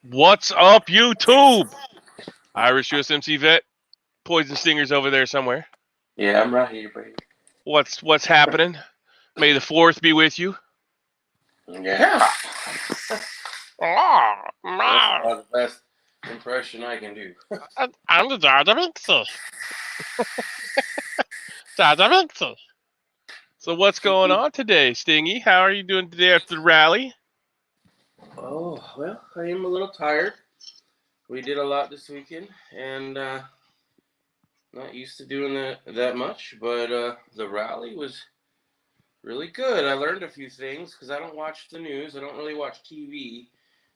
What's up, YouTube? Irish USMC Vet, poison stingers over there somewhere. Yeah, I'm right here, baby. What's happening? May the fourth be with you. Yeah, Ah, that's ah, about the best impression I can do. I'm the Dada. So what's going on today, Stingy? How are you doing today after the rally? Oh, well, I am a little tired. We did a lot this weekend, and not used to doing that much, but the rally was really good. I learned a few things because I don't watch the news. I don't really watch TV,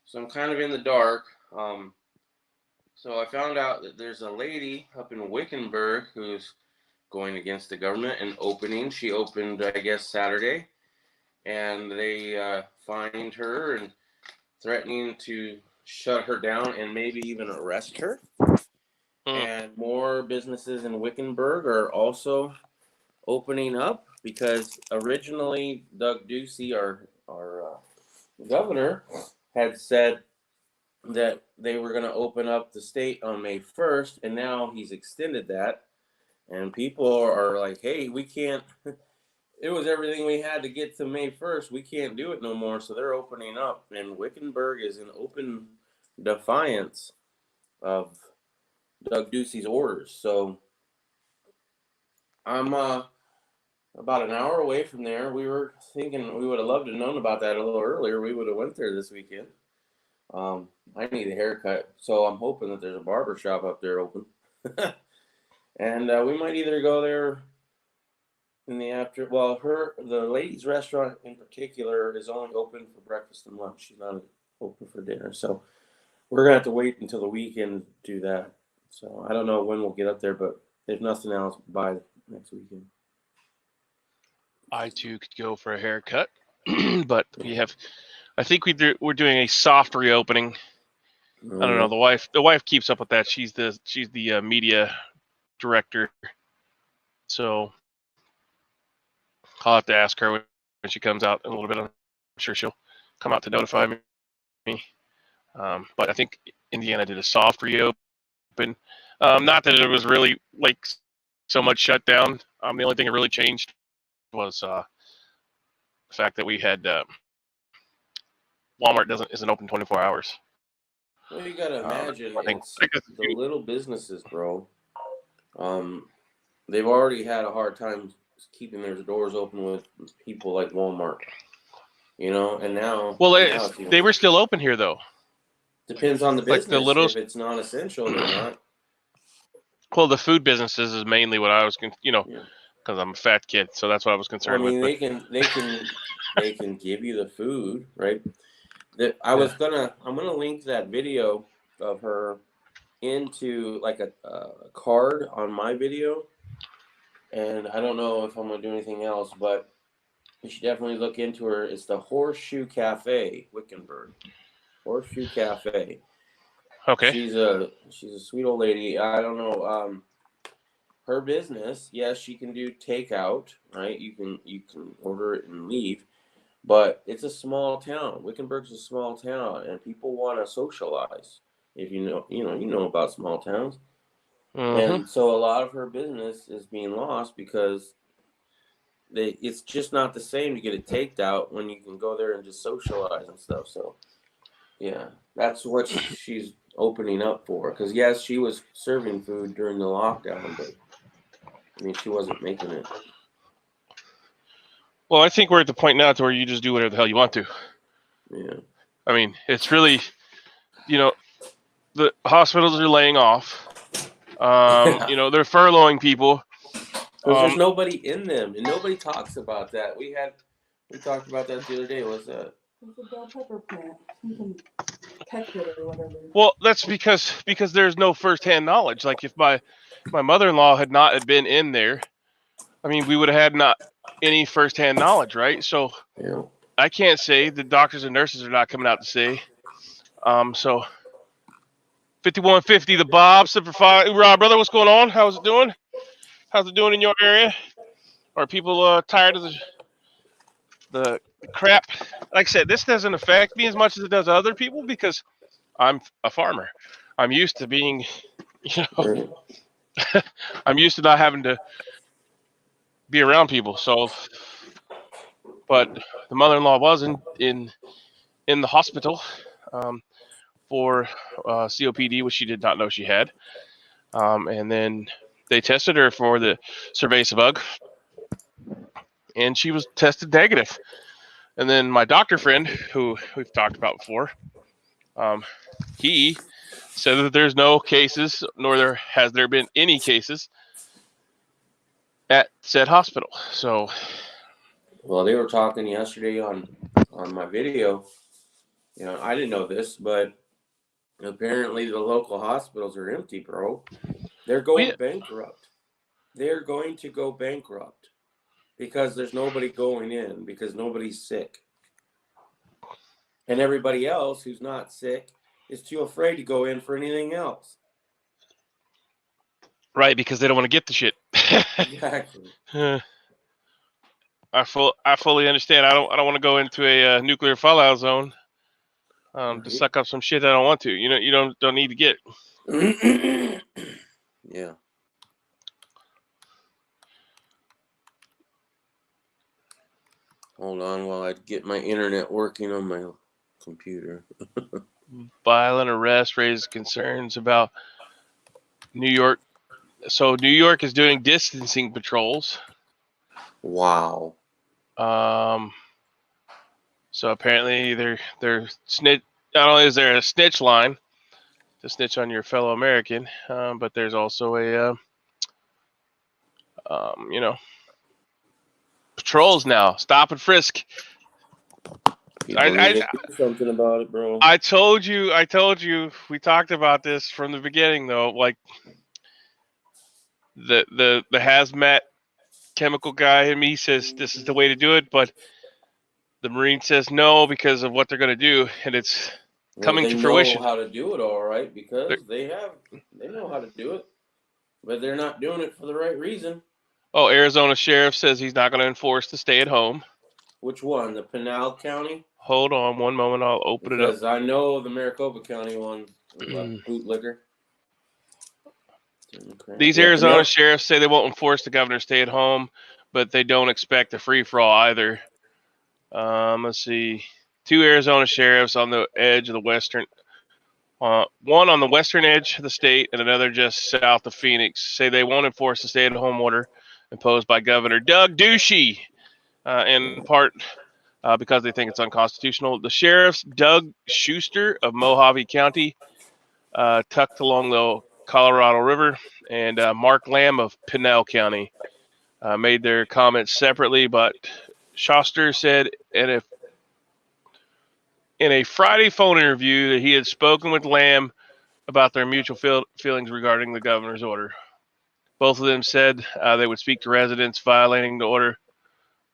so I'm kind of in the dark. Um, so I found out that there's a lady up in Wickenburg who's going against the government and opening. She opened, I guess, Saturday, and they fined her and threatening to shut her down and maybe even arrest her. Hmm. And more businesses in Wickenburg are also opening up because originally Doug Ducey, our governor, had said that they were going to open up the state on May 1st, and now he's extended that. And people are like, hey, we can't. It was everything we had to get to May 1st. We can't do it no more. So they're opening up. And Wickenburg is in open defiance of Doug Ducey's orders. So I'm about an hour away from there. We were thinking we would have loved to have known about that a little earlier. We would have went there this weekend. I need a haircut, so I'm hoping that there's a barber shop up there open. And we might either go there in the after. Well, the ladies' restaurant in particular is only open for breakfast and lunch. She's not open for dinner, so we're gonna have to wait until the weekend to do that. So I don't know when we'll get up there, but if nothing else, by next weekend. I too could go for a haircut, but I think we're doing a soft reopening. I don't know. The wife keeps up with that. She's the media director. So I'll have to ask her when she comes out in a little bit. I'm sure she'll come out to notify me. But I think Indiana did a soft reopen. Not that it was really like so much shut down. The only thing that really changed was the fact that we had Walmart isn't open 24 hours. Well, you gotta imagine I think it's the little businesses, bro. They've already had a hard time keeping their doors open with people like Walmart, and now they were still open here though. Depends on the Like the business. little, If it's non-essential, they're not. well, the food businesses is mainly what I was, Yeah. because I'm a fat kid, so that's what I was Well, I concerned mean, with. they can give you the food, right? I'm gonna link that video of her into like a card on my video, and I don't know if I'm gonna do anything else, but you should definitely look into her. It's the Horseshoe Cafe, Wickenburg. Horseshoe Cafe. Okay. She's a sweet old lady. I don't know. Her business, yes, she can do takeout, right? You can order it and leave, but it's a small town. Wickenburg's a small town, and people want to socialize. If you know about small towns, and so a lot of her business is being lost because it's just not the same to get it takeout when you can go there and just socialize and stuff. So yeah, that's what she's opening up for. Because yes, she was serving food during the lockdown, but I mean, she wasn't making it. Well, I think we're at the point now to where you just do whatever the hell you want to. Yeah. I mean, it's really, the hospitals are laying off. They're furloughing people. Because there's nobody in them, and nobody talks about that. We talked about that the other day. What's that? It's a bell pepper plant. You can catch it or whatever. Well, that's because there's no firsthand knowledge. Like if my mother-in-law had not been in there, I mean, we would have had not any firsthand knowledge, right? So Yeah. I can't say the doctors and nurses are not coming out to say. So 5150, the Bob, Super 5. Rob, brother, what's going on? How's it doing? How's it doing in your area? Are people tired of the crap? Like I said, this doesn't affect me as much as it does other people because I'm a farmer. I'm used to being, Right. I'm used to not having to be around people. So, but the mother-in-law was in the hospital for COPD, which she did not know she had. And then they tested her for the cerveza bug, and she was tested negative. And then my doctor friend, who we've talked about before, he said that there's no cases, nor has there been any cases at said hospital. So, Well, they were talking yesterday on my video. I didn't know this, but apparently the local hospitals are empty, bro. They're going bankrupt. They're going to go bankrupt because there's nobody going in because nobody's sick. And everybody else who's not sick is too afraid to go in for anything else. right, because they don't want to get the shit. Exactly. I fully understand. I don't want to go into a nuclear fallout zone to suck up some shit I don't want to. You don't need to get. Yeah. Hold on while I get my internet working on my computer. Violent arrest raises concerns about New York. So New York is doing distancing patrols. Wow. So apparently they're snitch. Not only is there a snitch line to snitch on your fellow American, but there's also a patrols now. Stop and frisk. People need to do something about it, bro. I told you. We talked about this from the beginning, though. Like the hazmat chemical guy in me says this is the way to do it, but the Marine says no because of what they're going to do, and it's coming to fruition. They know how to do it, all right, because they know how to do it, but they're not doing it for the right reason. Oh, Arizona sheriff says he's not going to enforce the stay at home. Which one? The Pinal County? Hold on one moment. I'll open it up. Because I know the Maricopa County one is a bootlicker. These Arizona sheriffs say they won't enforce the governor's stay at home, but they don't expect a free for all either. Let's see. 2 Arizona sheriffs on the edge of the western, one on the western edge of the state and another just south of Phoenix, say they won't enforce the stay at home order imposed by Governor Doug Ducey, in part because they think it's unconstitutional. The sheriffs, Doug Schuster of Mojave County, tucked along the Colorado River, and Mark Lamb of Pinal County made their comments separately, but Schuster said in a Friday phone interview that he had spoken with Lamb about their mutual feelings regarding the governor's order. Both of them said they would speak to residents violating the order.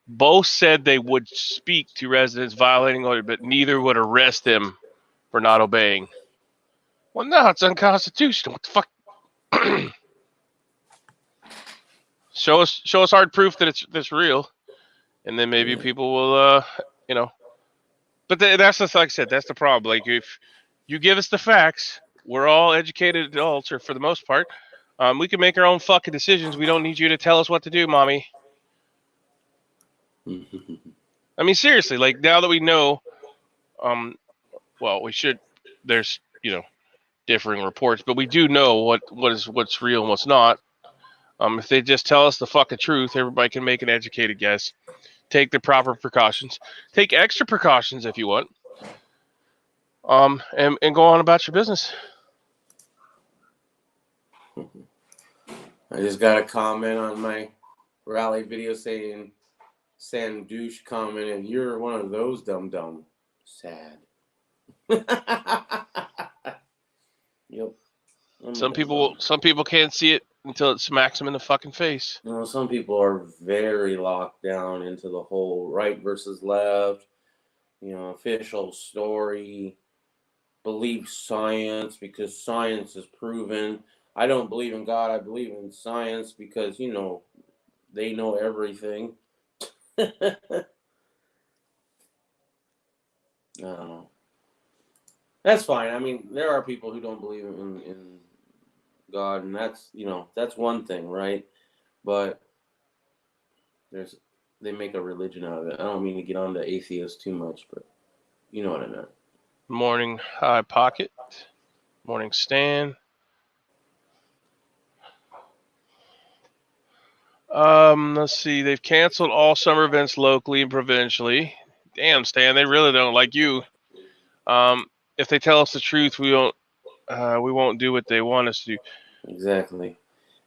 Both said they would speak to residents violating the order, but neither would arrest them for not obeying. Well, no, it's unconstitutional. What the fuck? Show us hard proof that it's real, and then maybe people will, But that's just like I said. That's the problem. Like if you give us the facts, we're all educated adults, or for the most part, we can make our own fucking decisions. We don't need you to tell us what to do, mommy. I mean, seriously. Like now that we know, well, we should. There's differing reports, but we do know what's real and what's not. If they just tell us the fucking truth, everybody can make an educated guess. Take the proper precautions. Take extra precautions if you want. And go on about your business. I just got a comment on my rally video saying, Sam Douche commented, "You're one of those dum-dum." Sad. Yep. Some people can't see it until it smacks them in the fucking face. Some people are very locked down into the whole right versus left, official story, believe science because science is proven. I don't believe in God. I believe in science because, they know everything. I don't know. That's fine. I mean, there are people who don't believe in God, and that's one thing, right? But they make a religion out of it. I don't mean to get on to atheists too much, but you know what I meant. Morning High Pocket. Morning Stan. Let's see. They've canceled all summer events locally and provincially. Damn, Stan, they really don't like you. If they tell us the truth, we won't do what they want us to do. Exactly.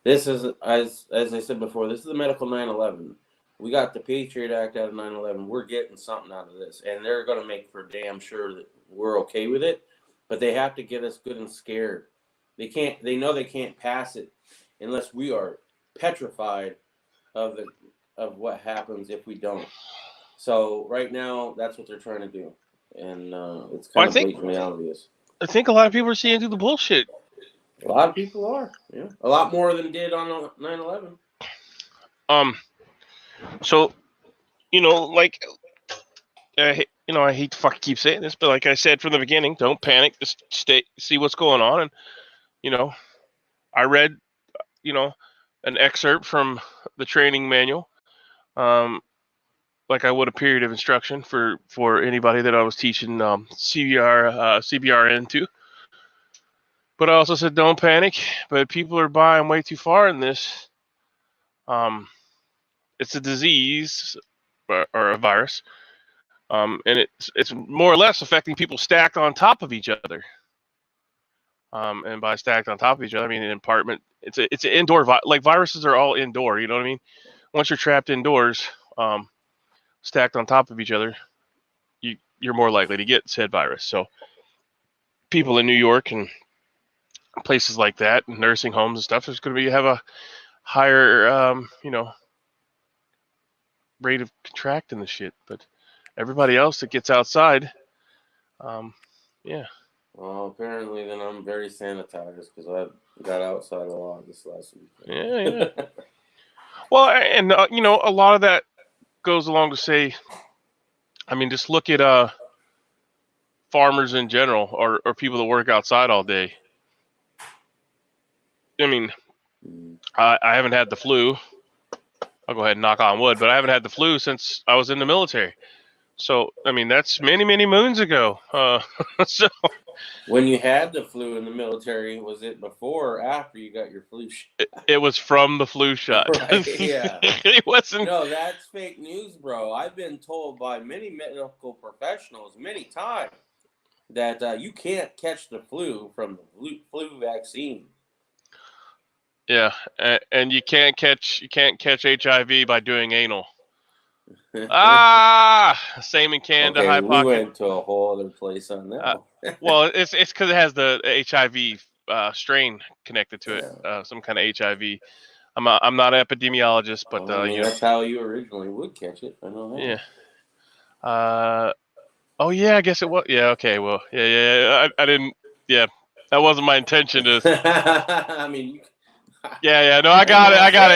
This is, as I said before, this is the medical 9/11. We got the Patriot Act out of 9/11. We're getting something out of this, and they're going to make for damn sure that we're okay with it. But they have to get us good and scared. They can't. They know they can't pass it unless we are petrified of what happens if we don't. So right now, that's what they're trying to do, and it's kind of blatantly obvious. I think a lot of people are seeing through the bullshit. A lot of people are, yeah, a lot more than did on 9/11. So, like, I hate to fucking keep saying this, but like I said from the beginning, don't panic. Just see what's going on, and I read, an excerpt from the training manual, like I would a period of instruction for anybody that I was teaching CBR into. But I also said don't panic. But people are buying way too far in this. It's a disease or a virus, and it's more or less affecting people stacked on top of each other. And by stacked on top of each other, I mean an apartment. It's an indoor like viruses are all indoor. You know what I mean? Once you're trapped indoors, stacked on top of each other, you're more likely to get said virus. So people in New York and places like that, nursing homes and stuff, is going to have a higher, rate of contracting the shit. But everybody else that gets outside, yeah. Well, apparently then I'm very sanitized because I got outside a lot this last week. Yeah. Well, and a lot of that goes along to say, I mean, just look at farmers in general, or people that work outside all day. I mean, I haven't had the flu. I'll go ahead and knock on wood, but I haven't had the flu since I was in the military. So, I mean, that's many, many moons ago. So, when you had the flu in the military, was it before or after you got your flu shot? It was from the flu shot. Right, yeah. It wasn't. No, that's fake news, bro. I've been told by many medical professionals many times that you can't catch the flu from the flu vaccine. Yeah, and you can't catch HIV by doing anal. Same in Canada. Okay, High we Pocket. went to a whole other place on that. Well, it's because it has the HIV strain connected to it, some kind of HIV. I'm not an epidemiologist, but that's how you originally would catch it. I know that. Yeah. Oh yeah, I guess it was. Yeah. Okay. Well. Yeah. I didn't. Yeah. That wasn't my intention to. I mean. Yeah. No, I got it. I got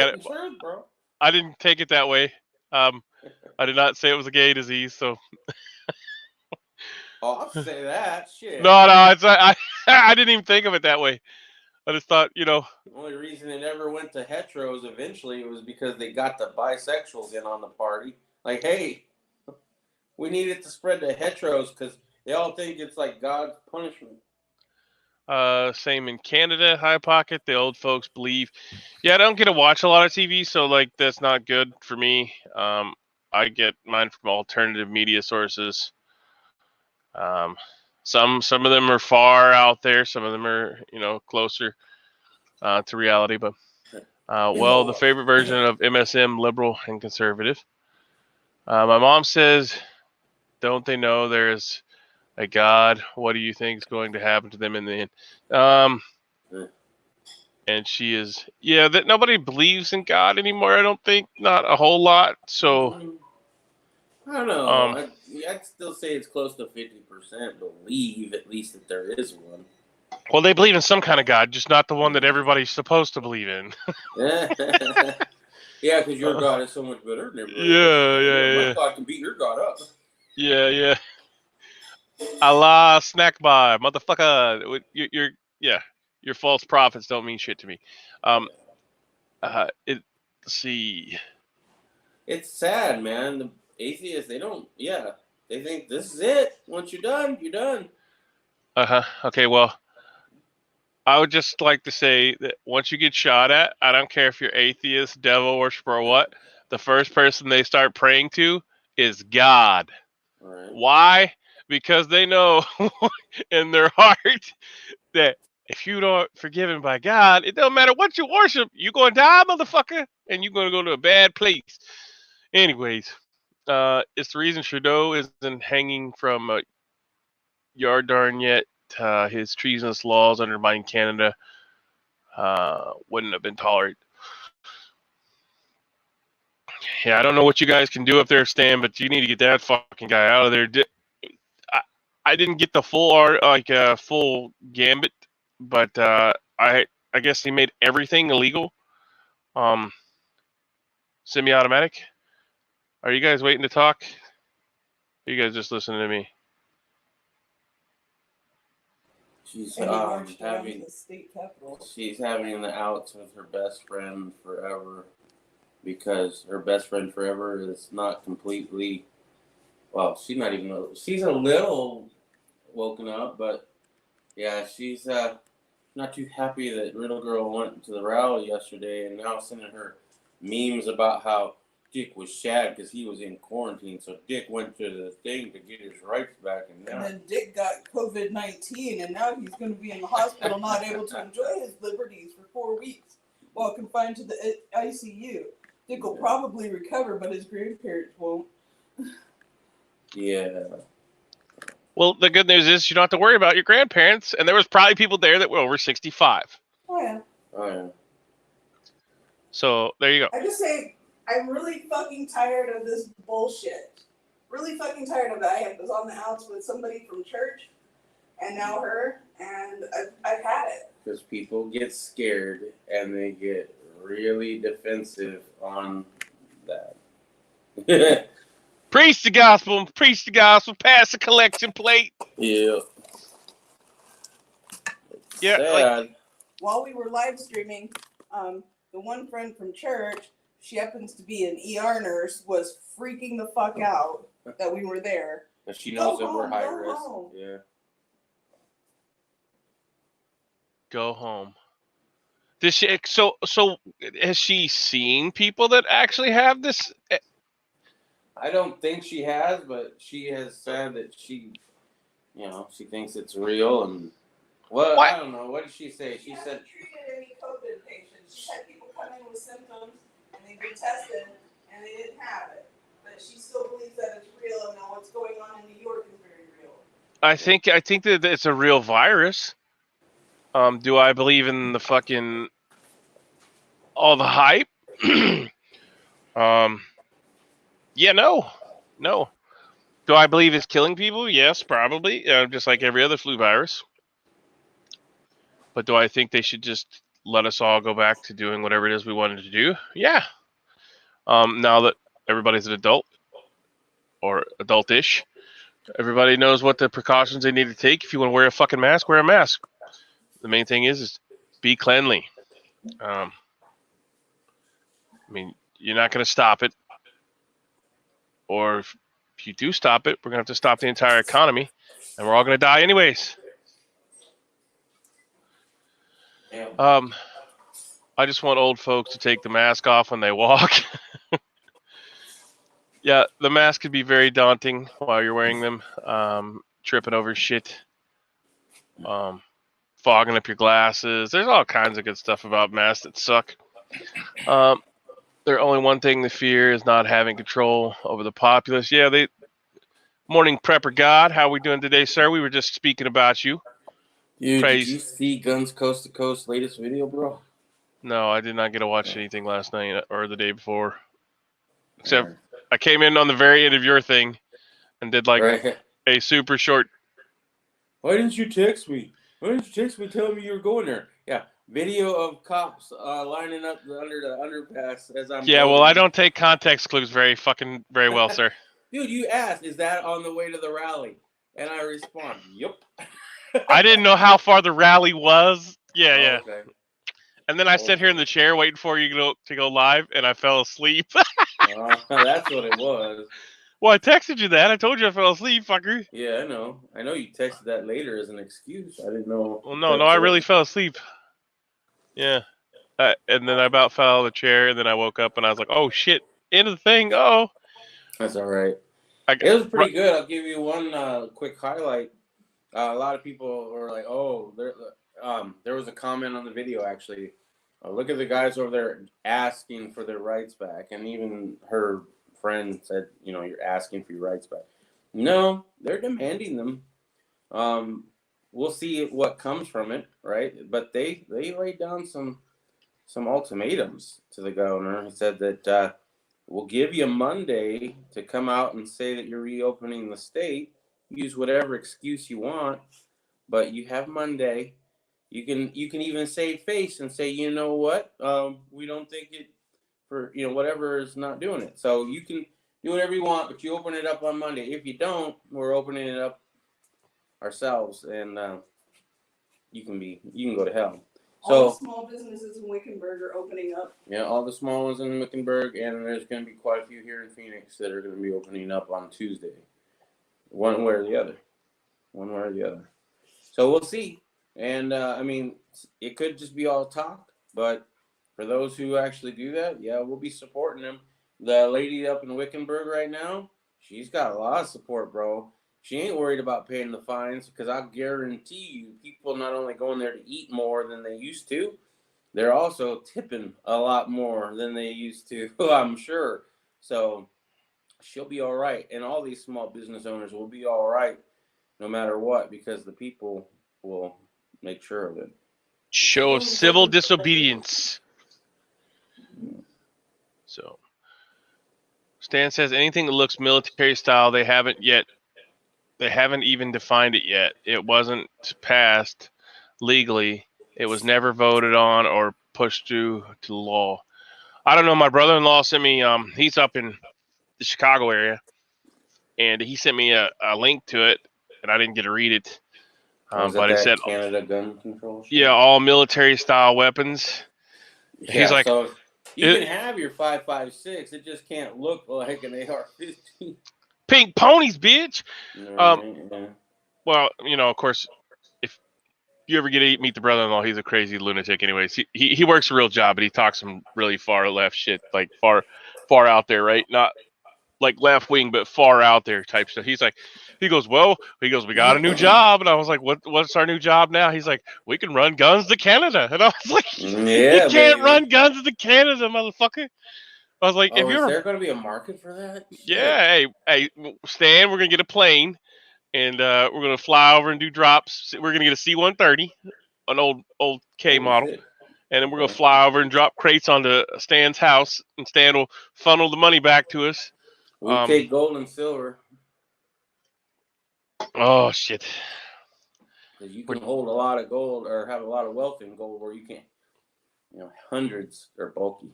it. Truth, bro. I didn't take it that way. I did not say it was a gay disease, so. Oh, I'll say that. Shit. No, I didn't even think of it that way. I just thought, The only reason it never went to heteros eventually was because they got the bisexuals in on the party. Like, hey, we need it to spread to heteros because they all think it's like God's punishment. Same in Canada, High Pocket. The old folks believe. Yeah, I don't get to watch a lot of TV, so like that's not good for me. I get mine from alternative media sources. Some of them are far out there. Some of them are closer to reality. But the favorite version of MSM, liberal and conservative. My mom says, "Don't they know there's a God? What do you think is going to happen to them in the end?" And she is, that nobody believes in God anymore. I don't think, not a whole lot. So I don't know. I'd still say it's close to 50% believe at least that there is one. Well, they believe in some kind of God, just not the one that everybody's supposed to believe in. Yeah, because your God is so much better than everybody. Yeah. My God can beat your God up. Yeah. Allah snack bar, motherfucker. Your false prophets don't mean shit to me. Let's see. It's sad, man. The atheists, they don't. Yeah, they think this is it. Once you're done, you're done. Okay, well, I would just like to say that once you get shot at, I don't care if you're atheist, devil worshiper, or what, the first person they start praying to is God. All right. Why? Because they know in their heart that if you don't forgiven by God, it don't matter what you worship, you're going to die, motherfucker, and you're going to go to a bad place. Anyways, it's the reason Trudeau isn't hanging from Yardarn yet. His treasonous laws undermining Canada wouldn't have been tolerated. Yeah, I don't know what you guys can do up there, Stan, but you need to get that fucking guy out of there. I didn't get the full gambit, but I guess he made everything illegal. Semi-automatic. Are you guys waiting to talk? Are you guys just listening to me? She's And he marched around having the state capitol. she's having the outs with her best friend forever because her best friend forever is not completely. Well, she's not even. She's a little woken up, but yeah, she's not too happy that little girl went to the rally yesterday and now sending her memes about how Dick was sad because he was in quarantine. So Dick went to the thing to get his rights back, and now And then Dick got COVID-19, and now he's going to be in the hospital, not able to enjoy his liberties for 4 weeks while confined to the ICU. Dick will probably recover, but his grandparents won't. yeah. Well, the good news is you don't have to worry about your grandparents, and there was probably people there that were over 65. Oh, yeah. Oh yeah. So there you go. I just say, I'm really fucking tired of this bullshit. Really fucking tired of it. I was on the outs with somebody from church, and now her, and I've had it. Because people get scared and they get really defensive on that. Preach the gospel, pass the collection plate. Yeah. Yeah, Sad. While we were live streaming, the one friend from church, she happens to be an ER nurse, was freaking the fuck out that we were there. And she knows that we're high go risk. home. Yeah. Go home. Does she, so has she seen people that actually have this? I don't think she has, but she has said that she thinks it's real. And what? I don't know. What did she say? She said hasn't treated any COVID patients. She had people come in with symptoms, and they've been tested, and they didn't have it. But she still believes that it's real, and now what's going on in New York is very real. I think that it's a real virus. Do I believe in the fucking all the hype? Yeah, no. Do I believe it's killing people? Yes, probably. Just like every other flu virus. But do I think they should just let us all go back to doing whatever it is we wanted to do? Yeah. Now that everybody's an adult or adultish, everybody knows what the precautions they need to take. If you want to wear a fucking mask, wear a mask. The main thing is be cleanly. I mean, you're not going to stop it. Or if you do stop it, we're going to have to stop the entire economy, and we're all going to die anyways. Yeah. I just want old folks to take the mask off when they walk. Yeah, the mask could be very daunting while you're wearing them. Tripping over shit. Fogging up your glasses. There's all kinds of good stuff about masks that suck. Their only one thing to fear is not having control over the populace. Yeah, Morning Prepper God, how we doing today, sir? We were just speaking about you. Dude, Praise. did you see Guns Coast to Coast latest video, bro? No, I did not get to watch anything last night or the day before. Except I came in on the very end of your thing and did like a super short. Why didn't you text me? Why didn't you text me telling me you were going there? Yeah, video of cops lining up under the underpass as I'm Yeah, going. well, I don't take context clues very well, sir. Dude, you asked, is that on the way to the rally? And I respond, "Yep." I didn't know how far the rally was. Yeah, Oh, yeah. okay. And then I sat here in the chair waiting for you to go live, and I fell asleep. That's what it was. Well, I texted you that. I told you I fell asleep, fucker. Yeah, I know. I know you texted that later as an excuse. I didn't know. Well, no, I really fell asleep. Yeah. And then I about fell out of the chair, and then I woke up, and I was like, oh, shit. End of the thing. Oh. That's all right. It was pretty good. I'll give you one quick highlight. A lot of people were like, "Oh, there was a comment on the video actually. Look at the guys over there asking for their rights back," and even her friend said, "You're asking for your rights back." No, they're demanding them. We'll see what comes from it, right? But they laid down some ultimatums to the governor. He said that we'll give you Monday to come out and say that you're reopening the state. Use whatever excuse you want, but you have Monday. You can even save face and say, you know what, we don't think it for whatever is not doing it. So you can do whatever you want, but you open it up on Monday. If you don't, we're opening it up ourselves, and you can go to hell. So all the small businesses in Wickenburg are opening up. Yeah, all the small ones in Wickenburg, and there's going to be quite a few here in Phoenix that are going to be opening up on Tuesday. One way or the other. So we'll see. And, it could just be all talk, but for those who actually do that, yeah, we'll be supporting them. The lady up in Wickenburg right now, she's got a lot of support, bro. She ain't worried about paying the fines because I guarantee you people not only going there to eat more than they used to, they're also tipping a lot more than they used to, I'm sure. So she'll be all right. And all these small business owners will be all right no matter what, because the people will make sure of it. Show civil disobedience. So Stan says anything that looks military style, they haven't even defined it yet. It wasn't passed legally. It was never voted on or pushed through to law. I don't know. My brother-in-law sent me. He's up in the Chicago area, and he sent me a link to it, and I didn't get to read it. But it said Canada gun control. Yeah, all military style weapons. Yeah, he's like, so you can have your 5.56. It just can't look like an AR-15. Pink ponies, bitch. Yeah. Well, of course, if you ever get to meet the brother-in-law, he's a crazy lunatic. Anyways, he works a real job, but he talks some really far left shit, like far out there, right? Not like left wing, but far out there type stuff. He goes, we got a new job, and I was like, what's our new job now? He's like, we can run guns to Canada, and I was like, yeah, you can't run guns to Canada, motherfucker. I was like, is there going to be a market for that? Yeah, hey, Stan, we're gonna get a plane, and we're gonna fly over and do drops. We're gonna get a C-130, an old K model. Shit. And then we're gonna fly over and drop crates onto Stan's house, and Stan will funnel the money back to us. We'll take gold and silver. Oh shit! Because you can hold a lot of gold or have a lot of wealth in gold, where you can't. Hundreds are bulky.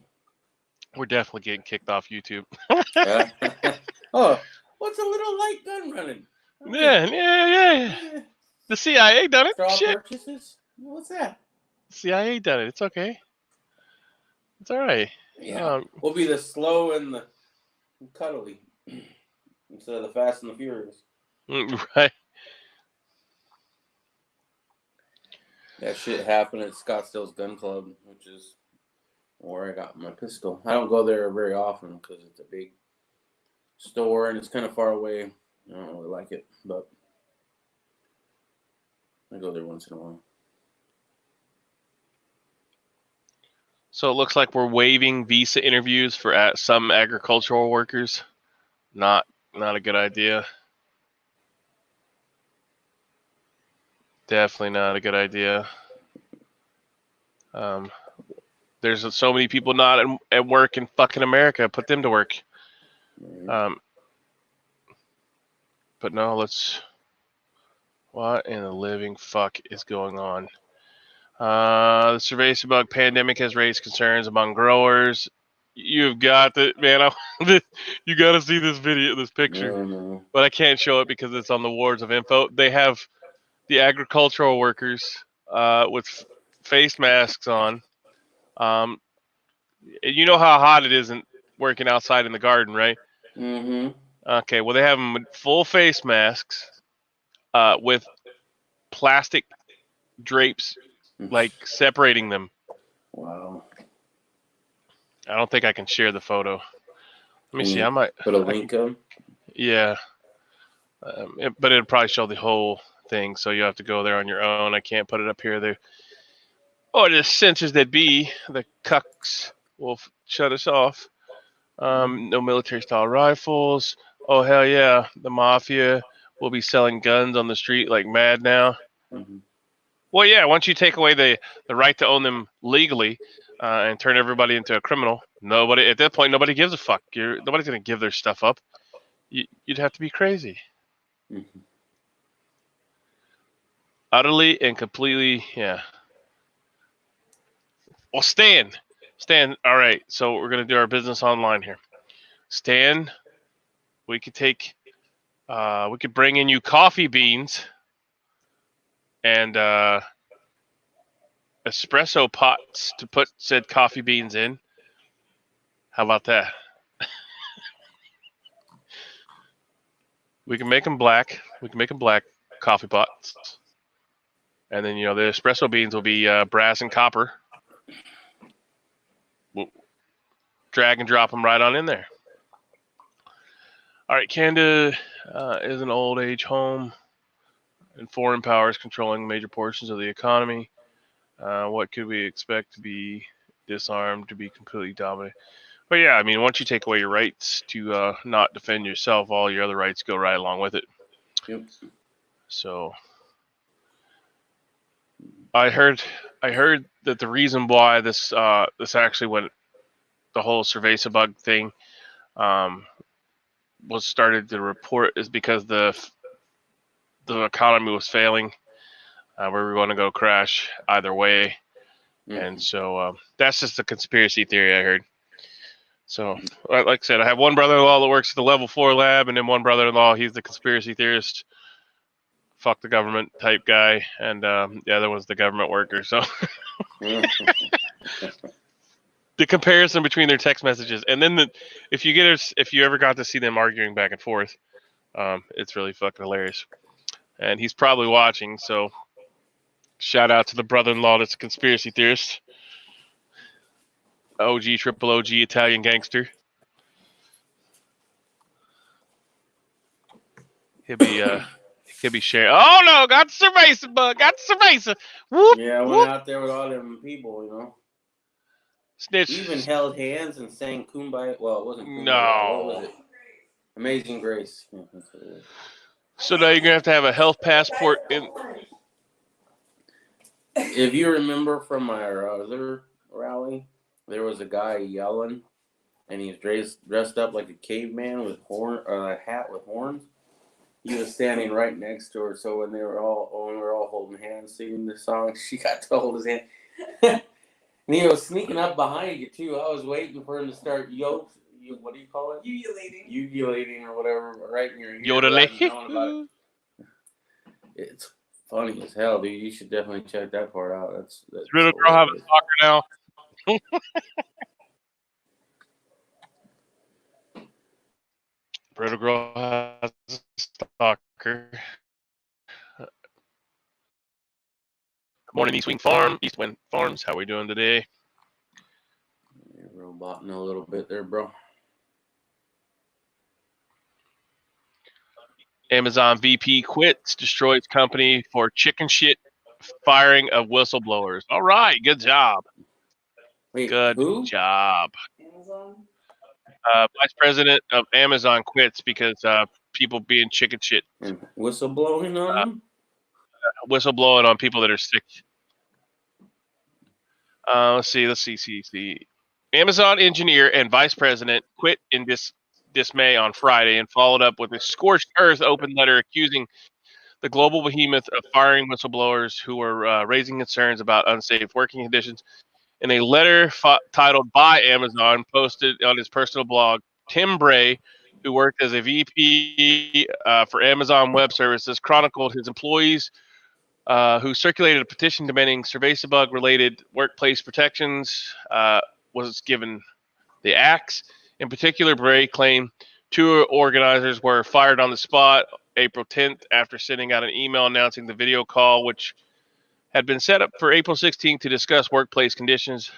We're definitely getting kicked off YouTube. Oh, what's a little light gun running? Okay. Yeah. The CIA done it. Straw purchases? What's that? The CIA done it. It's okay. It's all right. Yeah. We'll be the slow and the cuddly instead of the fast and the furious. Right. That shit happened at Scottsdale's Gun Club, which is where I got my pistol. I don't go there very often because it's a big store and it's kind of far away. I don't really like it, but I go there once in a while. So it looks like we're waiving visa interviews for some agricultural workers. Not a good idea. Definitely not a good idea. There's so many people not at work in fucking America. Put them to work. But no, what in the living fuck is going on? The cerveza bug pandemic has raised concerns among growers You've got to, man. You got to see this picture. No. But I can't show it because it's on the wards of info. They have the agricultural workers with face masks on. You know how hot it isn't working outside in the garden, right? Mm-hmm. Okay, well, they have them with full face masks with plastic drapes, like separating them. Wow. I don't think I can share the photo. Let me see. I might put a link up. Yeah. But it'll probably show the whole thing, so you have to go there on your own. I can't put it up here. The censors that be, the cucks will shut us off. No military-style rifles. Oh, hell yeah. The mafia will be selling guns on the street like mad now. Mm-hmm. Well, yeah, once you take away the right to own them legally and turn everybody into a criminal, at that point, nobody gives a fuck. Nobody's going to give their stuff up. You'd have to be crazy. Mm-hmm. Utterly and completely, yeah. Well, Stan, all right, so we're going to do our business online here. Stan, we could bring in you coffee beans and espresso pots to put said coffee beans in. How about that? We can make them black. We can make them black coffee pots. And then, the espresso beans will be brass and copper. We'll drag and drop them right on in there. All right, Canada is an old age home and foreign powers controlling major portions of the economy. What could we expect to be disarmed, to be completely dominated? But yeah, I mean, once you take away your rights to not defend yourself, all your other rights go right along with it. Yep. So I heard that the reason why this actually went, the whole cerveza bug thing was started to report, is because the economy was failing. We were going to go crash either way. Mm-hmm. And so that's just a conspiracy theory I heard. So, like I said, I have one brother-in-law that works at the level 4 lab, and then one brother-in-law, he's the conspiracy theorist, fuck the government type guy, and the other one's the government worker. So the comparison between their text messages, and then if you ever got to see them arguing back and forth, it's really fucking hilarious. And he's probably watching, so shout out to the brother-in-law that's a conspiracy theorist. OG, triple OG, Italian gangster. He'll be sharing. Oh no, got the cerveza bug, got the cerveza. Whoop, yeah, I went out there with all them people, Snitch. We even held hands and sang Kumbaya. Well, it wasn't Kumbaya. No. What was it? Amazing Grace. So now you're going to have a health passport in. If you remember from my other rally, there was a guy yelling, and he was dressed up like a caveman with a hat with horns. He was standing right next to her, so when we were all holding hands singing the song, she got to hold his hand. And he was sneaking up behind you too. I was waiting for him to start what do you call it? Uvulating or whatever, right in your ear. Yodeling. It's funny as hell, dude. You should definitely check that part out. That's Little girl having soccer now. Little girl has a stalker. Morning, East Wind Farms. How we doing today? You're roboting a little bit there, bro. Amazon VP quits, destroys company for chicken shit firing of whistleblowers. All right, good job. Wait, good who? job. Amazon? Vice president of Amazon quits because people being chicken shit. And whistleblowing on them? Whistleblowing on people that are sick. Let's see. Amazon engineer and vice president quit in dismay on Friday and followed up with a scorched earth open letter accusing the global behemoth of firing whistleblowers who were raising concerns about unsafe working conditions In a letter titled "By Amazon," posted on his personal blog, Tim Bray, who worked as a VP for Amazon Web Services, chronicled his employees who circulated a petition demanding cervicabug-related workplace protections was given the axe. In particular, Bray claimed 2 organizers were fired on the spot April 10th after sending out an email announcing the video call, which had been set up for April 16th to discuss workplace conditions.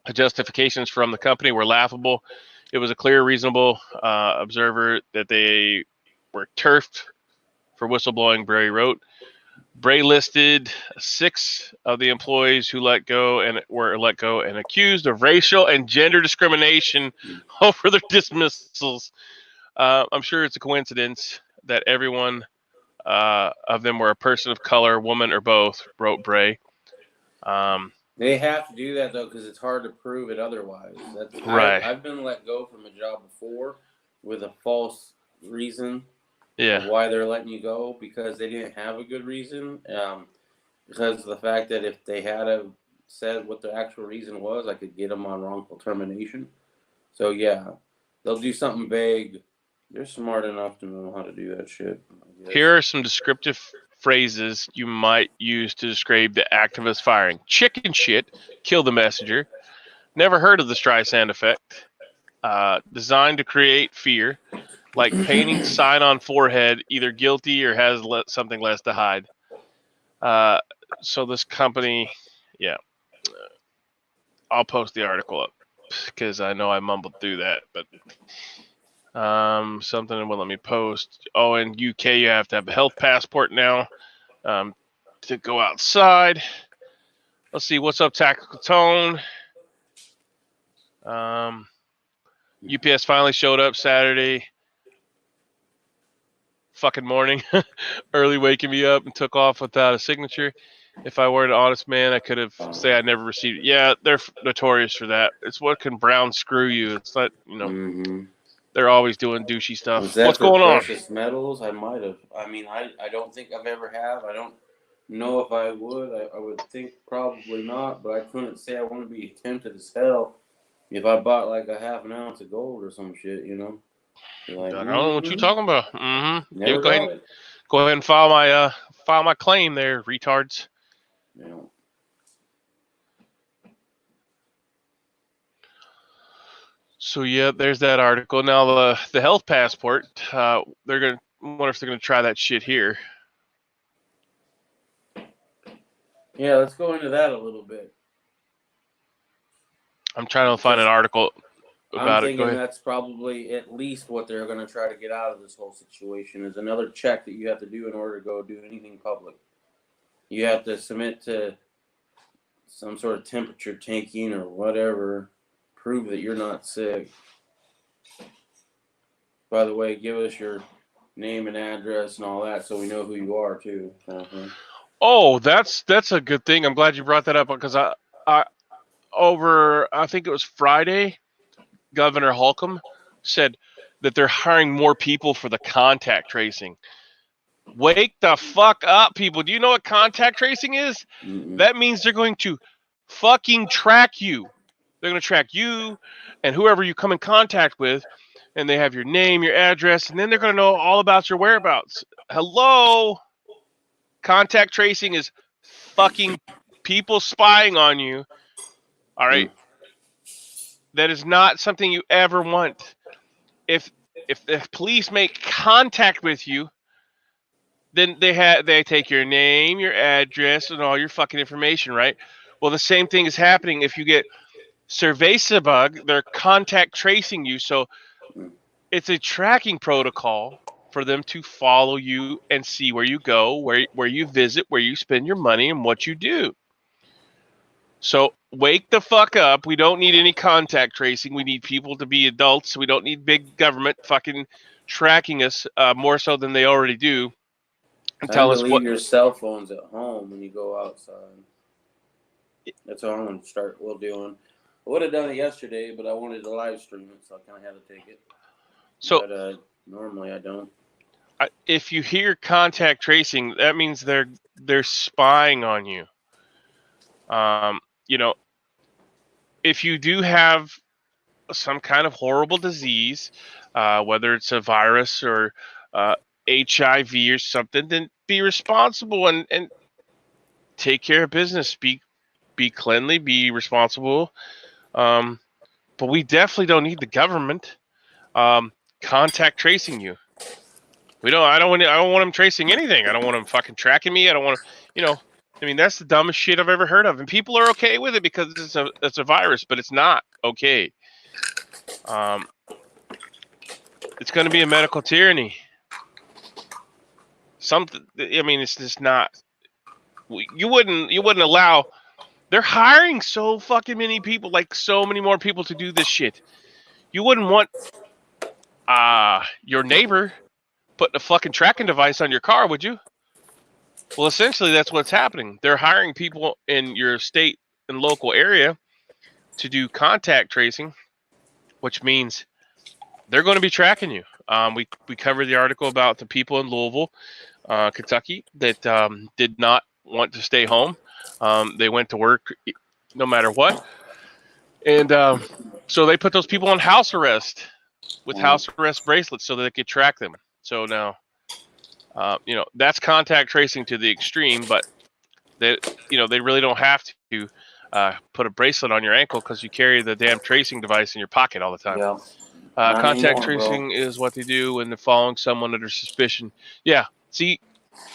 The justifications from the company were laughable. It was a clear, reasonable observer that they were turfed for whistleblowing, Bray wrote. Bray listed 6 of the employees who were let go and accused of racial and gender discrimination over their dismissals. I'm sure it's a coincidence that everyone of them were a person of color, woman, or both, wrote Bray. They have to do that, though, because it's hard to prove it otherwise. Right. I've been let go from a job before with a false reason Yeah. of why they're letting you go, because they didn't have a good reason. Because of the fact that if they had said what the actual reason was, I could get them on wrongful termination. So, yeah, they'll do something vague. They're smart enough to know how to do that shit. Here are some descriptive phrases you might use to describe the activist firing. Chicken shit, kill the messenger. Never heard of the Streisand effect. Designed to create fear, like painting sign on forehead, either guilty or has something less to hide. So this company, yeah, I'll post the article up because I know I mumbled through that, but something will let me post. Oh, in UK you have to have a health passport now to go outside. Let's see, what's up, Tactical Tone? UPS finally showed up Saturday fucking morning, early waking me up and took off without a signature. If I were an honest man, I could have say I never received it. Yeah, they're notorious for that. It's what can Brown screw you. It's not, they're always doing douchey stuff. Was that What's for going on? precious metals? I might have. I mean, I don't think I've ever have. I don't know if I would. I would think probably not, but I couldn't say I wouldn't be tempted as hell if I bought like a half an ounce of gold or some shit, Like, I don't know what you're talking about. Never go ahead and file my claim there, retards. Yeah. So yeah, there's that article. Now the health passport. They're gonna wonder if they're gonna try that shit here. Yeah, let's go into that a little bit. I'm trying to find an article about it. I'm thinking that's probably at least what they're going to try to get out of this whole situation is another check that you have to do in order to go do anything public. You have to submit to some sort of temperature taking or whatever, prove that you're not sick. By the way, give us your name and address and all that so we know who you are too. Oh, that's a good thing. I'm glad you brought that up because I think it was Friday, Governor Holcomb said that they're hiring more people for the contact tracing. Wake the fuck up, people. Do you know what contact tracing is? That means they're going to fucking track you. They're going to track you and whoever you come in contact with, and they have your name, your address, and then they're going to know all about your whereabouts. Hello? Contact tracing is fucking people spying on you. All right? That is not something you ever want. If the police make contact with you, then they take your name, your address, and all your fucking information, right? Well, the same thing is happening if you get cervicabug. They're contact tracing you, so it's a tracking protocol for them to follow you and see where you go, where you visit, where you spend your money, and what you do. So wake the fuck up. We don't need any contact tracing. We need people to be adults. We don't need big government fucking tracking us more so than they already do. And tell us leave your cell phones at home when you go outside. That's what I'm going to start doing. I would have done it yesterday, but I wanted to live stream it, so I kind of had to take it. So, but normally I don't. If you hear contact tracing, that means they're spying on you. if you do have some kind of horrible disease, whether it's a virus or HIV or something, then be responsible and take care of business. Be cleanly, be responsible. But we definitely don't need the government contact tracing you. We don't. I don't want them tracing anything. I don't want them fucking tracking me. I don't want to. I mean, that's the dumbest shit I've ever heard of. And people are okay with it because it's a virus, but it's not okay. It's going to be a medical tyranny. I mean, it's just not. You wouldn't allow. They're hiring so fucking many people, like so many more people to do this shit. You wouldn't want your neighbor putting a fucking tracking device on your car, would you? Well, essentially, that's what's happening. They're hiring people in your state and local area to do contact tracing, which means they're going to be tracking you. We covered the article about the people in Louisville, Kentucky, that did not want to stay home. They went to work no matter what. And so they put those people on house arrest with house arrest bracelets so that they could track them. So now, that's contact tracing to the extreme, but they really don't have to put a bracelet on your ankle because you carry the damn tracing device in your pocket all the time. Yeah. Contact tracing is what they do when they're following someone under suspicion. Yeah. See,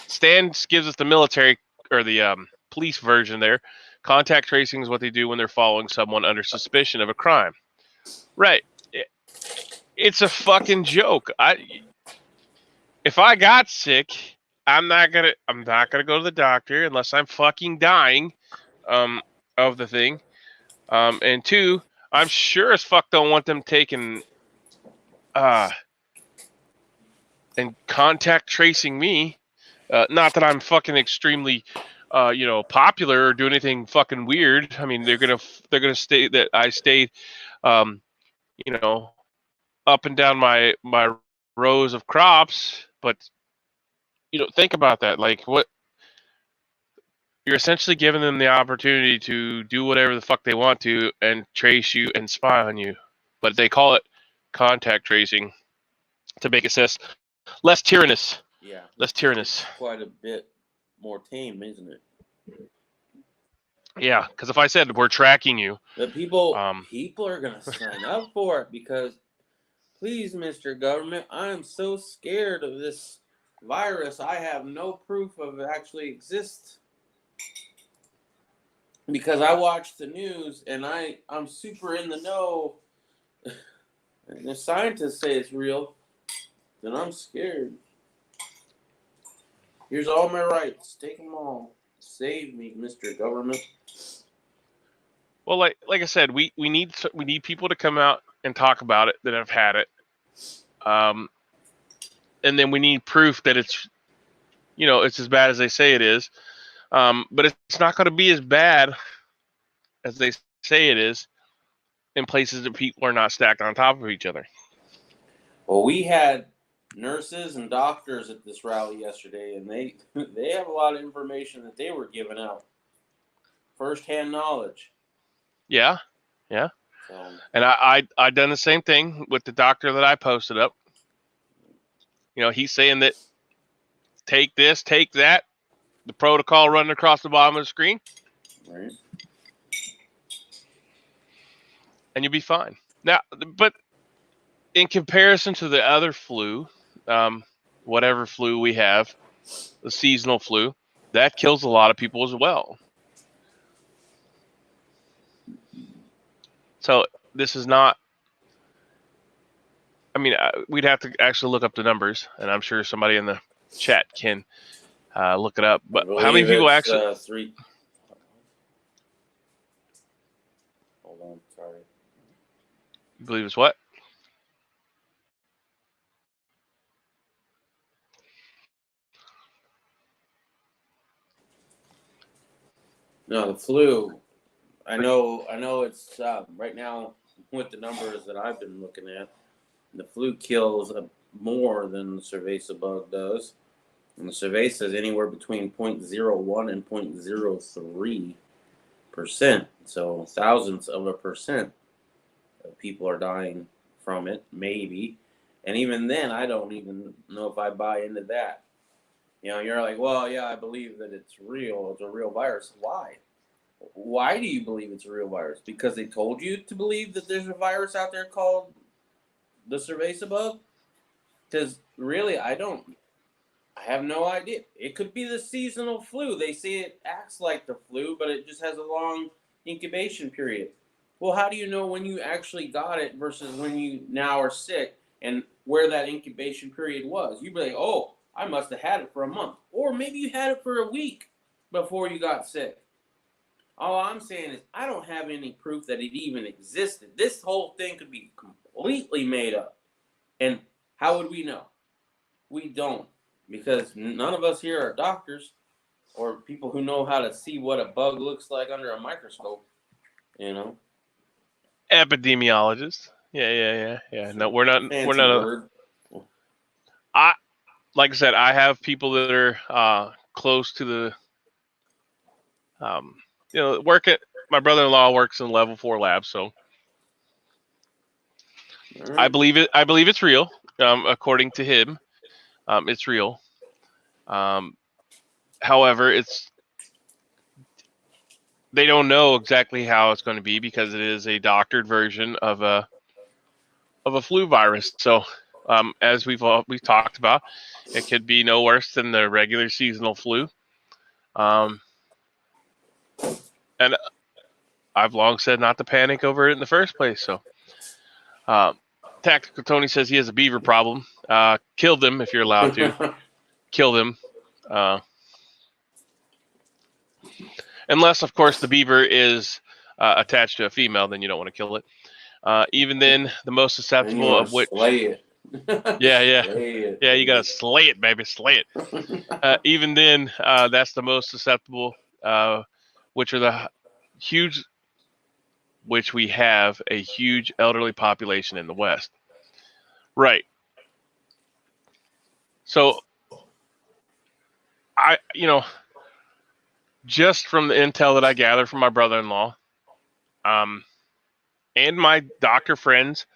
Stan gives us the military or the police version there. Contact tracing is what they do when they're following someone under suspicion of a crime. Right. It's a fucking joke. If I got sick, I'm not gonna go to the doctor unless I'm fucking dying of the thing. And two, I'm sure as fuck don't want them taking and contact tracing me. Not that I'm fucking extremely popular or do anything fucking weird. I mean, they're gonna state that I stayed up and down my rows of crops, but think about that. Like, what you're essentially giving them the opportunity to do whatever the fuck they want to and trace you and spy on you, but they call it contact tracing to make it less tyrannous. Yeah, less tyrannous. Quite a bit more tame, isn't it? Yeah, because if I said we're tracking you, the people are gonna sign up for it because, please, Mr. Government, I am so scared of this virus. I have no proof of it actually exists because I watch the news and I'm super in the know. And if scientists say it's real, then I'm scared. Here's all my rights. Take them all. Save me, Mr. Government. Well, like I said, we need people to come out and talk about it that have had it, and then we need proof that it's as bad as they say it is, but it's not going to be as bad as they say it is in places that people are not stacked on top of each other. Well, we had nurses and doctors at this rally yesterday, and they have a lot of information that they were giving out, first-hand knowledge. Yeah. And I done the same thing with the doctor that I posted up. He's saying that take this, take that, the protocol running across the bottom of the screen, right? And you'll be fine. Now, but in comparison to the other flu, whatever flu we have, the seasonal flu, that kills a lot of people as well. So this is not. I mean, we'd have to actually look up the numbers, and I'm sure somebody in the chat can look it up. But how many people actually? 3. Hold on, sorry. You believe it's what? No, the flu. I know it's right now with the numbers that I've been looking at, the flu kills more than the cerveza bug does. And the cerveza is anywhere between 0.01 and 0.03. percent. So thousandths of a percent of people are dying from it, maybe. And even then, I don't even know if I buy into that. You know, you're like, well, yeah, I believe that it's real. It's a real virus. Why? Why do you believe it's a real virus? Because they told you to believe that there's a virus out there called the cerveza bug? Because really, I have no idea. It could be the seasonal flu. They say it acts like the flu, but it just has a long incubation period. Well, how do you know when you actually got it versus when you now are sick and where that incubation period was? You'd be like, oh, I must have had it for a month. Or maybe you had it for a week before you got sick. All I'm saying is I don't have any proof that it even existed. This whole thing could be completely made up. And how would we know? We don't. Because none of us here are doctors or people who know how to see what a bug looks like under a microscope, you know? Epidemiologist. Yeah. No, we're not. Fancy We're not. word. Like I said, I have people that are close to the, work at. My brother-in-law works in level 4 lab, so Right. I believe it. I believe it's real. According to him, it's real. However, they don't know exactly how it's going to be because it is a doctored version of a flu virus. So, as we've talked about, it could be no worse than the regular seasonal flu. And I've long said not to panic over it in the first place. So, Tactical Tony says he has a beaver problem. Kill them if you're allowed to. Kill them. Unless, of course, the beaver is attached to a female, then you don't want to kill it. Even then, the most susceptible of which... Slay it. Yeah. Slay it. Yeah, you got to slay it, baby. Slay it. Even then, that's the most susceptible, which are the huge... which we have a huge elderly population in the West. Right. So, just from the intel that I gathered from my brother-in-law, and my doctor friends,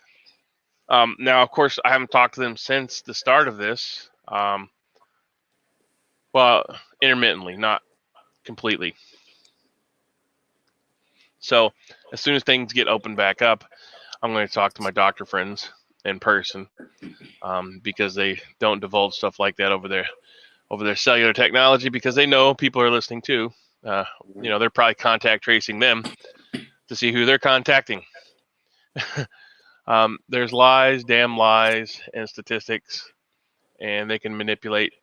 now, of course, I haven't talked to them since the start of this. Well, intermittently, not completely. So, as soon as things get opened back up, I'm going to talk to my doctor friends in person, because they don't divulge stuff like that over their cellular technology, because they know people are listening too. They're probably contact tracing them to see who they're contacting. There's lies, damn lies, and statistics, and they can manipulate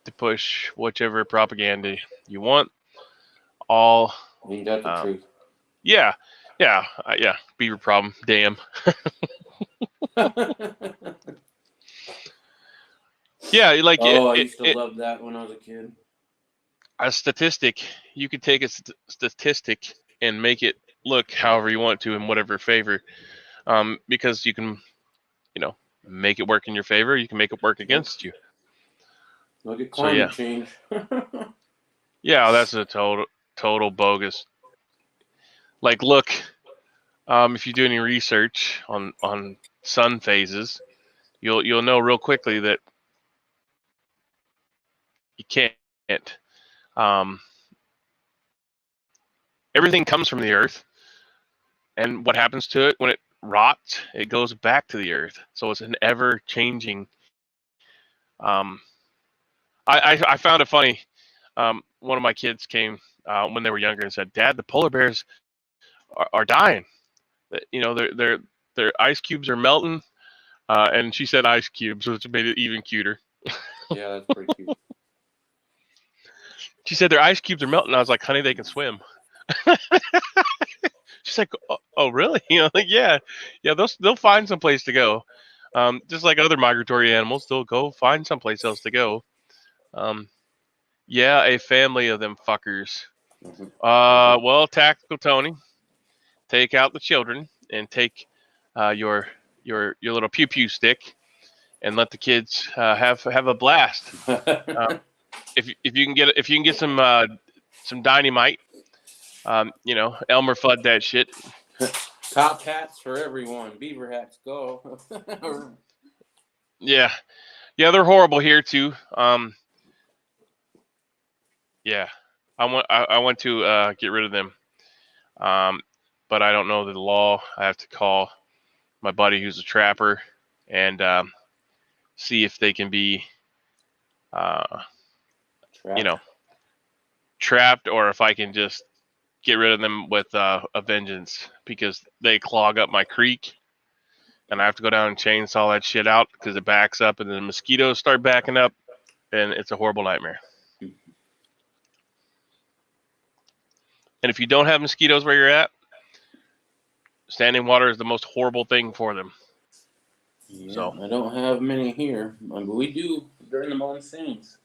to push whichever propaganda you want. All. You got the truth. Yeah. Beaver problem. Damn. Yeah, like. I used to love that when I was a kid. A statistic, you could take a statistic and make it look however you want to in whatever favor, because you can, make it work in your favor. You can make it work against you. Look at climate change. Yeah, that's a total bogus. Like, look, if you do any research on sun phases, you'll know real quickly that you can't. Everything comes from the earth, and what happens to it when it rots, it goes back to the earth. So it's an ever-changing. I found it funny. One of my kids came when they were younger and said, "Dad, the polar bears are dying. Their ice cubes are melting." And she said ice cubes, which made it even cuter. Yeah, that's pretty cute. She said their ice cubes are melting. I was like, "Honey, they can swim." She's like, "Oh, really?" Yeah. They'll find some place to go. Just like other migratory animals, they'll go find someplace else to go. Yeah, a family of them fuckers. Well, Tactical Tony, take out the children and take your little pew pew stick and let the kids have a blast. If you can get some dynamite Elmer Fudd that shit. Top hats for everyone. Beaver hats, go. Yeah, they're horrible here too. Yeah, I want to get rid of them. But I don't know the law. I have to call my buddy who's a trapper and see if they can be, trapped, or if I can just get rid of them with a vengeance, because they clog up my creek, and I have to go down and chainsaw that shit out because it backs up, and then the mosquitoes start backing up, and it's a horrible nightmare. And if you don't have mosquitoes where you're at, standing water is the most horrible thing for them. Yeah, so I don't have many here, but we do during the monsoons.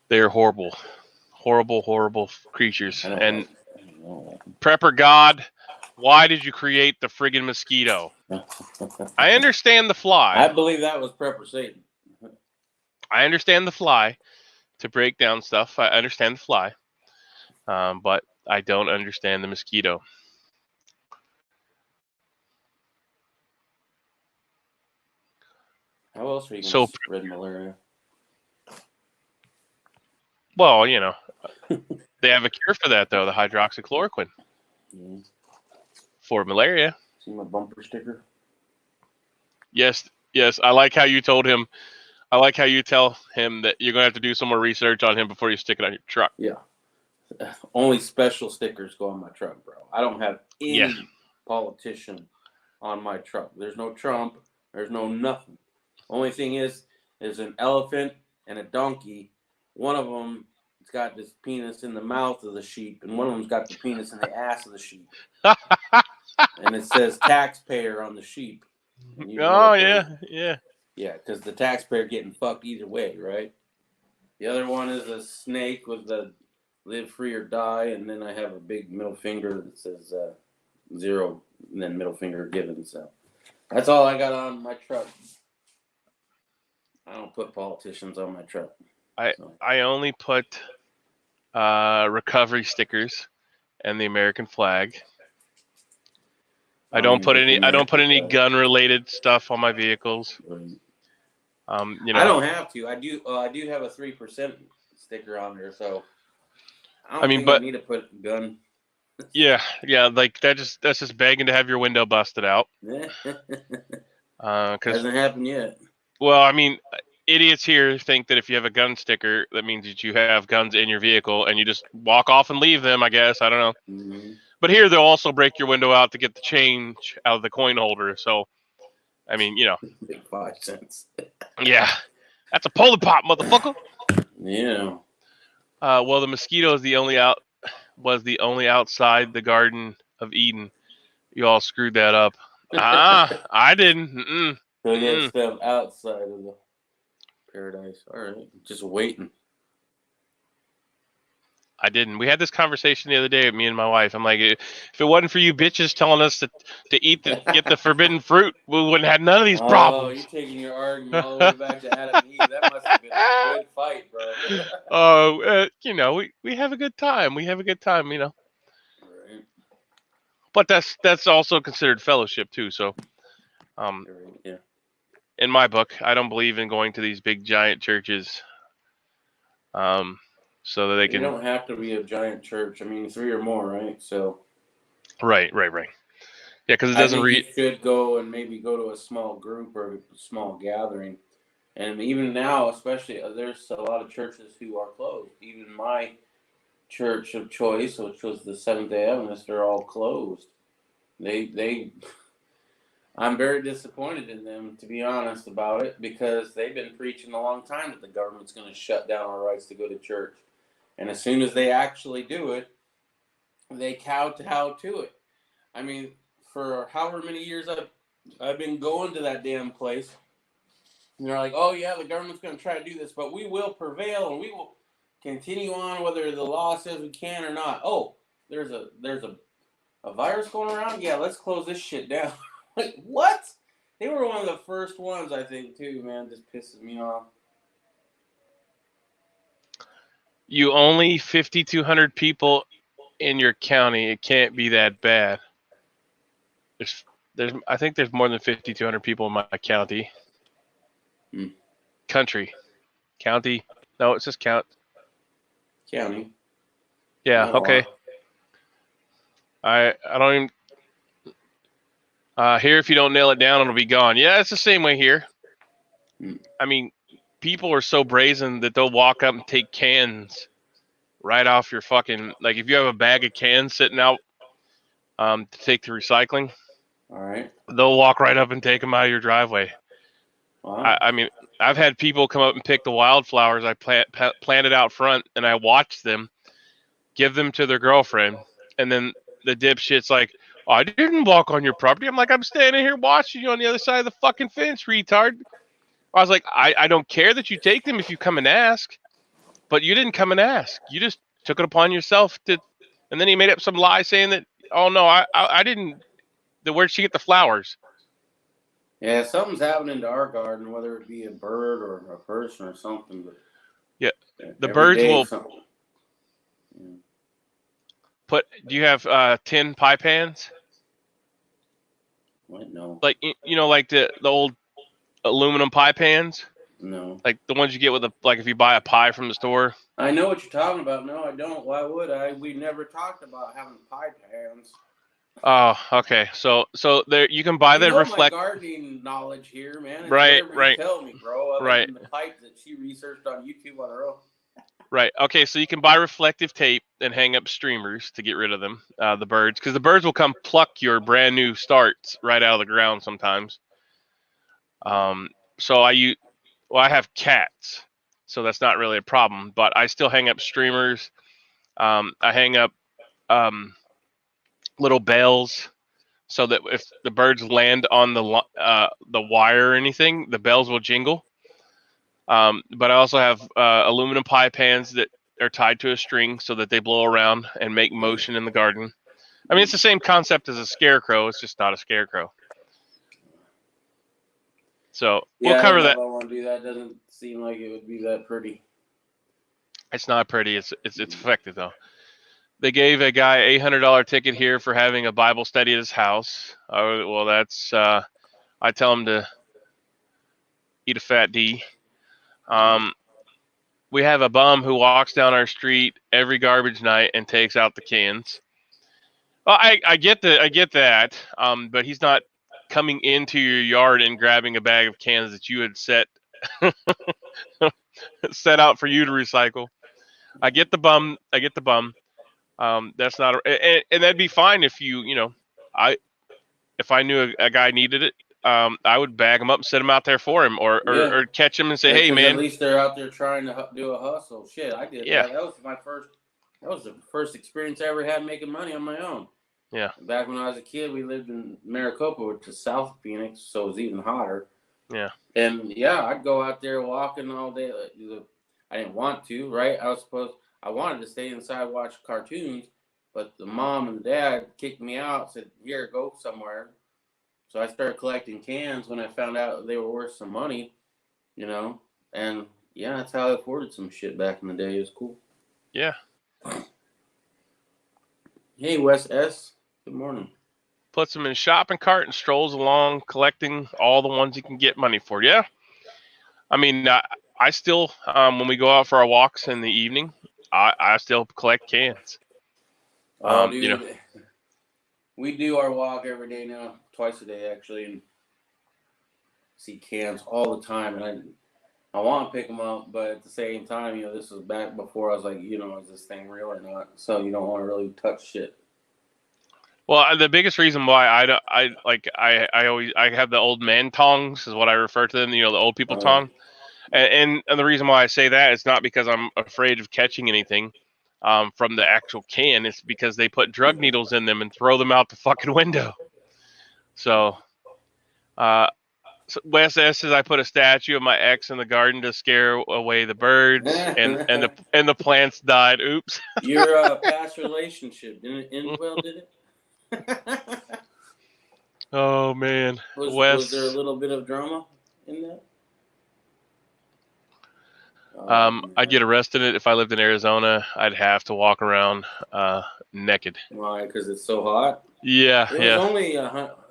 They're horrible, horrible creatures. And know. Prepper God, why did you create the friggin' mosquito? I understand the fly. I believe that was Prepper Satan. I understand the fly to break down stuff. I understand the fly, but I don't understand the mosquito. How else are you going to spread malaria? Well, they have a cure for that, though, the hydroxychloroquine for malaria. See my bumper sticker? Yes. I like how you told him. I like how you tell him that you're going to have to do some more research on him before you stick it on your truck. Yeah. Only special stickers go on my truck, bro. I don't have any politician on my truck. There's no Trump. There's no nothing. Only thing is an elephant and a donkey. One of them has got this penis in the mouth of the sheep, and one of them's got the penis in the ass of the sheep. And it says taxpayer on the sheep. Oh, yeah. Yeah, because the taxpayer getting fucked either way, right? The other one is a snake with the live free or die, and then I have a big middle finger that says 0, and then middle finger given. So that's all I got on my truck. I don't put politicians on my truck. I only put recovery stickers and the American flag. I don't put any gun related stuff on my vehicles. I don't have to. I do have a 3% sticker on there, so I need to put gun. Yeah, like that's just begging to have your window busted out. Hasn't happened yet. Well, I mean, idiots here think that if you have a gun sticker, that means that you have guns in your vehicle, and you just walk off and leave them, I guess. I don't know. Mm-hmm. But here, they'll also break your window out to get the change out of the coin holder. So, I mean, Big 5 cents. Yeah. That's a Polar Pop, motherfucker. Yeah. Well, the mosquito was the only outside the Garden of Eden. You all screwed that up. I didn't. So get stuff outside of the paradise. All right, just waiting. I didn't. We had this conversation the other day, me and my wife. I'm like, if it wasn't for you bitches telling us to get the forbidden fruit, we wouldn't have none of these problems. Oh, you're taking your argument all the way back to Adam and Eve. That must have been a good fight, bro. We have a good time. Right. But that's also considered fellowship too. So, Yeah. In my book, I don't believe in going to these big giant churches. So that they can. You don't have to be a giant church. I mean, 3 or more, right? So. Right. Yeah, because it doesn't read. You should go and maybe go to a small group or a small gathering, and even now, especially, there's a lot of churches who are closed. Even my church of choice, which was the Seventh-day Adventists, they're all closed. I'm very disappointed in them, to be honest about it, because they've been preaching a long time that the government's going to shut down our rights to go to church. And as soon as they actually do it, they kowtow to it. I mean, for however many years I've been going to that damn place, and they're like, oh yeah, the government's going to try to do this, but we will prevail and we will continue on whether the law says we can or not. Oh, there's a virus going around? Yeah, let's close this shit down. Like, what? They were one of the first ones, I think, too, man. Just pisses me off. You only 5,200 people in your county. It can't be that bad. I think there's more than 5,200 people in my county. Country. County. No, it says count. County. Yeah, Not okay. I don't even here if you don't nail it down it'll be gone. Yeah, it's the same way here. I mean, people are so brazen that they'll walk up and take cans right off your fucking, like if you have a bag of cans sitting out to take to recycling. All right. They'll walk right up and take them out of your driveway. Wow. I mean, I've had people come up and pick the wildflowers I planted out front, and I watched them give them to their girlfriend, and then the dipshit's like, oh, I didn't walk on your property. I'm like, I'm standing here watching you on the other side of the fucking fence, retard. I was like, I don't care that you take them if you come and ask, but you didn't come and ask. You just took it upon yourself to, and then he made up some lie saying that, oh no, I didn't. Where'd she get the flowers? Yeah, something's happening to our garden, whether it be a bird or a person or something. But yeah, the birds will put. Do you have tin pie pans? What? No. Like like the old aluminum pie pans. No. Like the ones you get with like if you buy a pie from the store. I know what you're talking about. No, I don't. Why would I? We never talked about having pie pans. Oh, okay. So there you can buy that reflect. My gardening knowledge here, man. It's right. You tell me, bro. Right. The pipe that she researched on YouTube on her own. Right. Okay. So you can buy reflective tape and hang up streamers to get rid of them, the birds, because the birds will come pluck your brand new starts right out of the ground sometimes. So I have cats, so that's not really a problem. But I still hang up streamers. I hang up little bells so that if the birds land on the wire or anything, the bells will jingle. But I also have aluminum pie pans that are tied to a string so that they blow around and make motion in the garden. I mean, it's the same concept as a scarecrow. It's just not a scarecrow. So we'll cover that. I don't want to do that. It doesn't seem like it would be that pretty. It's not pretty. It's effective though. They gave a guy $800 ticket here for having a Bible study at his house. Well, that's I tell him to eat a fat D. We have a bum who walks down our street every garbage night and takes out the cans. Well, I get that. But he's not coming into your yard and grabbing a bag of cans that you had set out for you to recycle. I get the bum. That's not, and that'd be fine if if I knew a guy needed it. I would bag him up and set him out there for him, or catch him and say, "Hey, man." At least they're out there trying to do a hustle. Shit, I did. Yeah. That was the first experience I ever had making money on my own. Yeah. Back when I was a kid, we lived in Maricopa, which is south of Phoenix, so it was even hotter. Yeah. And yeah, I'd go out there walking all day. I didn't want to, right? I wanted to stay inside, watch cartoons, but the mom and dad kicked me out, said, "Here, go somewhere." So I started collecting cans when I found out they were worth some money, and yeah, that's how I afforded some shit back in the day. It was cool. Yeah. Hey, Wes S. Good morning. Puts them in a shopping cart and strolls along collecting all the ones he can get money for. Yeah. I mean, I still, when we go out for our walks in the evening, I still collect cans. Dude, we do our walk every day now, twice a day actually, and see cans all the time. And I want to pick them up, but at the same time, this was back before I was like, is this thing real or not? So you don't want to really touch shit. Well, the biggest reason why I have the old man tongs is what I refer to them. The old people tong. And the reason why I say that is not because I'm afraid of catching anything from the actual can. It's because they put drug needles in them and throw them out the fucking window. So, Wes S says I put a statue of my ex in the garden to scare away the birds, and the plants died. Oops. Your past relationship didn't end well, did it? Oh man, was there a little bit of drama in that? I'd get arrested if I lived in Arizona. I'd have to walk around naked. Why? Because it's so hot. Yeah, It was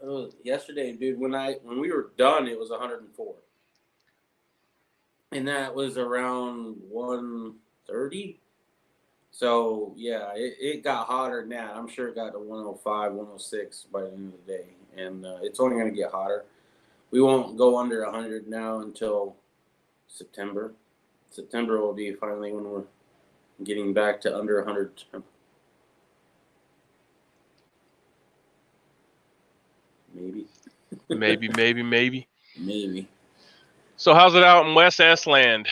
only yesterday, dude. When we were done, it was 104, and that was around 1:30. So yeah, it got hotter than that. I'm sure it got to 105, 106 by the end of the day, and it's only going to get hotter. We won't go under 100 now until September. September will be finally when we're getting back to under 100. Maybe. Maybe. So how's it out in West S land?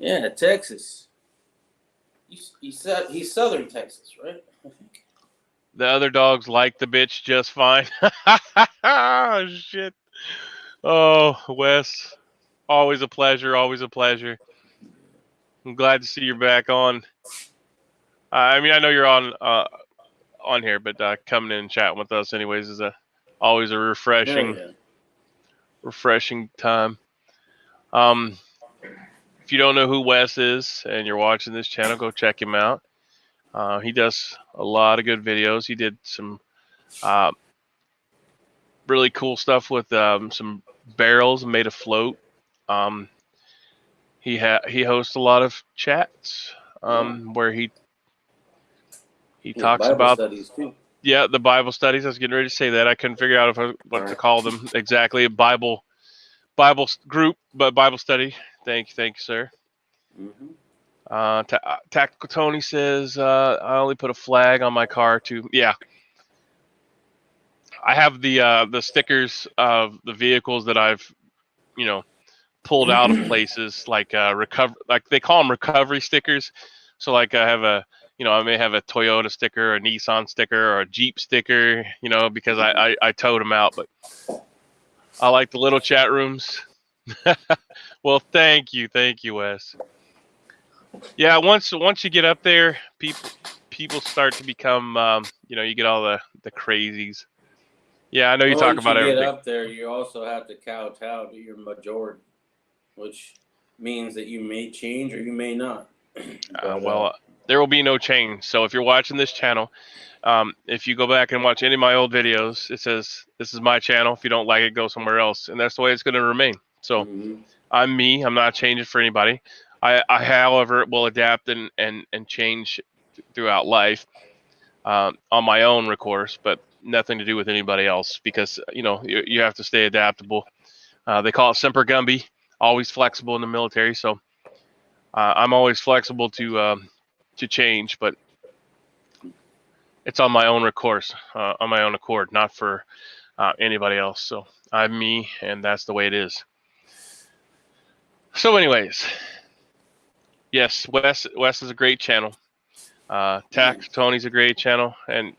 Yeah, Texas. He's southern Texas, right? I think. The other dogs like the bitch just fine. Oh, shit. Oh, Wes, always a pleasure. Always a pleasure. I'm glad to see you're back on. I mean, I know you're on here, but coming in and chatting with us, anyways, is always a refreshing time. If you don't know who Wes is and you're watching this channel, go check him out. He does a lot of good videos. He did some really cool stuff with some barrels made of float. He hosts a lot of chats where he talks Bible about studies too. Yeah, the Bible studies. I was getting ready to say that. I couldn't figure out what to call them exactly. Bible group, but Bible study. Thank you, sir. Mm-hmm. Tactical Tony says, I only put a flag on my car to. Yeah, I have the stickers of the vehicles that I've pulled out of places like like they call them recovery stickers. So like I have I may have a Toyota sticker, a Nissan sticker, or a Jeep sticker, because I towed them out. But I like the little chat rooms. Well, thank you, Wes. Yeah, once you get up there, people start to become, you get all the crazies. Yeah, I know you talk about everything. Once you get up there, you also have to kowtow to your majority, which means that you may change or you may not. But, there will be no change. So if you're watching this channel, if you go back and watch any of my old videos, it says, this is my channel. If you don't like it, go somewhere else. And that's the way it's going to remain. So I'm me. I'm not changing for anybody. I however, will adapt and change throughout life on my own recourse, but nothing to do with anybody else because, you have to stay adaptable. They call it Semper Gumby, always flexible in the military. So I'm always flexible to change, but it's on my own recourse, on my own accord, not for anybody else. So I'm me, and that's the way it is. So anyways, yes, Wes is a great channel. Tony's a great channel, and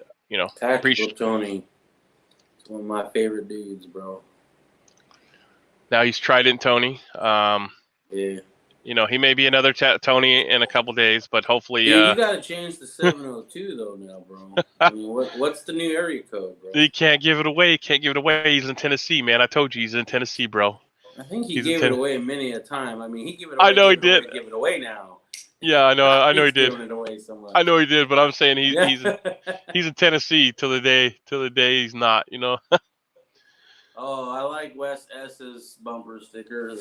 Tactical Tony is one of my favorite dudes, bro. Now he's Trident Tony. Yeah. He may be another Tony in a couple days, but hopefully. Dude, you gotta change the 702 though now, bro. I mean, what's the new area code, bro? He can't give it away. He's in Tennessee, man. I told you he's in Tennessee, bro. I think he gave it away many a time. I mean, he gave it away. I know he did. Give it away now. Yeah, I know he did. Giving it away so much. I know he did, but I'm saying he's in Tennessee till the day he's not. Oh, I like Wes S's bumper sticker.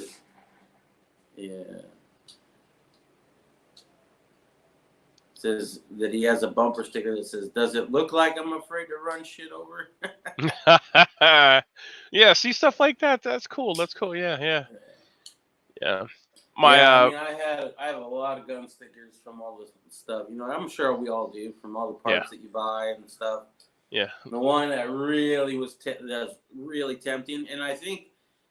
Yeah. Says that he has a bumper sticker that says, "Does it look like I'm afraid to run shit over?" Yeah, see stuff like that. That's cool. Yeah. I have a lot of gun stickers from all this stuff. I'm sure we all do, from all the parts that you buy and stuff. Yeah. The one that really was that's really tempting, and I think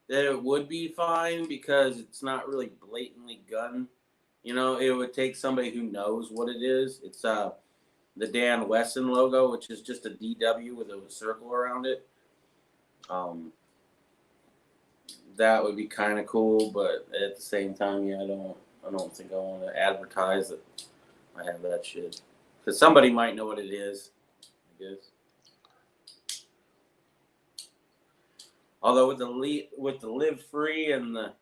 that it would be fine because it's not really blatantly gun. It would take somebody who knows what it is. It's the Dan Wesson logo, which is just a DW with a circle around it. That would be kind of cool, but at the same time, I don't think I want to advertise that I have that shit, because somebody might know what it is, I guess. Although with the live free and the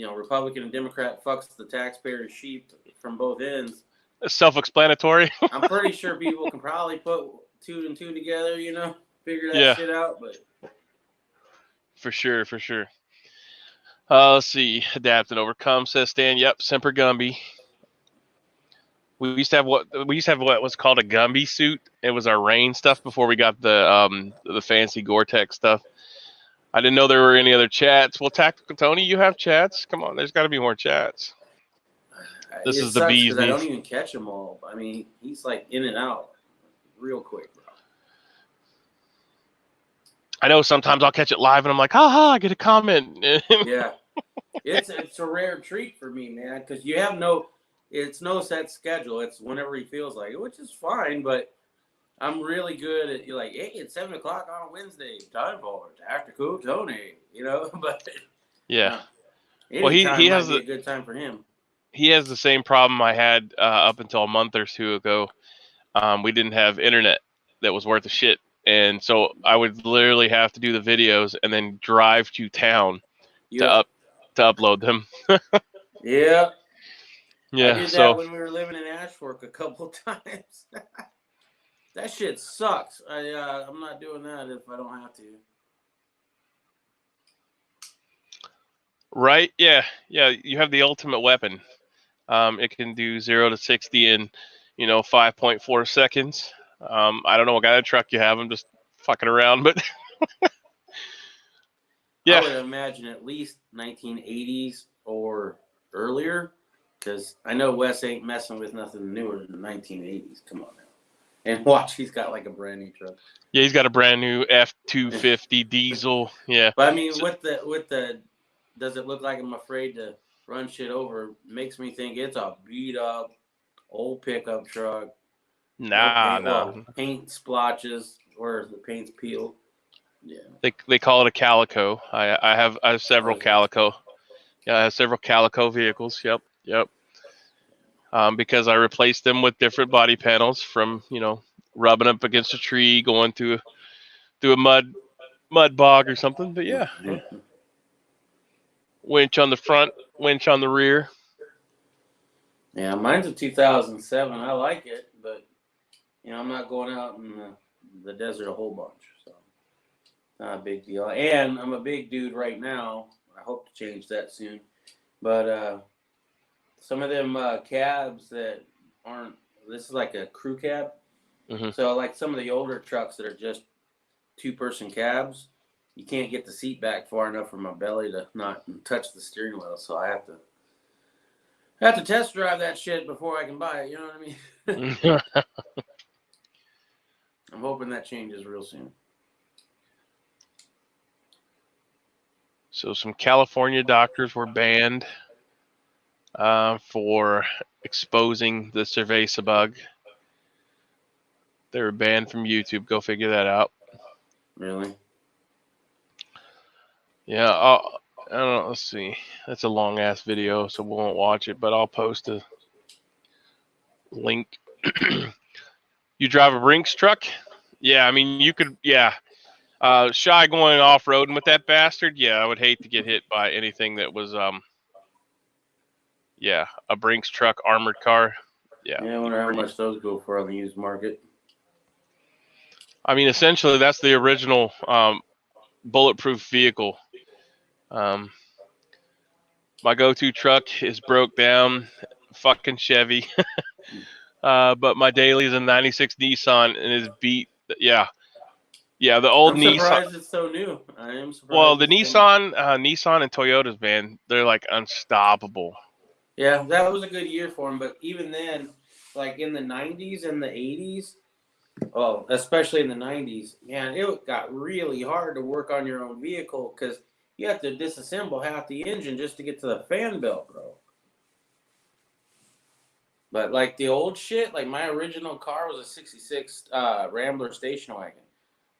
Republican and Democrat fucks the taxpayers sheep from both ends. Self-explanatory. I'm pretty sure people can probably put 2 and 2 together, figure that Yeah. shit out. But For sure. Let's see. Adapt and overcome, says Stan. Yep, Semper Gumby. We used to have what was called a Gumby suit. It was our rain stuff before we got the fancy Gore-Tex stuff. I didn't know there were any other chats. Well, Tactical Tony, you have chats. Come on, there's got to be more chats. This it is the sucks bee's because I don't knees. even catch them all. I mean, he's like in and out real quick, bro. I know sometimes I'll catch it live and I'm like, haha, I get a comment. Yeah, it's a rare treat for me, man, because it's no set schedule. It's whenever he feels like it, which is fine. But I'm really good at like, hey, it's 7 o'clock on a Wednesday. Time for Tactical Tony, But Yeah. Well, he might has be a good time for him. He has the same problem I had up until a month or two ago. We didn't have internet that was worth a shit. And so I would literally have to do the videos and then drive to town to upload them. Yeah. Yeah. I did that when we were living in Ashfork a couple times. That shit sucks. I'm not doing that if I don't have to. Right? Yeah. You have the ultimate weapon. It can do 0 to 60 in 5.4 seconds. I don't know what kind of truck you have. I'm just fucking around, but yeah. I would imagine at least 1980s or earlier, because I know Wes ain't messing with nothing newer than the 1980s. Come on now. And watch, he's got like a brand new truck. Yeah, he's got a brand new F-250 diesel. Yeah. But I mean, with the, does it look like I'm afraid to run shit over? Makes me think it's a beat up old pickup truck. No. Paint splotches or the paint's peeled. Yeah. They call it a calico. I have several calico. Yeah, I have several calico vehicles. Yep. Because I replaced them with different body panels from rubbing up against a tree, going through a mud bog or something. But yeah, winch on the front, winch on the rear. Yeah, mine's a 2007. I like it, but I'm not going out in the desert a whole bunch, so not a big deal. And I'm a big dude right now. I hope to change that soon. But some of them cabs that aren't. This is like a crew cab. Mm-hmm. So like some of the older trucks that are just 2-person cabs, you can't get the seat back far enough for my belly to not touch the steering wheel. So I have to test drive that shit before I can buy it. You know what I mean? I'm hoping that changes real soon. So some California doctors were banned for exposing the cerveza bug. They were banned from YouTube. Go figure that out. Really? Yeah. I don't know. Let's see. That's a long ass video, so we won't watch it. But I'll post a link. You drive a Brinks truck? Yeah. I mean, you could. Yeah. Shy going off roading with that bastard. Yeah, I would hate to get hit by anything that was a Brinks truck, armored car. Yeah. I wonder how much those go for on the used market. I mean, essentially, that's the original bulletproof vehicle. My go-to truck is broke down, fucking Chevy. But my daily is a 96 Nissan and is beat. Yeah, the old Nissan. I'm surprised it's so new. I am surprised. Well, the Nissan and Toyotas, man, they're like unstoppable. Yeah, that was a good year for them. But even then, like in the 90s and the 80s, well, especially in the 90s, man, it got really hard to work on your own vehicle because you have to disassemble half the engine just to get to the fan belt, bro. But like the old shit, like my original car was a 66 Rambler station wagon.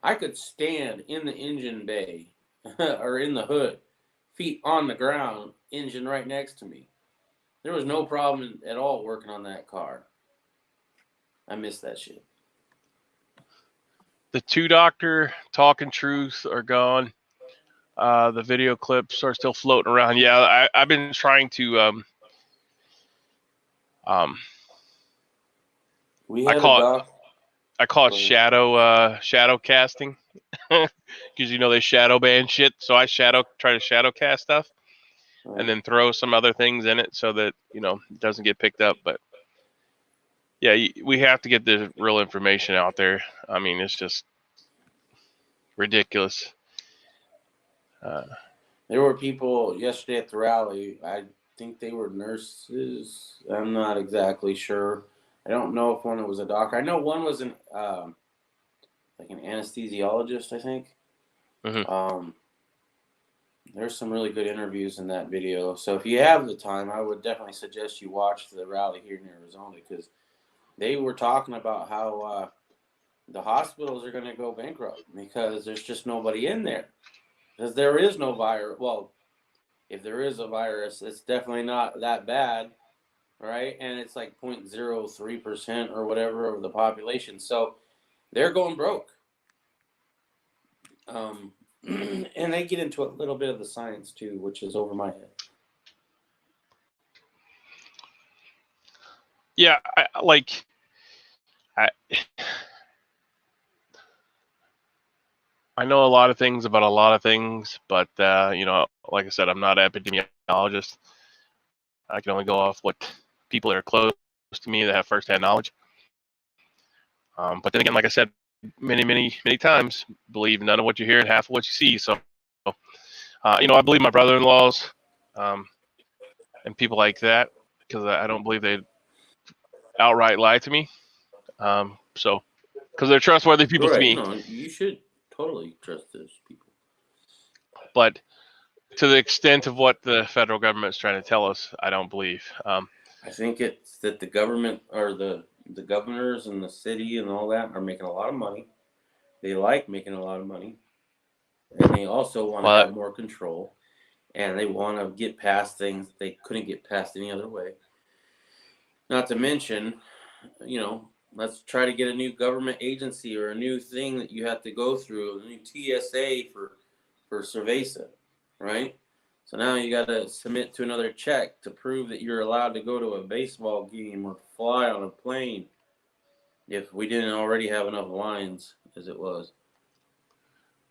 I could stand in the engine bay or in the hood, feet on the ground, engine right next to me. There was no problem at all working on that car. I miss that shit. The 2 Doctor, Talking Truth are gone. The video clips are still floating around. Yeah, I've been trying to We I had a call it doc. shadow casting because they shadow ban shit. So I try to shadow cast stuff and then throw some other things in it so that it doesn't get picked up. But yeah, we have to get the real information out there. I mean, it's just ridiculous. There were people yesterday at the rally. I think they were nurses. I'm not exactly sure. I don't know if one was a doctor. I know one was an anesthesiologist, I think. Mm-hmm. There's some really good interviews in that video. So if you have the time, I would definitely suggest you watch the rally here in Arizona, because they were talking about how the hospitals are going to go bankrupt because there's just nobody in there. Because there is no virus. Well, if there is a virus, it's definitely not that bad, right? And it's like 0.03% or whatever of the population. So they're going broke. And they get into a little bit of the science too, which is over my head. Yeah, I know a lot of things about a lot of things, but like I said, I'm not an epidemiologist. I can only go off what people that are close to me that have firsthand knowledge. But then again, like I said, many, many, many times, believe none of what you hear and half of what you see. So, I believe my brother-in-laws and people like that, because I don't believe they outright lie to me. So, because they're trustworthy people to me. No, you should totally trust those people. But to the extent of what the federal government is trying to tell us, I don't believe. I think it's that the government or the governors and the city and all that are making a lot of money. They like making a lot of money. And they also want to have more control. And they want to get past things that they couldn't get past any other way. Not to mention, let's try to get a new government agency or a new thing that you have to go through, a new TSA for Cerveza, right? So now you got to submit to another check to prove that you're allowed to go to a baseball game or fly on a plane if we didn't already have enough lines as it was.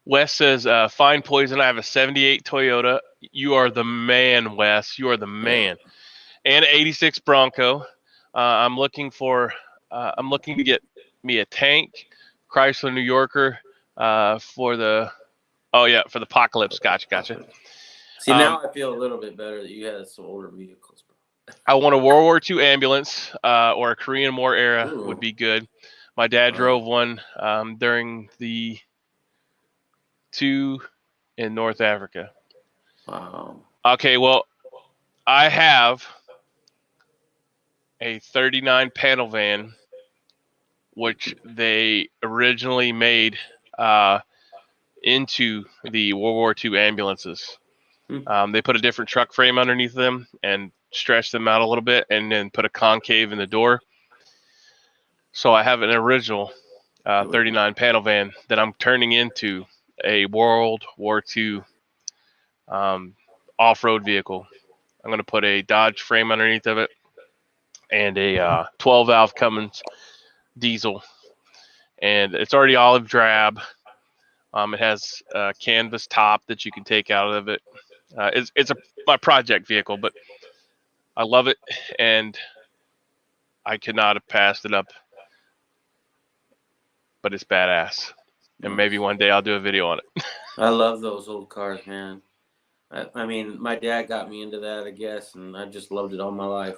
Wes says, "Fine poison. I have a '78 Toyota. You are the man, Wes. You are the man." Yeah. And an '86 Bronco. I'm looking to get me a tank, Chrysler New Yorker, for the apocalypse. Gotcha. See, now I feel a little bit better that you had some older vehicles. I want a World War II ambulance, or a Korean War era would be good. My dad drove one during the 2 in North Africa. Wow. Okay, well, I have a 39 panel van, which they originally made into the World War II ambulances. They put a different truck frame underneath them and stretched them out a little bit, and then put a concave in the door. So I have an original 39 panel van that I'm turning into a World War II off-road vehicle. I'm going to put a Dodge frame underneath of it and a 12-valve Cummins diesel. And it's already olive drab. It has a canvas top that you can take out of it. It's my project vehicle, but I love it, and I could not have passed it up. But it's badass, and maybe one day I'll do a video on it. I love those old cars, man. I mean, my dad got me into that, I guess, and I just loved it all my life.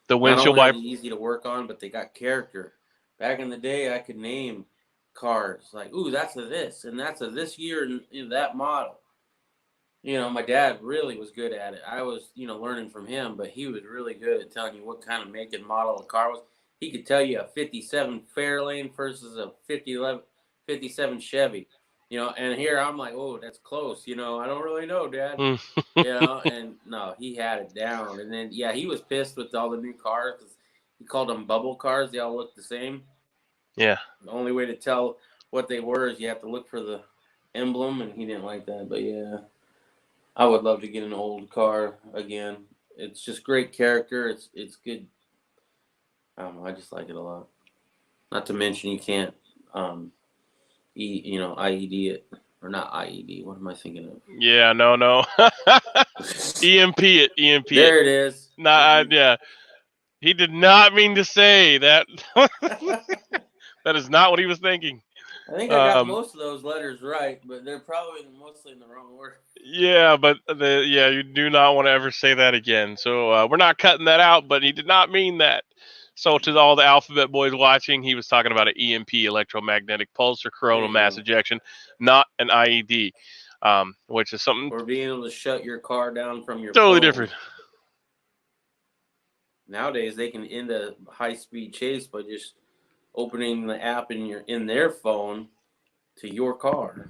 The windshield wiper, easy to work on, but they got character. Back in the day, I could name cars like, "Ooh, that's a this, and that's a this year and that model." My dad really was good at it. I was, learning from him, but he was really good at telling you what kind of make and model the car was. He could tell you a 57 Fairlane versus a 57 Chevy, and here I'm like, oh, that's close. I don't really know, Dad. And no, he had it down. And then, he was pissed with all the new cars because he called them bubble cars. They all look the same. Yeah. The only way to tell what they were is you have to look for the emblem, and he didn't like that. But yeah. I would love to get an old car again. It's just great character. It's good. I don't know. I just like it a lot. Not to mention you can't IED it or not IED. What am I thinking of? Yeah, no. EMP it. EMP it. There it is. Nah, yeah. He did not mean to say that. That is not what he was thinking. I think I got most of those letters right, but they're probably mostly in the wrong order. Yeah, but you do not want to ever say that again. So we're not cutting that out, but he did not mean that. So to all the alphabet boys watching, he was talking about an EMP, electromagnetic pulse or coronal mass ejection, not an IED, which is something. Or being able to shut your car down from your totally phone. Different. Nowadays, they can end a high-speed chase by just opening the app in their phone to your car.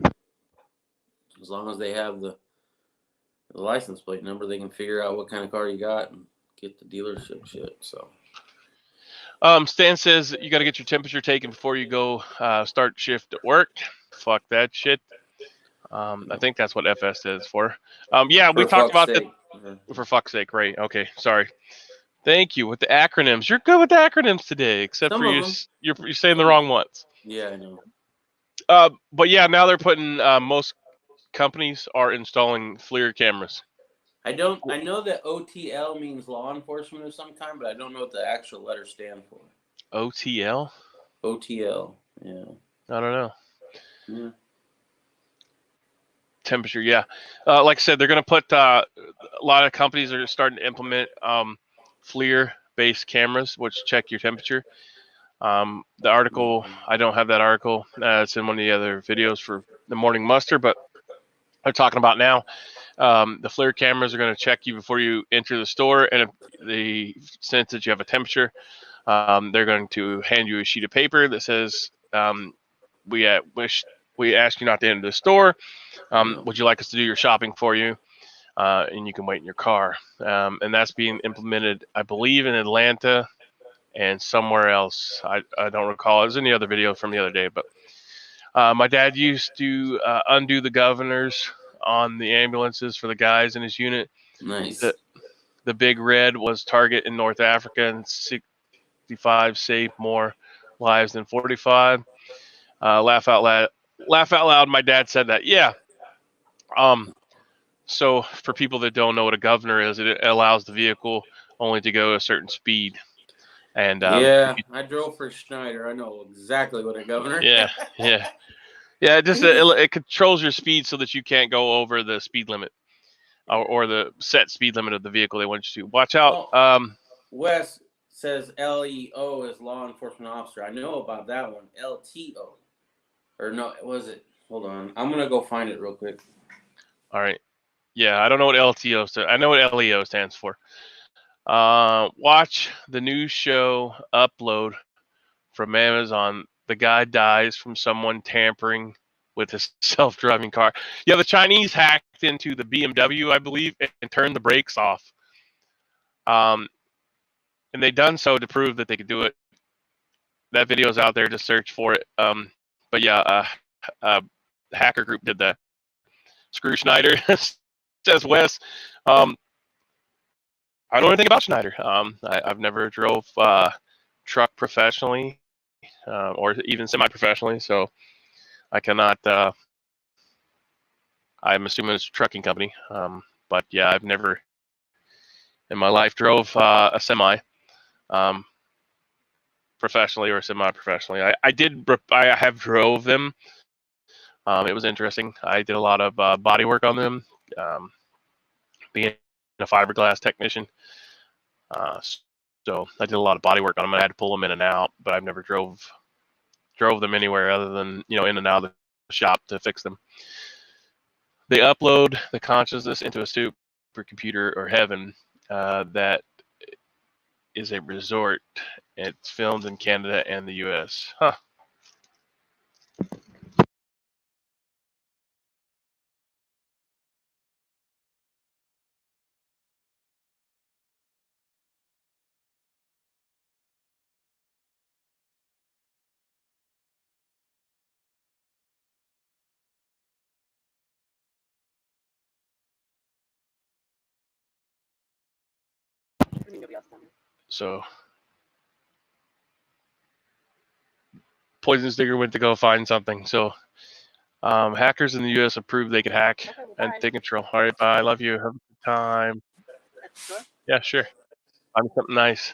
As long as they have the license plate number, they can figure out what kind of car you got and get the dealership shit. So, Stan says you got to get your temperature taken before you go start shift at work. Fuck that shit. I think that's what FS stands for. We talked about that. For fuck's sake, right? Okay, sorry. Thank you with the acronyms. You're good with the acronyms today, except for you're saying the wrong ones. Yeah, I know. But yeah, now they're putting most companies are installing FLIR cameras. I know that OTL means law enforcement of some kind, but I don't know what the actual letters stand for. OTL? OTL, yeah. I don't know. Yeah. Temperature, yeah. Like I said, they're going to put a lot of companies are starting to implement FLIR-based cameras, which check your temperature. The article, I don't have that article. It's in one of the other videos for the morning muster, but I'm talking about now. The FLIR cameras are going to check you before you enter the store, and if they sense that you have a temperature, they're going to hand you a sheet of paper that says, we ask you not to enter the store. Would you like us to do your shopping for you? And you can wait in your car. And that's being implemented, I believe, in Atlanta and somewhere else. I don't recall. It was in the other video from the other day. But my dad used to undo the governors on the ambulances for the guys in his unit. Nice. The big red was target in North Africa, and 65 saved more lives than 45. Laugh out loud. My dad said that. Yeah. So for people that don't know what a governor is, it allows the vehicle only to go a certain speed. And I drove for Schneider. I know exactly what a governor. Yeah. It controls your speed so that you can't go over the speed limit or the set speed limit of the vehicle they want you to. Watch out. Wes says LEO is law enforcement officer. I know about that one. LTO. Or no, was it? Hold on. I'm going to go find it real quick. All right. Yeah, I don't know what LTO stands. I know what LEO stands for. Watch the new show Upload from Amazon. The guy dies from someone tampering with his self-driving car. Yeah, the Chinese hacked into the BMW, I believe, and turned the brakes off. And they done so to prove that they could do it. That video's out there. Just search for it. But yeah, hacker group did that. Screw Schneider, says Wes. I don't know anything about Schneider. I've never drove truck professionally or even semi-professionally, so I cannot. I'm assuming it's a trucking company, but yeah, I've never in my life drove a semi professionally or semi-professionally. I have drove them. It was interesting. I did a lot of body work on them, being a fiberglass technician. So I did a lot of body work on them. I had to pull them in and out, but I've never drove them anywhere other than in and out of the shop to fix them. They upload the consciousness into a supercomputer or heaven that is a resort. It's filmed in Canada and the U.S. Huh. So Poison Sticker went to go find something. So hackers in the U.S. approved they could hack and take control. All right, bye. I love you. Have a good time. Yeah, sure. Find me something nice.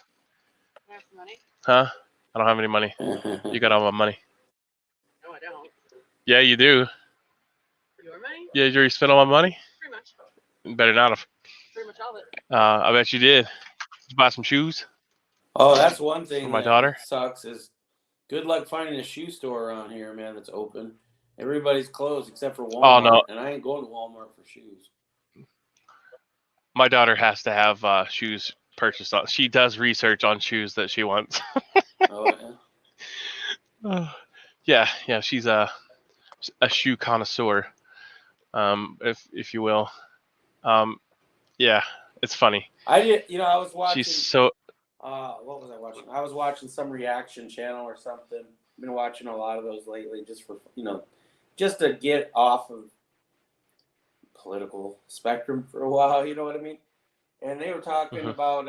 Huh? I don't have any money. You got all my money. No, I don't. Yeah, you do. Your money? Yeah, you already spent all my money? Pretty much. You better not have. Pretty much all of it. I bet you did. Did you buy some shoes Oh, that's one for thing my that daughter? sucks is good luck finding a shoe store around here, man, that's open. Everybody's closed except for Walmart, Oh, no. and I ain't going to Walmart for shoes. My daughter has to have shoes purchased on. She does research on shoes that she wants. Oh, yeah? Yeah, she's a shoe connoisseur, if you will. Yeah, it's funny. I was watching. She's so. What was I watching? I was watching some reaction channel or something. I've been watching a lot of those lately, just for just to get off of political spectrum for a while. You know what I mean? And they were talking about.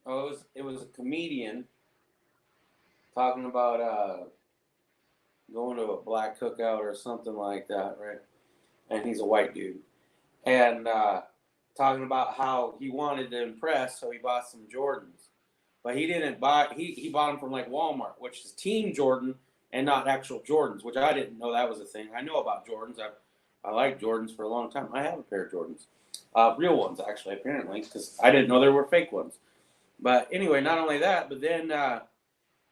It was a comedian talking about going to a black cookout or something like that, right? And he's a white dude, and talking about how he wanted to impress, so he bought some Jordans, but he didn't buy. He bought them from like Walmart, which is Team Jordan and not actual Jordans, which I didn't know that was a thing. I know about Jordans. I liked Jordans for a long time. I have a pair of Jordans, real ones actually, apparently, because I didn't know there were fake ones. But anyway, not only that, but then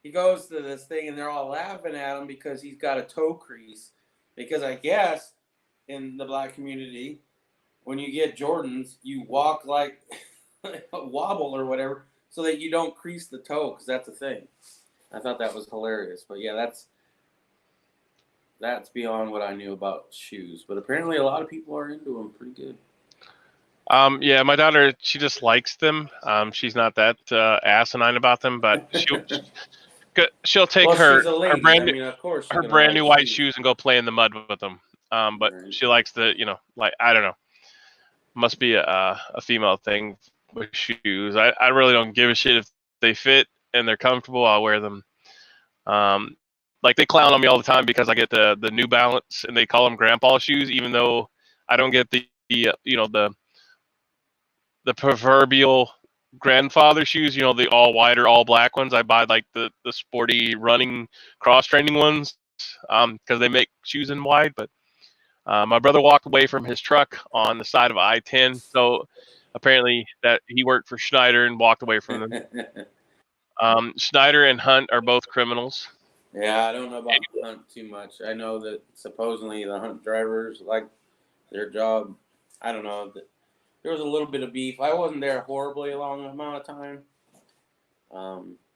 he goes to this thing and they're all laughing at him because he's got a toe crease. Because I guess in the black community, when you get Jordans, you walk like a wobble or whatever so that you don't crease the toe, because that's a thing. I thought that was hilarious. But yeah, that's beyond what I knew about shoes. But apparently a lot of people are into them pretty good. Yeah, my daughter, she just likes them. She's not that asinine about them, but she'll take her brand new, of course, her brand new white shoes and go play in the mud with them. But she likes the, like, I don't know, must be a female thing with shoes. I really don't give a shit if they fit and they're comfortable. I'll wear them. Like, they clown on me all the time because I get the New Balance and they call them grandpa shoes, even though I don't get the proverbial grandfather shoes, the all white or all black ones. I buy like the sporty running cross training ones because they make shoes in white. But my brother walked away from his truck on the side of I-10, so apparently that he worked for Schneider and walked away from them. Schneider and Hunt are both criminals. Yeah, I don't know about Hunt too much. I know that supposedly the Hunt drivers like their job. I don't know. There was a little bit of beef. I wasn't there a horribly long amount of time.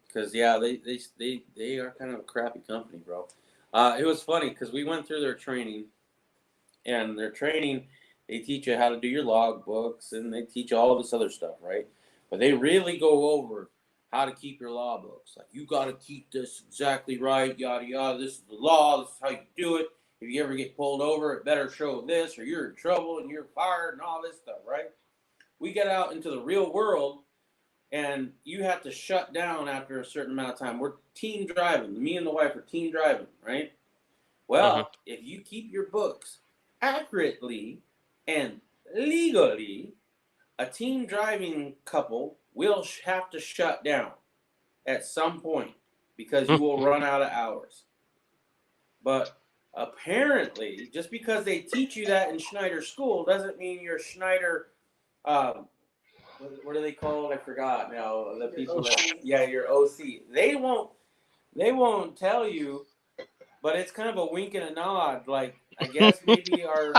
Because they are kind of a crappy company, bro. It was funny because we went through their training, and their training, they teach you how to do your log books, and they teach you all this other stuff, right? But they really go over how to keep your law books. Like, you got to keep this exactly right, yada yada. This is the law. This is how you do it. If you ever get pulled over, it better show this, or you're in trouble and you're fired and all this stuff, right? We get out into the real world, and you have to shut down after a certain amount of time. We're team driving. Me and the wife are team driving, right? Well, if you keep your books accurately and legally, a team driving couple will have to shut down at some point because you will run out of hours. But apparently, just because they teach you that in Schneider school doesn't mean you're Schneider. What do they call it? I forgot now. The people that, your OC. They won't tell you, but it's kind of a wink and a nod. Like, I guess maybe our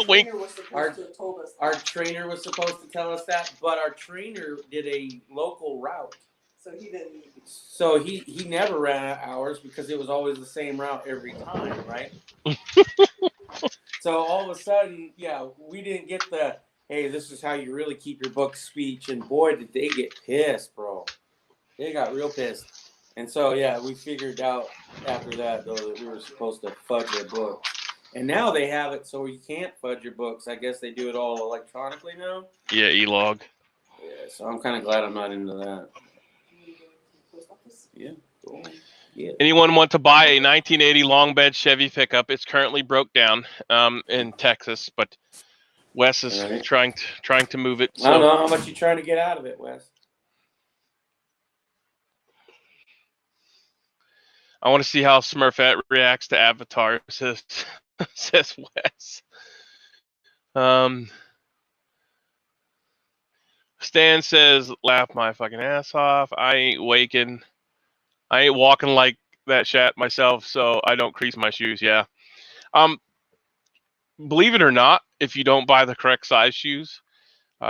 trainer was supposed to have told us that. Our trainer was supposed to tell us that, but our trainer did a local route. So he didn't. So he never ran out of hours because it was always the same route every time, right? So all of a sudden, we didn't get the, hey, this is how you really keep your book speech. And boy, did they get pissed, bro. They got real pissed. And so, we figured out after that, though, that we were supposed to fudge our book. And now they have it so you can't fudge your books. I guess they do it all electronically now. Yeah, e-log. Yeah, so I'm kind of glad I'm not into that. Post office. Yeah, go on. Yeah. Anyone want to buy a 1980 long bed Chevy pickup? It's currently broke down in Texas, but Wes is All right. trying to move it. I don't So know how much you trying to get out of it, Wes. I want to see how Smurfette reacts to Avatar. Says says Wes. Stan says, laugh my fucking ass off. I ain't walking like that shat myself, so I don't crease my shoes. Yeah. Believe it or not, if you don't buy the correct size shoes,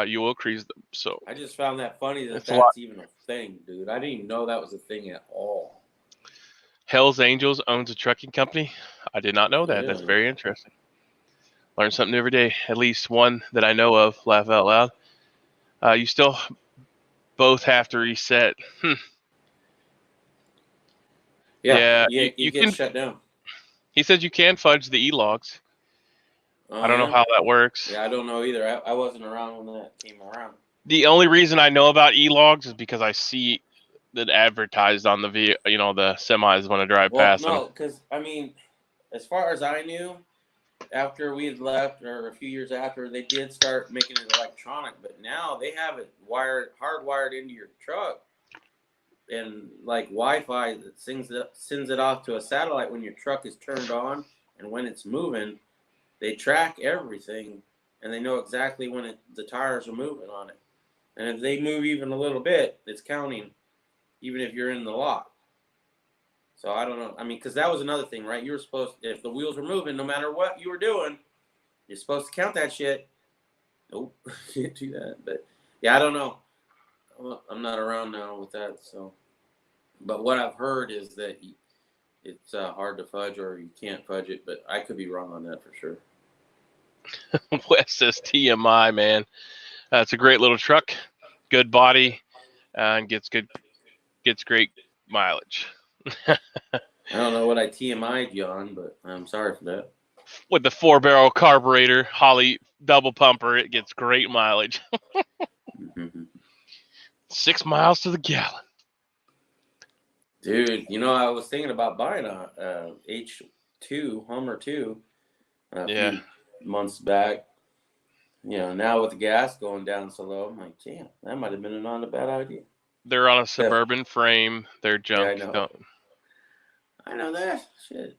you will crease them. So I just found that funny that it's a lot. that's even a thing, dude. I didn't even know that was a thing at all. Hell's Angels owns a trucking company. I did not know that. That's Really? very interesting. Learn something new every day. At least one that I know of. Laugh out loud. You still both have to reset. Yeah, you you get can. shut down. He says you can fudge the e-logs. Oh, I don't know yeah? how that works. Yeah, I don't know either. I wasn't around when that came around. The only reason I know about e-logs is because I see that advertised on the the semis when I drive Well, past them. no, because I mean, as far as I knew, after we had left, or a few years after, they did start making it electronic. But now they have it hardwired into your truck, and like Wi-Fi that sends it off to a satellite when your truck is turned on, and when it's moving, they track everything, and they know exactly when the tires are moving on it. And if they move even a little bit, it's counting, even if you're in the lot. So I don't know. I mean, because that was another thing, right? You were supposed, if the wheels were moving, no matter what you were doing, you're supposed to count that shit. Nope, can't do that. But yeah, I don't know. I'm not around now with that. So, but what I've heard is that it's hard to fudge, or you can't fudge it. But I could be wrong on that for sure. Wes says TMI, man. It's a great little truck, good body, and gets great mileage. I don't know what I TMI'd you on, but I'm sorry for that. With the 4-barrel carburetor, Holly double pumper, it gets great mileage. 6 miles to the gallon. Dude, I was thinking about buying a H2 Hummer 2 a few months back. Now with the gas going down so low, I'm like, damn, that might have been not a bad idea. They're on a Suburban frame. They're junk. Yeah, I know that shit.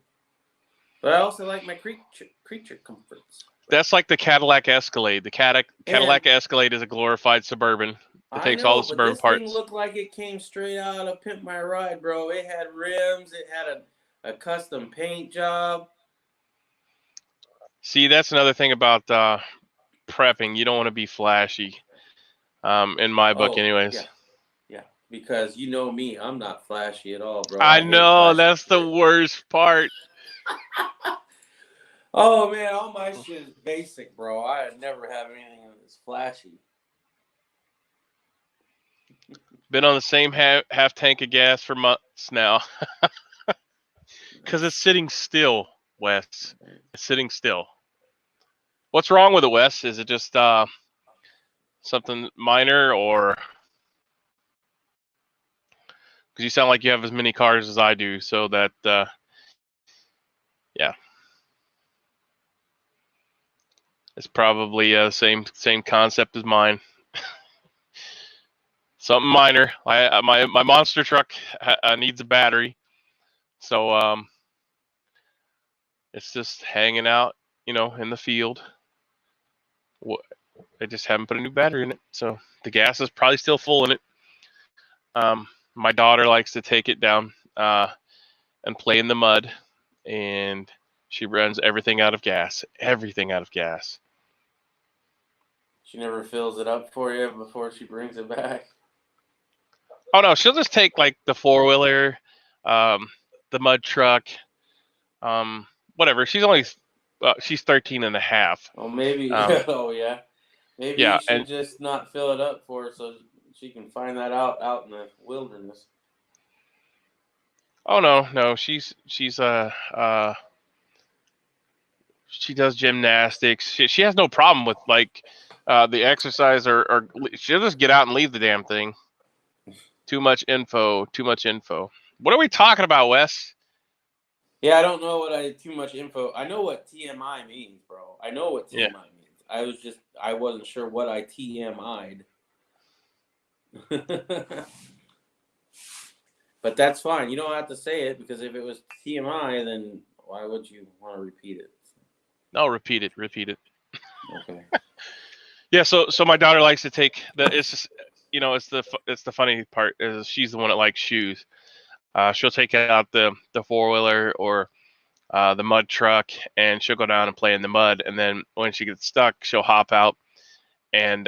But I also like my creature comforts. That's like the Cadillac Escalade. The Cadillac Escalade is a glorified Suburban. It takes all the Suburban parts. This thing looked like it came straight out of Pimp My Ride, bro. It had rims. It had a custom paint job. See, that's another thing about prepping. You don't want to be flashy, in my book anyways. Yeah, because you know me. I'm not flashy at all, bro. I know, that's the worst part. Oh, man, all my shit is basic, bro. I never have anything that's flashy. Been on the same half tank of gas for months now. Because it's sitting still, Wes. It's sitting still. What's wrong with it, Wes? Is it just something minor, or... Because you sound like you have as many cars as I do, so that, yeah. It's probably the same concept as mine. Something minor. My monster truck needs a battery, so it's just hanging out, in the field. I just haven't put a new battery in it, so the gas is probably still full in it. My daughter likes to take it down and play in the mud, and she runs everything out of gas. Everything out of gas. She never fills it up for you before she brings it back. Oh no, she'll just take like the 4-wheeler, the mud truck, whatever. She's 13 and a half. Oh, maybe. Oh, yeah. Maybe you should just not fill it up for her so she can find that out in the wilderness. Oh no, she's she does gymnastics. She has no problem with like The exercise or she'll just get out and leave the damn thing. Too much info. Too much info. What are we talking about, Wes? Yeah, I don't know too much info. I know what TMI means, bro. I know what TMI means. I wasn't sure what I TMI'd. But that's fine. You don't have to say it because if it was TMI, then why would you want to repeat it? No, repeat it. Repeat it. Okay. Yeah. So my daughter likes to take the. It's just, it's the funny part is she's the one that likes shoes. She'll take out the 4-wheeler or the mud truck, and she'll go down and play in the mud. And then when she gets stuck, she'll hop out and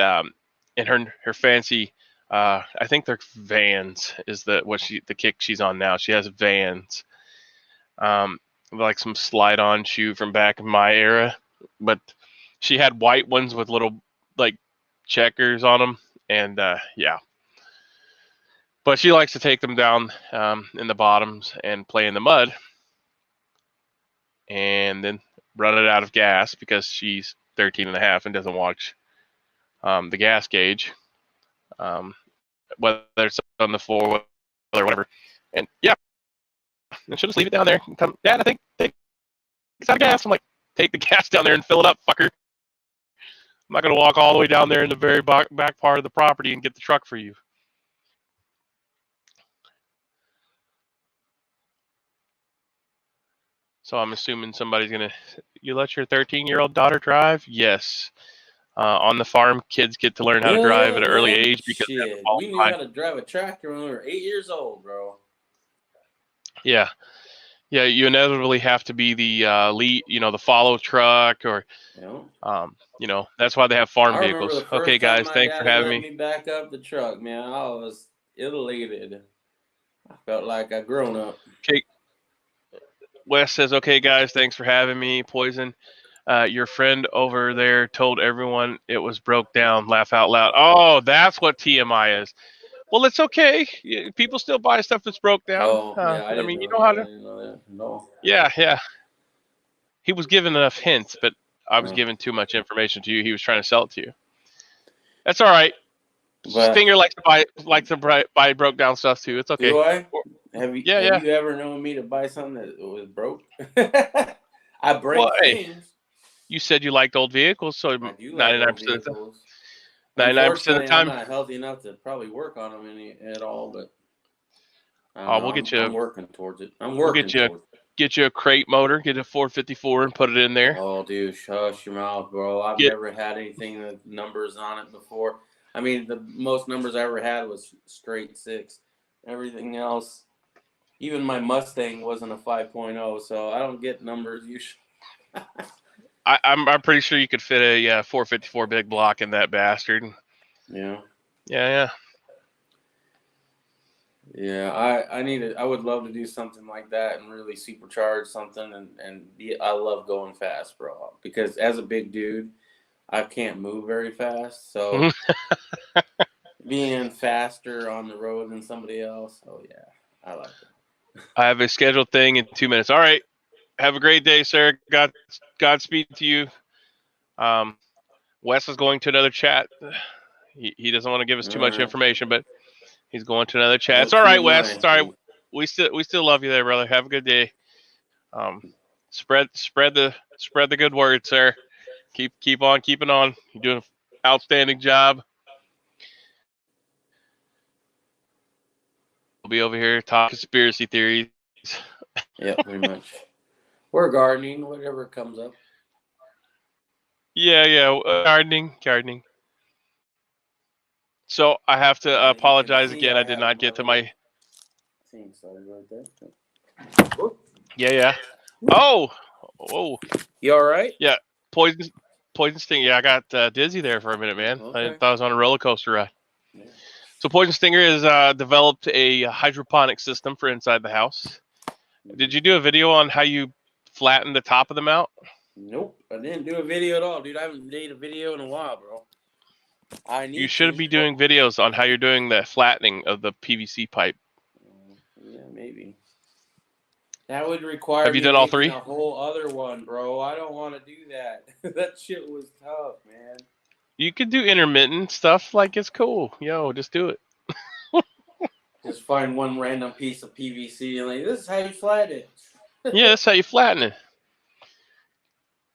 in her fancy. I think they're Vans is the kick she's on now. She has Vans, like some slide-on shoe from back in my era, but she had white ones with little like checkers on them, and yeah. But she likes to take them down in the bottoms and play in the mud, and then run it out of gas because she's 13 and a half and doesn't watch the gas gauge, whether it's on the 4-wheeler or whatever. And yeah, and she'll just leave it down there and come, Dad, I think it's out of gas. I'm like, take the gas down there and fill it up, fucker. I'm not going to walk all the way down there in the very back part of the property and get the truck for you. So I'm assuming somebody's going to, you let your 13-year-old daughter drive? Yes. On the farm, kids get to learn how to drive at an early age because shit, we knew how to drive a tractor when we were 8 years old, bro. Yeah. Yeah, you inevitably have to be the lead, the follow truck or, that's why they have farm vehicles. Okay, guys, thanks for having me. Let me back up the truck, man. I was elated. I felt like a grown up. Okay. Wes says, okay, guys, thanks for having me. Poison. Your friend over there told everyone it was broke down. Laugh out loud. Oh, that's what TMI is. Well, it's okay. People still buy stuff that's broke down. Oh, yeah, I mean, you know how to. No. Yeah. He was given enough hints, but I was giving too much information to you. He was trying to sell it to you. That's all right. But Stinger likes to buy broke down stuff too. It's okay. Do I? Have you ever known me to buy something that was broke? I break things. You said you liked old vehicles, so 99% of the time. 99% of the time, I'm not healthy enough to probably work on them at all. But we'll get you. I'm working towards it. Get you a crate motor, get a 454, and put it in there. Oh, dude, shush your mouth, bro. I've never had anything with numbers on it before. I mean, the most numbers I ever had was straight 6. Everything else, even my Mustang wasn't a 5.0, so I don't get numbers usually. I'm pretty sure you could fit a 454 big block in that bastard. Yeah. Yeah. Yeah, I would love to do something like that and really supercharge something I love going fast, bro. Because as a big dude, I can't move very fast, so being faster on the road than somebody else, yeah, I like it. I have a scheduled thing in 2 minutes. All right. Have a great day, sir. Godspeed to you. Wes is going to another chat. He doesn't want to give us too much information, but he's going to another chat. It's all right, Wes. It's all right. We still love you there, brother. Have a good day. Spread the good word, sir. Keep on keeping on. You're doing an outstanding job. We'll be over here talking conspiracy theories. Yeah, pretty much. Or gardening, whatever comes up. Yeah, gardening. So I have to apologize again. I did not get to my. Yeah. Oh. You all right? Yeah. Poison Stinger. Yeah, I got dizzy there for a minute, man. Okay. I thought I was on a roller coaster ride. Yeah. So Poison Stinger has developed a hydroponic system for inside the house. Did you do a video on how you flatten the top of them out? Nope, I didn't do a video at all, dude. I haven't made a video in a while, bro. You should be doing videos on how you're doing the flattening of the PVC pipe. Yeah, maybe. That would require. Have you done all 3? A whole other one, bro. I don't want to do that. That shit was tough, man. You could do intermittent stuff. Like, it's cool. Yo, just do it. Just find one random piece of PVC and like, this is how you flatten it. Yeah, that's how you flatten it.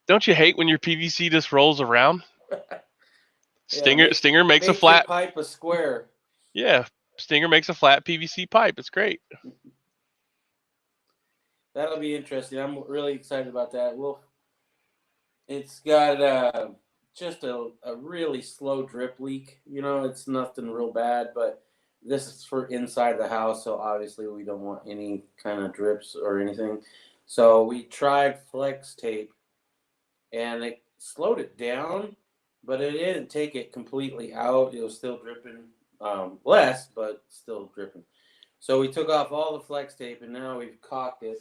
Don't you hate when your PVC just rolls around? Stinger makes a Make flat. your pipe a square. Yeah, Stinger makes a flat PVC pipe. It's great. That'll be interesting. I'm really excited about that. Well, it's got just a really slow drip leak. You know, it's nothing real bad, but this is for inside the house, so obviously we don't want any kind of drips or anything. So we tried flex tape, and it slowed it down, but it didn't take it completely out. It was still dripping, less, but still dripping. So we took off all the flex tape, and now we've caulked it.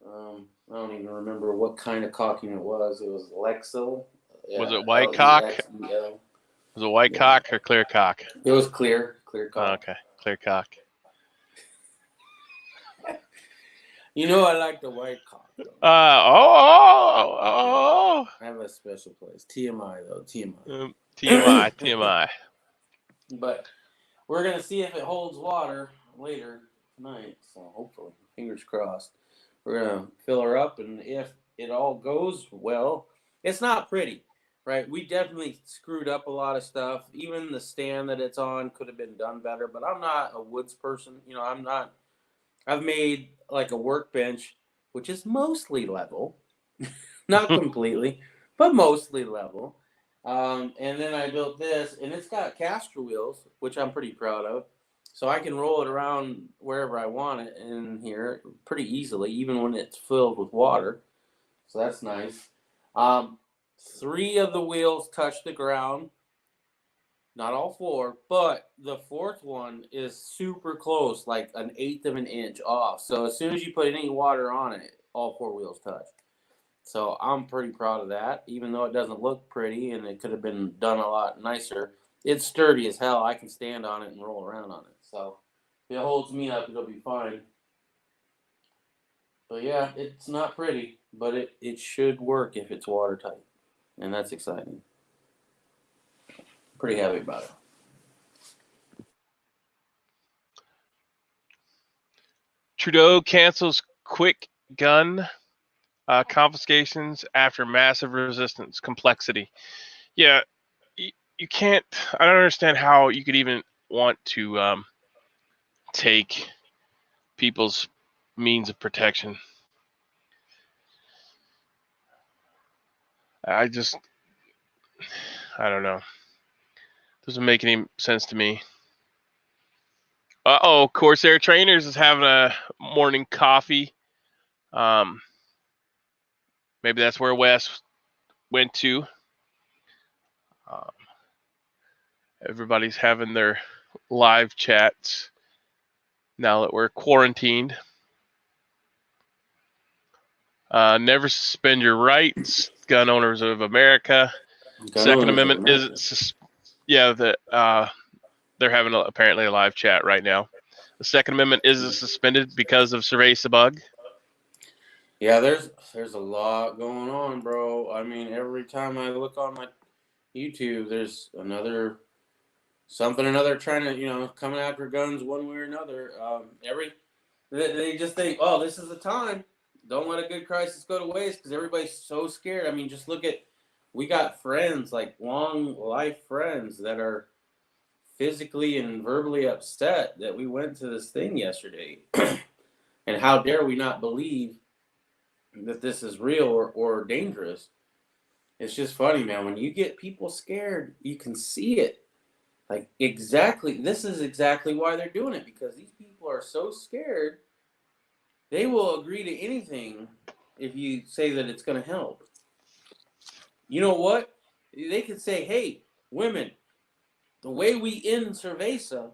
I don't even remember what kind of caulking it was. It was Lexel. Yeah, Was it white cock? Lexel. Was it white cock or clear cock? It was clear Oh, caulk. okay, clear cock. You know I like the white cock. Oh. I have a special place. TMI though, TMI. TMI. But we're gonna see if it holds water later tonight. So hopefully, fingers crossed. We're gonna fill her up, and if it all goes well, it's not pretty, right? We definitely screwed up a lot of stuff. Even the stand that it's on could have been done better. But I'm not a woods person. You know, I'm not. I've made like a workbench, which is mostly level, not completely, but mostly level. And then I built this, and it's got caster wheels, which I'm pretty proud of. So I can roll it around wherever I want it in here pretty easily, even when it's filled with water. So that's nice. 3 of the wheels touch the ground. Not all 4, but the 4th one is super close, like 1/8 of an inch off. So as soon as you put any water on it, all 4 wheels touch. So I'm pretty proud of that, even though it doesn't look pretty and it could have been done a lot nicer. It's sturdy as hell. I can stand on it and roll around on it. So if it holds me up, it'll be fine. But yeah, it's not pretty, but it should work if it's watertight. And that's exciting. Pretty happy about it. Trudeau cancels quick gun confiscations after massive resistance. Complexity. Yeah, you can't. I don't understand how you could even want to take people's means of protection. I don't know. Doesn't make any sense to me. Corsair Trainers is having a morning coffee. Maybe that's where Wes went to. Everybody's having their live chats now that we're quarantined. Never suspend your rights. Gun Owners of America. Second Amendment is they're having apparently a live chat right now. The Second Amendment isn't suspended because of Survey-Sabug. Yeah, there's a lot going on, bro. I mean, every time I look on my YouTube, there's another trying to, coming after guns one way or another. They just think, oh, this is the time. Don't let a good crisis go to waste because everybody's so scared. I mean, just look at, we got friends, like long life friends that are physically and verbally upset that we went to this thing yesterday. And how dare we not believe that this is real or dangerous. It's just funny, man. When you get people scared, you can see it. Like, this is exactly why they're doing it, because these people are so scared, they will agree to anything if you say that it's going to help. You know what? They could say, hey, women, the way we end cerveza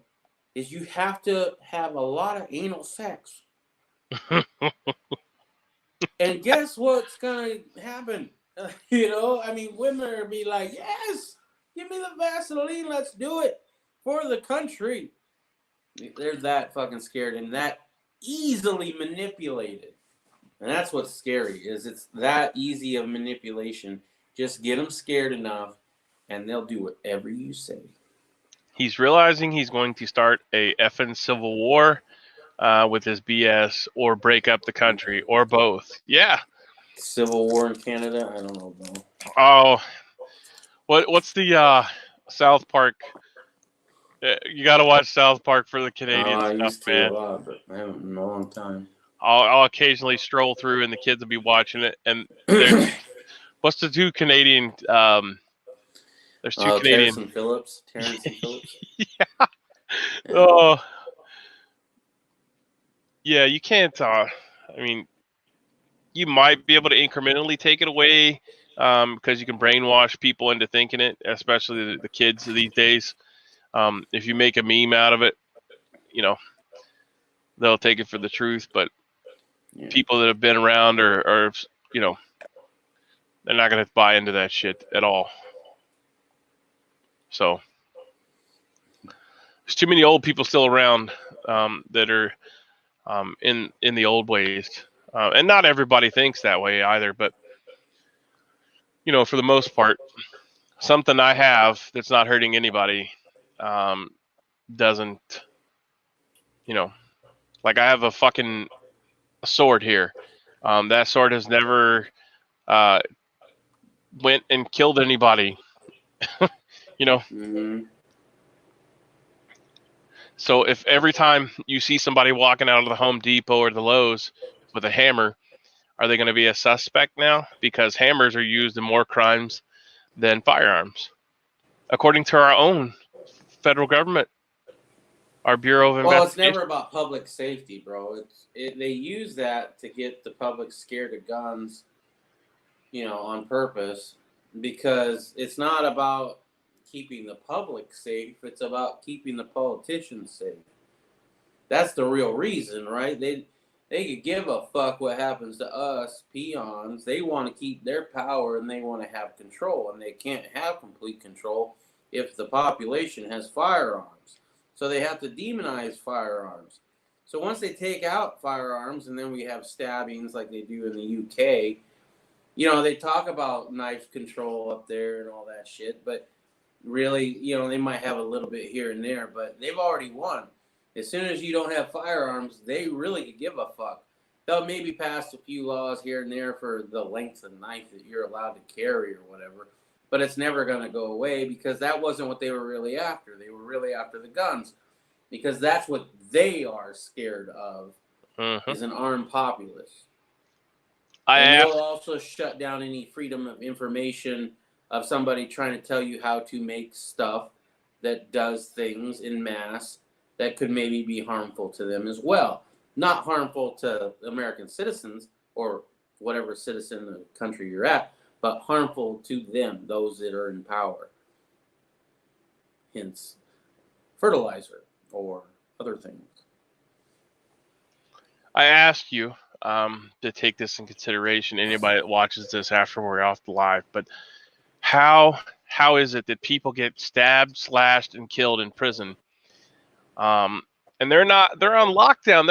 is you have to have a lot of anal sex. And guess what's going to happen? Women are be like, yes, give me the Vaseline. Let's do it for the country. They're that fucking scared and that easily manipulated. And that's what's scary, is it's that easy of manipulation. Just get them scared enough and they'll do whatever you say. He's realizing he's going to start a effing civil war with his BS, or break up the country, or both. Yeah. Civil War in Canada? I don't know, bro. Oh, what's the South Park? You got to watch South Park for the Canadian I stuff, used to man. a lot, but I haven't in a long time. I'll occasionally stroll through, and the kids will be watching it. And there's what's the two Canadian? There's two Canadian. Terrence and Phillips. Yeah. Oh, yeah. You can't. I mean, you might be able to incrementally take it away because you can brainwash people into thinking it, especially the kids these days. If you make a meme out of it, you know, they'll take it for the truth. But people that have been around are, you know, they're not going to buy into that shit at all. So there's too many old people still around that are in the old ways. And not everybody thinks that way either. But, you know, for the most part, something I have that's not hurting anybody doesn't, you know, like I have a fucking sword here. That sword has never went and killed anybody, you know. Mm-hmm. So if every time you see somebody walking out of the Home Depot or the Lowe's with a hammer, are they going to be a suspect now? Because hammers are used in more crimes than firearms, according to our own federal government, our Bureau of Well, it's Investigation. never about public safety, bro. They use that to get the public scared of guns, you know, on purpose, because it's not about keeping the public safe. It's about keeping the politicians safe. That's the real reason, right? They could give a fuck what happens to us peons. They want to keep their power and they want to have control, and they can't have complete control if the population has firearms. So they have to demonize firearms. So once they take out firearms, and then we have stabbings like they do in the UK, you know, they talk about knife control up there and all that shit, but really, you know, they might have a little bit here and there, but they've already won. As soon as you don't have firearms, they really could give a fuck. They'll maybe pass a few laws here and there for the length of knife that you're allowed to carry or whatever, but it's never going to go away, because that wasn't what they were really after. They were really after the guns, because that's what they are scared of, is an armed populace. And they'll also shut down any freedom of information of somebody trying to tell you how to make stuff that does things in mass that could maybe be harmful to them as well. Not harmful to American citizens or whatever citizen of the country you're at, but harmful to them, those that are in power. Hence, fertilizer or other things. I ask you to take this in consideration, anybody that watches this after we're off the live, but how is it that people get stabbed, slashed, and killed in prison? And they're on lockdown.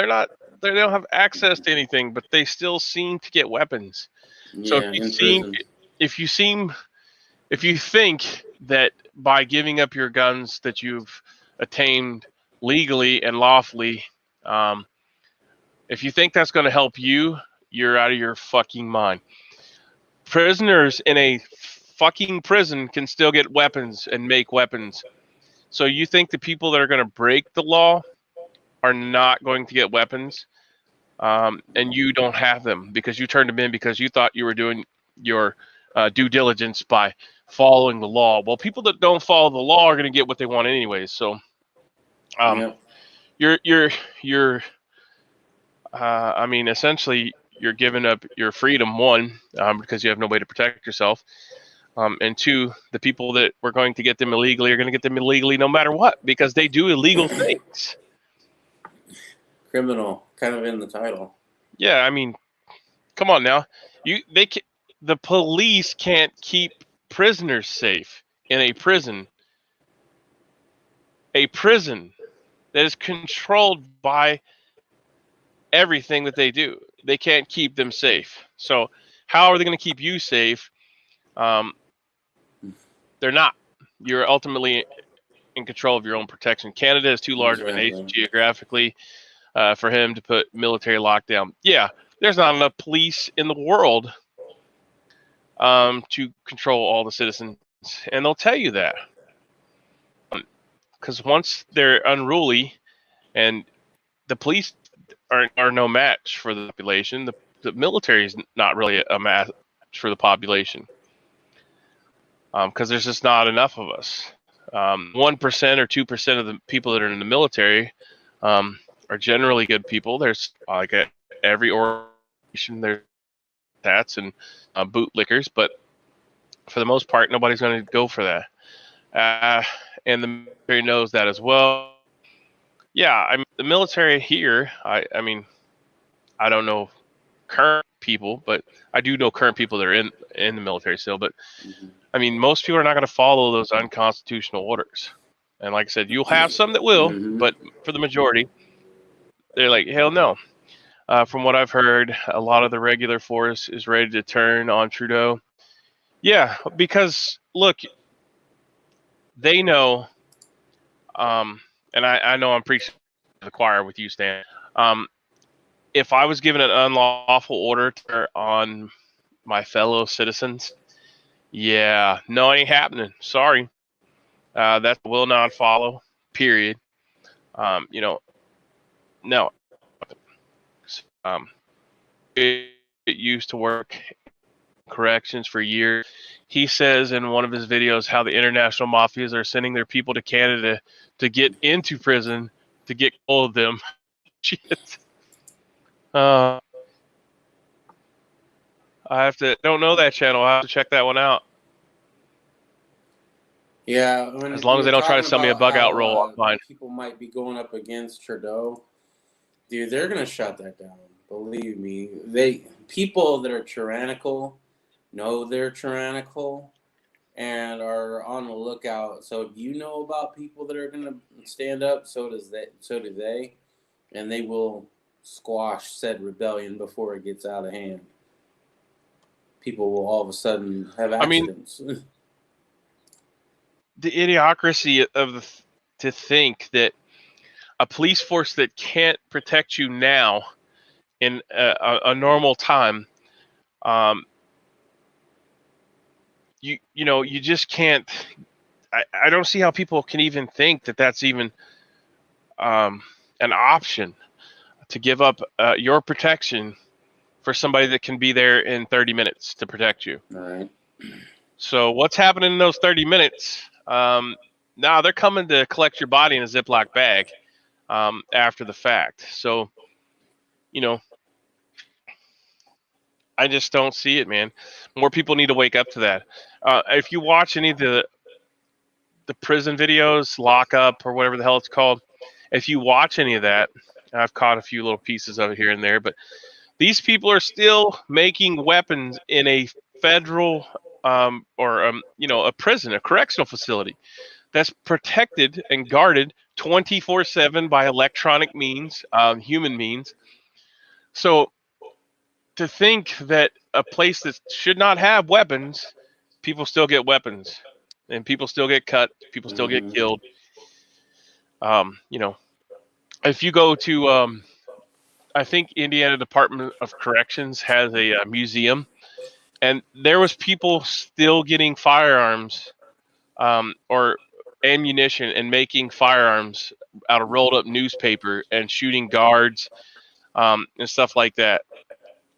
They don't have access to anything, but they still seem to get weapons. So if you think that by giving up your guns that you've attained legally and lawfully, if you think that's going to help you, you're out of your fucking mind. Prisoners in a fucking prison can still get weapons and make weapons. So you think the people that are going to break the law are not going to get weapons, and you don't have them because you turned them in because you thought you were doing your due diligence by following the law. Well, people that don't follow the law are going to get what they want anyways. So you're I mean, essentially, you're giving up your freedom, one, because you have no way to protect yourself, and two, the people that were going to get them illegally are going to get them illegally no matter what, because they do illegal things. Criminal, kind of in the title. Yeah, I mean, come on now. The police can't keep prisoners safe in a prison. A prison that is controlled by everything that they do. They can't keep them safe. So how are they going to keep you safe? They're not. you're ultimately in control of your own protection. Canada is too large of a nation geographically for him to put military lockdown. Yeah, there's not enough police in the world to control all the citizens, and they'll tell you that. Because once they're unruly, and the police are no match for the population, the military is not really a match for the population. Because there's just not enough of us. 1% or 2% of the people that are in the military are generally good people. There's like every organization there's tats and bootlickers, but for the most part, nobody's going to go for that. And the military knows that as well. Yeah, I mean, the military here, I mean, I don't know current people, but I do know current people that are in the military still. But I mean, most people are not going to follow those unconstitutional orders. And like I said, you'll have some that will, but for the majority, they're like, hell no. From what I've heard, a lot of the regular force is ready to turn on Trudeau. Yeah, because look, they know, and I know I'm preaching to the choir with you, Stan. If I was given an unlawful order on my fellow citizens, yeah, no, it ain't happening. Sorry. That will not follow, period. No. It used to work corrections for years. He says in one of his videos how the international mafias are sending their people to Canada to get into prison to get hold of them. Shit. I don't know that channel. I have to check that one out. Yeah, as long as they don't try to sell me a bug out roll, fine. People might be going up against Trudeau. Dude, they're gonna shut that down. Believe me. People that are tyrannical know they're tyrannical and are on the lookout. So if you know about people that are gonna stand up, so do they, and they will squash said rebellion before it gets out of hand. People will all of a sudden have accidents. I mean, the idiocracy of to think that a police force that can't protect you now in a normal time, you just can't. I don't see how people can even think that that's even an option to give up your protection for somebody that can be there in 30 minutes to protect you. All right. So what's happening in those 30 minutes? Now they're coming to collect your body in a Ziploc bag after the fact. So, I just don't see it, man. More people need to wake up to that. If you watch any of the prison videos, Lockup or whatever the hell it's called, if you watch any of that, I've caught a few little pieces of it here and there, but these people are still making weapons in a federal a prison, a correctional facility that's protected and guarded 24/7 by electronic means, human means. So to think that a place that should not have weapons, people still get weapons, and people still get cut, people still get killed. If you go to, I think Indiana Department of Corrections has a museum, and there was people still getting firearms or ammunition and making firearms out of rolled up newspaper and shooting guards and stuff like that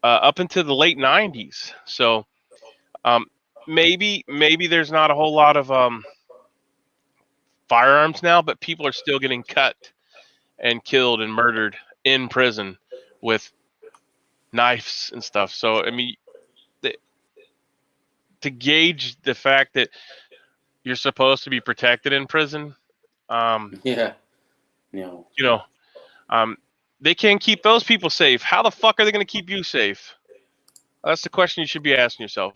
up into the late 90s. So maybe there's not a whole lot of firearms now, but people are still getting cut and killed and murdered in prison with knives and stuff. So I mean, to gauge the fact that you're supposed to be protected in prison, they can't keep those people safe. How the fuck are they going to keep you safe? That's the question you should be asking yourself.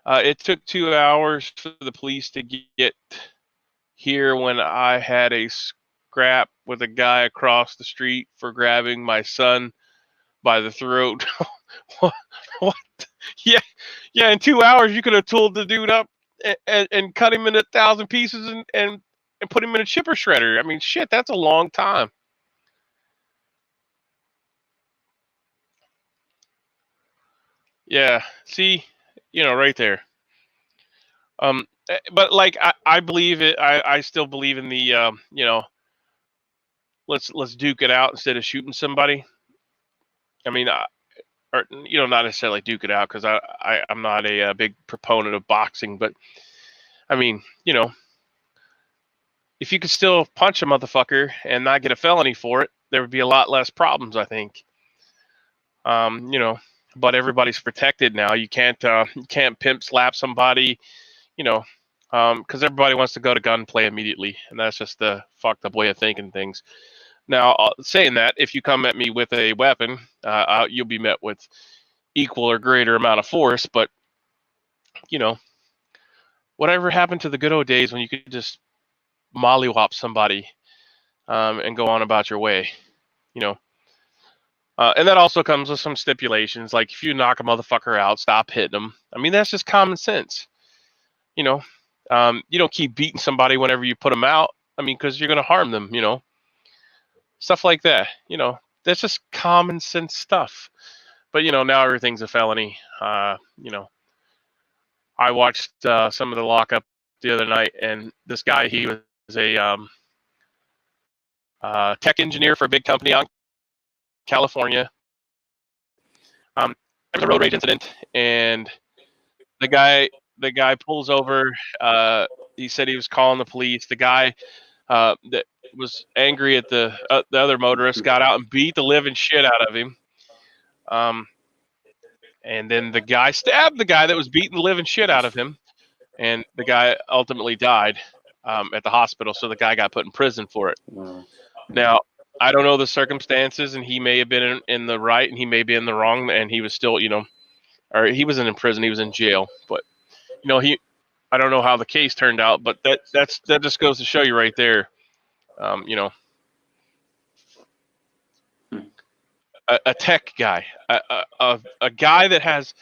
It took 2 hours for the police to get here when I had a scrap with a guy across the street for grabbing my son by the throat. What? Yeah, in 2 hours you could have tooled the dude up and cut him into 1,000 pieces and put him in a chipper shredder. I mean, shit, that's a long time. Yeah, see, right there. But like I believe it. I still believe in the let's duke it out instead of shooting somebody. I mean, or not necessarily duke it out, because I'm not a big proponent of boxing, but I mean, if you could still punch a motherfucker and not get a felony for it, there would be a lot less problems, I think. But everybody's protected now. You can't pimp slap somebody, because everybody wants to go to gunplay immediately, and that's just the fucked up way of thinking things. Now, saying that, if you come at me with a weapon, you'll be met with equal or greater amount of force. But whatever happened to the good old days when you could just mollywop somebody and go on about your way, and that also comes with some stipulations, like if you knock a motherfucker out, stop hitting them. I mean, that's just common sense. You don't keep beating somebody whenever you put them out. I mean, because you're going to harm them, stuff like that. That's just common sense stuff. But, now everything's a felony. I watched some of the lockup the other night, and this guy, he was a tech engineer for a big company out in California. There was a road rage incident, and the guy pulls over. He said he was calling the police. The guy that was angry at the other motorist got out and beat the living shit out of him. And then the guy stabbed the guy that was beating the living shit out of him, and the guy ultimately died at the hospital. So the guy got put in prison for it. Wow. Now, I don't know the circumstances, and he may have been in the right, and he may be in the wrong, and he was still, or he wasn't in prison, he was in jail. But I don't know how the case turned out, but that just goes to show you right there, a tech guy, a guy that has,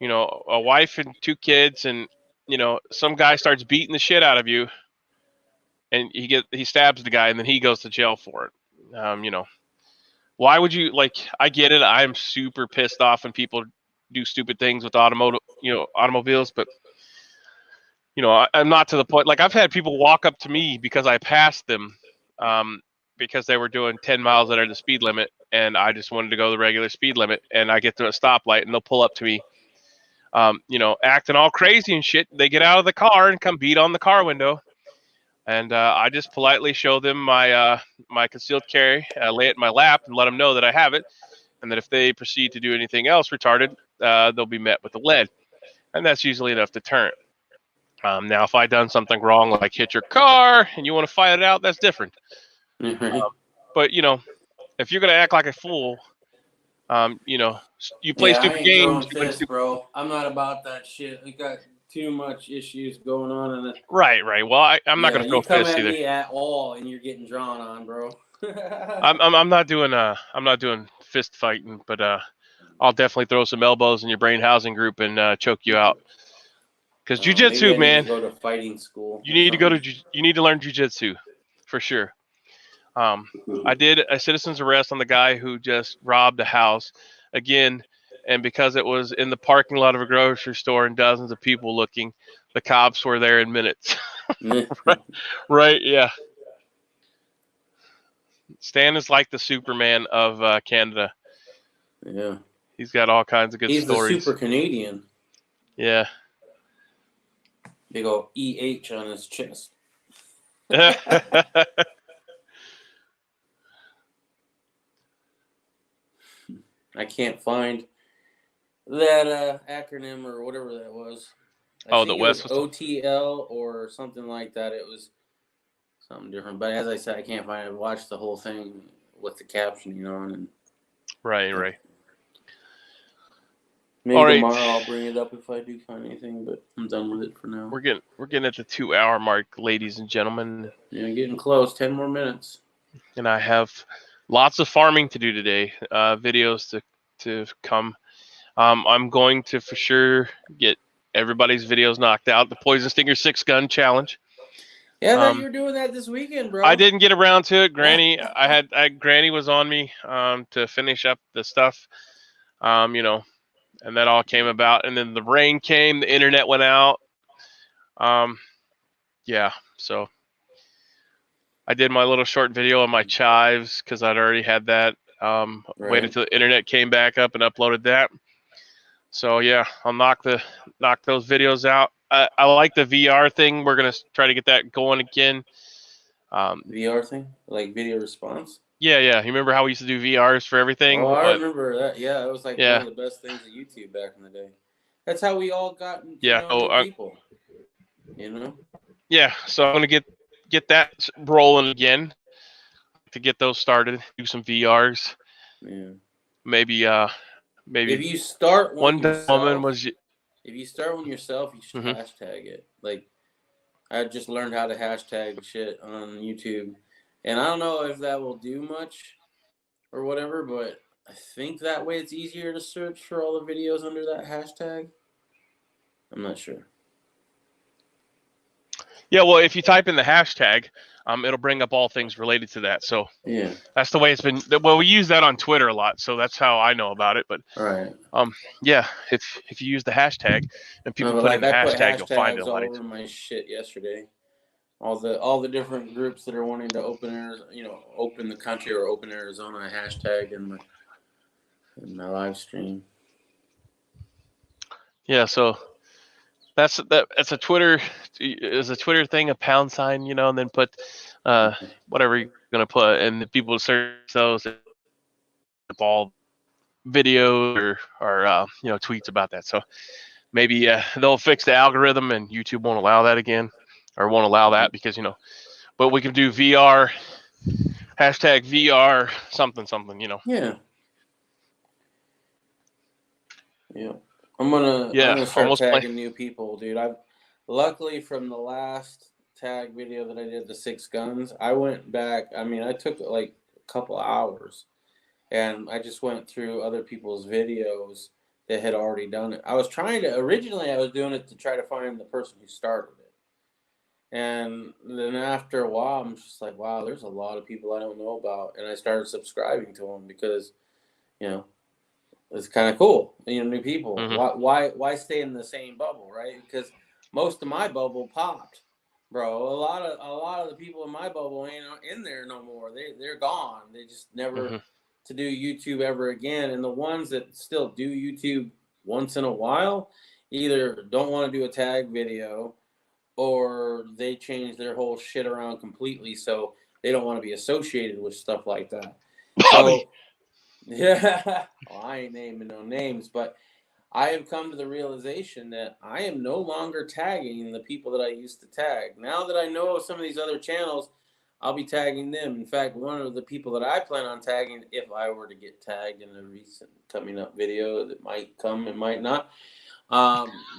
a wife and 2 kids, and some guy starts beating the shit out of you, and he stabs the guy, and then he goes to jail for it. Why would you, like? I get it. I'm super pissed off when people do stupid things with automobiles, but I'm not to the point. Like, I've had people walk up to me because I passed them, because they were doing 10 miles under the speed limit, and I just wanted to go the regular speed limit, and I get to a stoplight, and they'll pull up to me, acting all crazy and shit. They get out of the car and come beat on the car window, and I just politely show them my my concealed carry, lay it in my lap, and let them know that I have it, and that if they proceed to do anything else retarded, they'll be met with a lead, and that's usually enough deterrent. Now, if I done something wrong, like hit your car, and you want to fight it out, that's different. But if you're gonna act like a fool, you play stupid games. Bro. I'm not about that shit. We got too much issues going on in it. Right. Well, I'm not gonna throw fists either. Me at all, and you're getting drawn on, bro. I'm not doing fist fighting, but I'll definitely throw some elbows in your brain housing group and choke you out. Because jujitsu, man, go to fighting school. You need to learn jujitsu, for sure. I did a citizen's arrest on the guy who just robbed a house again, and because it was in the parking lot of a grocery store and dozens of people looking, the cops were there in minutes. Right, yeah. Stan is like the Superman of Canada. Yeah, he's got all kinds of good stories. He's the super Canadian. Yeah. Big old EH on his chest. I can't find that acronym or whatever that was. I think the West was OTL or something like that. It was something different. But as I said, I can't find it. I watched the whole thing with the captioning on. And right. Maybe tomorrow I'll bring it up if I do find anything, but I'm done with it for now. We're getting at the 2-hour mark, ladies and gentlemen. Yeah, getting close. 10 more minutes. And I have lots of farming to do today. Videos to come. I'm going to for sure get everybody's videos knocked out. The Poison Stinger 6-gun challenge. Yeah, I thought you were doing that this weekend, bro. I didn't get around to it. Granny, Granny was on me to finish up the stuff. You know, and that all came about. And then the rain came, the internet went out. Yeah, so I did my little short video on my chives because I'd already had that. Waited till the internet came back up and uploaded that. So yeah, I'll knock those videos out. I like the VR thing. We're gonna try to get that going again. VR thing, like video response. Yeah. You remember how we used to do VRs for everything? Oh, I remember that. Yeah, it was like Yeah. one of the best things at YouTube back in the day. That's how we all got new people. You know. Yeah, so I'm gonna get that rolling again to get those started. Do some VRs. Yeah. Maybe if you start one yourself, woman was. If you start one yourself, you should hashtag it. Like, I just learned how to hashtag shit on YouTube, and I don't know if that will do much or whatever, but I think that way it's easier to search for all the videos under that hashtag. I'm not sure. Yeah, well, if you type in the hashtag, it'll bring up all things related to that. So yeah, that's the way it's been. Well, we use that on Twitter a lot, so that's how I know about it. But yeah, if you use the hashtag and people put in the hashtag, you'll find it a lot. All over my shit yesterday. All the different groups that are wanting to open the country or open Arizona hashtag in my live stream. Yeah, so that's a Twitter thing, a £, and then put whatever you're gonna put, and the people search those all videos or tweets about that. So maybe they'll fix the algorithm and YouTube won't allow that again, or won't allow that because but we can do VR hashtag VR something. Yeah. I'm gonna start tagging new people, dude. I've luckily from the last tag video that I did, the 6 guns, I went back. I mean, I took like a couple hours, and I just went through other people's videos that had already done it. I was originally I was doing it to try to find the person who started it, and then after a while, I'm just like, wow, there's a lot of people I don't know about, and I started subscribing to them because, it's kind of cool, new people. Why stay in the same bubble, right? Because most of my bubble popped, bro. A lot of the people in my bubble ain't in there no more. They're gone. They just never to do YouTube ever again. And the ones that still do YouTube once in a while either don't want to do a tag video, or they change their whole shit around completely, so they don't want to be associated with stuff like that. So. Yeah, well, I ain't naming no names, but I have come to the realization that I am no longer tagging the people that I used to tag. Now that I know some of these other channels, I'll be tagging them. In fact, one of the people that I plan on tagging, if I were to get tagged in a recent coming up video that might come and might not,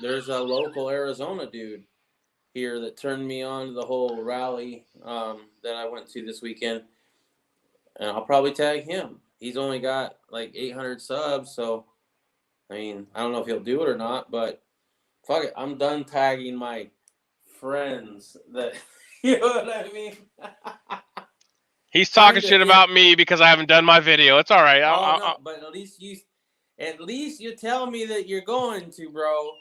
there's a local Arizona dude here that turned me on to the whole rally that I went to this weekend, and I'll probably tag him. He's only got like 800 subs, so I mean, I don't know if he'll do it or not, but fuck it, I'm done tagging my friends. That you know what I mean? He's talking shit about me because I haven't done my video. It's all right. No, but at least you tell me that you're going to, bro.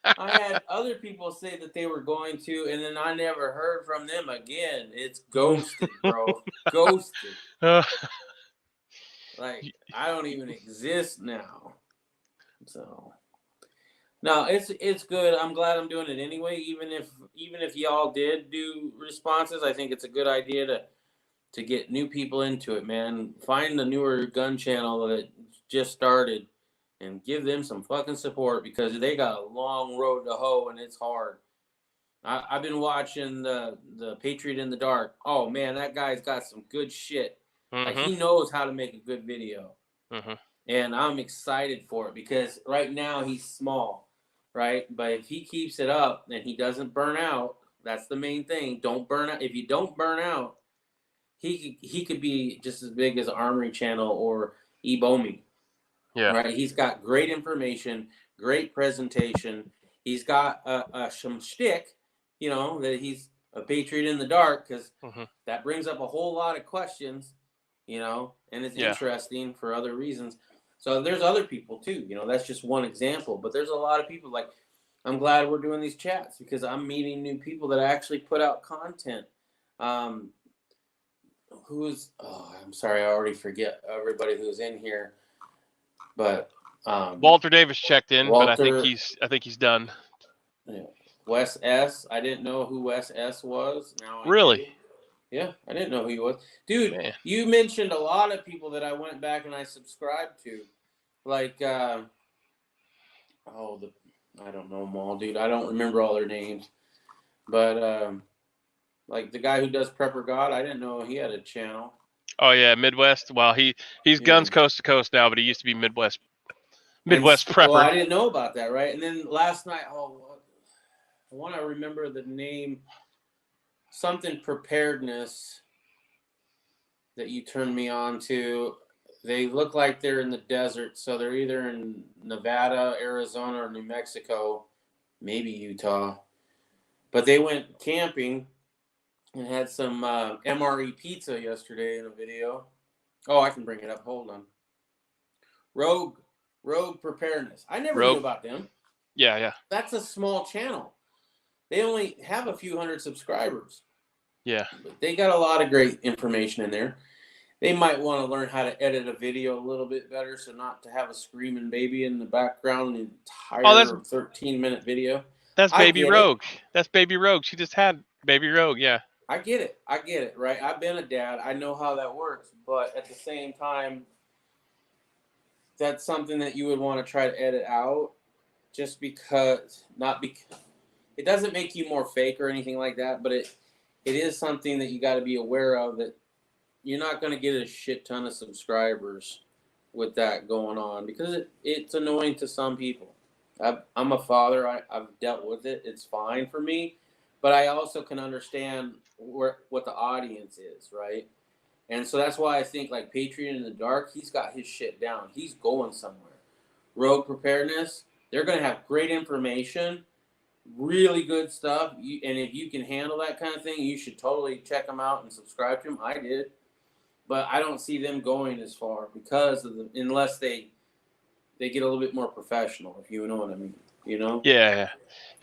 I had other people say that they were going to, and then I never heard from them again. It's ghosted, bro. Ghosted. Like, I don't even exist now. So, no, it's good. I'm glad I'm doing it anyway. Even if y'all did do responses, I think it's a good idea to get new people into it, man. Find the newer gun channel that just started and give them some fucking support, because they got a long road to hoe and it's hard. I've been watching the Patriot in the Dark. Oh man, that guy's got some good shit. Like, he knows how to make a good video. And I'm excited for it because right now he's small, right? But if he keeps it up and he doesn't burn out, that's the main thing. Don't burn out. If you don't burn out, he could be just as big as Armory Channel or Ebomi. Yeah. Right? He's got great information, great presentation, he's got some shtick, you know, that he's a patriot in the dark, because that brings up a whole lot of questions, you know, and it's interesting for other reasons. So there's other people too, you know, that's just one example, but there's a lot of people. Like, I'm glad we're doing these chats because I'm meeting new people that actually put out content. I'm sorry, I already forget everybody who's in here, but Walter Davis checked in, but I think Walter- he's done. Yeah. Wes S. I didn't know who Wes S. was. Now I Really? do. Yeah, I didn't know who he was. Dude, Man. you mentioned a lot of people that I went back and I subscribed to. Like, I don't know them all, dude. I don't remember all their names. But, like the guy who does Prepper God, I didn't know he had a channel. Oh yeah, Midwest. Well, he's guns coast to coast now, but he used to be Midwest prepper. Well, I didn't know about that, right? And then last night, I want to remember the name, something preparedness that you turned me on to. They look like they're in the desert, so they're either in Nevada, Arizona, or New Mexico, maybe Utah. But they went camping and had some MRE pizza yesterday in a video. Oh, I can bring it up. Hold on. Rogue Preparedness. I never knew about them. Yeah. That's a small channel. They only have a few hundred subscribers. Yeah. But they got a lot of great information in there. They might want to learn how to edit a video a little bit better, so not to have a screaming baby in the background the entire 13-minute video. That's Baby Rogue. That's Baby Rogue. She just had Baby Rogue, yeah. I get it, right? I've been a dad. I know how that works. But at the same time, that's something that you would want to try to edit out, just because, it doesn't make you more fake or anything like that, but it is something that you got to be aware of, that you're not going to get a shit ton of subscribers with that going on, because it's annoying to some people. I'm a father. I've dealt with it. It's fine for me, but I also can understand what the audience is, right? And so that's why I think like Patriot in the Dark, he's got his shit down. He's going somewhere. Rogue Preparedness, they're going to have great information, really good stuff. And if you can handle that kind of thing, you should totally check them out and subscribe to them. I did. But I don't see them going as far because of unless they get a little bit more professional, if you know what I mean. You know? Yeah.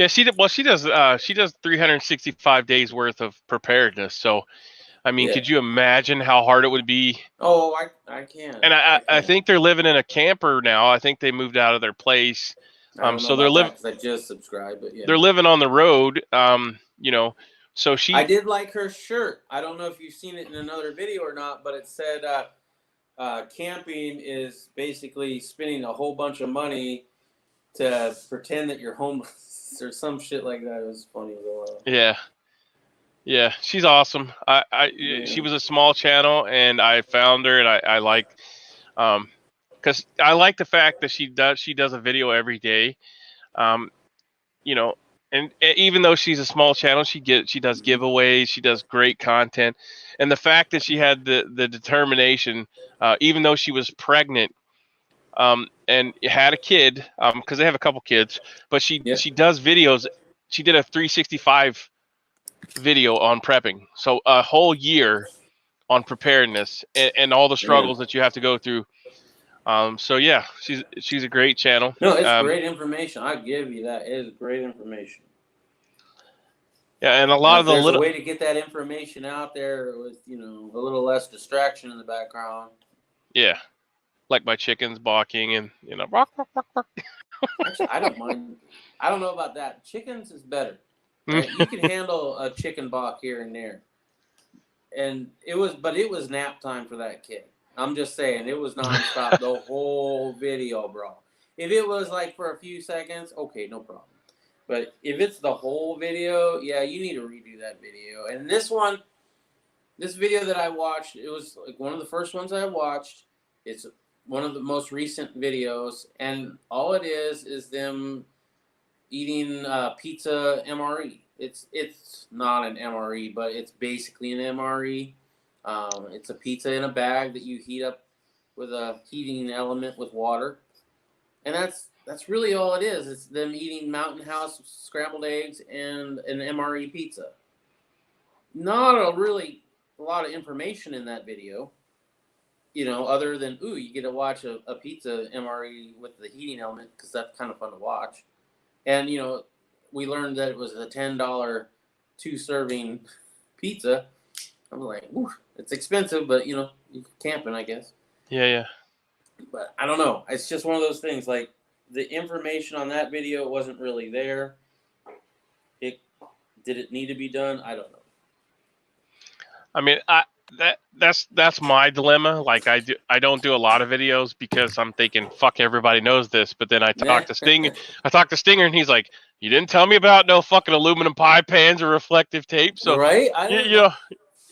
She does 365 days worth of preparedness. So, I mean, could you imagine how hard it would be? Oh, I can. And I think they're living in a camper now. I think they moved out of their place. So they're living. I just subscribed, but yeah. They're living on the road. You know. So I did like her shirt. I don't know if you've seen it in another video or not, but it said camping is basically spending a whole bunch of money to pretend that you're homeless or some shit like that. It was funny as well. Yeah, she's awesome. She was a small channel, and I found her, and I like, because I like the fact that she does a video every day, you know, and even though she's a small channel, she does giveaways, she does great content, and the fact that she had the determination, even though she was pregnant, and had a kid, because they have a couple kids, but she does videos. She did a 365 video on prepping, so a whole year on preparedness and all the struggles that you have to go through. So yeah, she's a great channel. No, it's great information. I give you that. It is great information. Yeah, and a lot of the little way to get that information out there with a little less distraction in the background. Yeah, like my chickens barking and bark, bark, bark, bark. Actually, I don't mind. I don't know about that. Chickens is better. Right? You can handle a chicken balk here and there. And it was nap time for that kid. I'm just saying, it was nonstop the whole video, bro. If it was like for a few seconds, okay, no problem. But if it's the whole video, yeah, you need to redo that video. And this video that I watched, it was like one of the first ones I watched. It's one of the most recent videos, and all it is them eating pizza MRE. It's not an MRE, but it's basically an MRE. It's a pizza in a bag that you heat up with a heating element with water. And that's really all it is. It's them eating Mountain House scrambled eggs and an MRE pizza. Not a lot of information in that video, other than, you get to watch a pizza MRE with the heating element, because that's kind of fun to watch. And, we learned that it was a $10 2-serving pizza. I was like, ooh, it's expensive, but, you're camping, I guess. Yeah. But I don't know. It's just one of those things. Like, the information on that video wasn't really there. Did it need to be done? I don't know. I mean, that's my dilemma. Like, I don't do a lot of videos because I'm thinking, fuck, everybody knows this. But then I talk to Stinger, and he's like, you didn't tell me about no fucking aluminum pie pans or reflective tape. So right? I didn't know.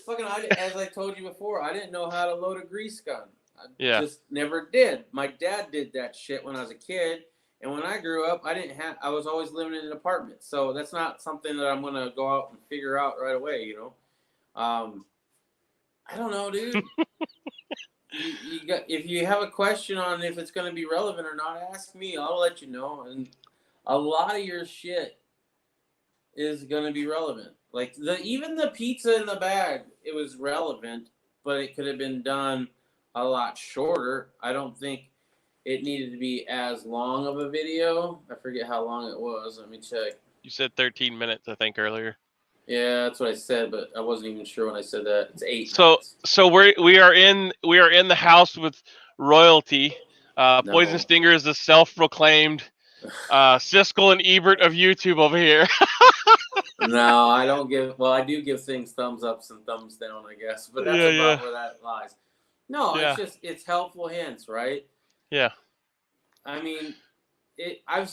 Fucking, as I told you before, I didn't know how to load a grease gun. I just never did. My dad did that shit when I was a kid. And when I grew up, I was always living in an apartment. So that's not something that I'm going to go out and figure out right away, I don't know, dude. If you have a question on if it's going to be relevant or not, ask me. I'll let you know. And a lot of your shit is going to be relevant. Like even the pizza in the bag, it was relevant, but it could have been done a lot shorter. I don't think it needed to be as long of a video. I forget how long it was. Let me check. You said 13 minutes, I think, earlier. Yeah, that's what I said, but I wasn't even sure when I said that. It's 8 minutes. So we are in the house with royalty. No. Poison Stinger is the self-proclaimed Siskel and Ebert of YouTube over here. No, I don't give. Well, I do give things thumbs ups and thumbs down, I guess, but that's about where that lies. No, it's helpful hints, right? Yeah. I mean, I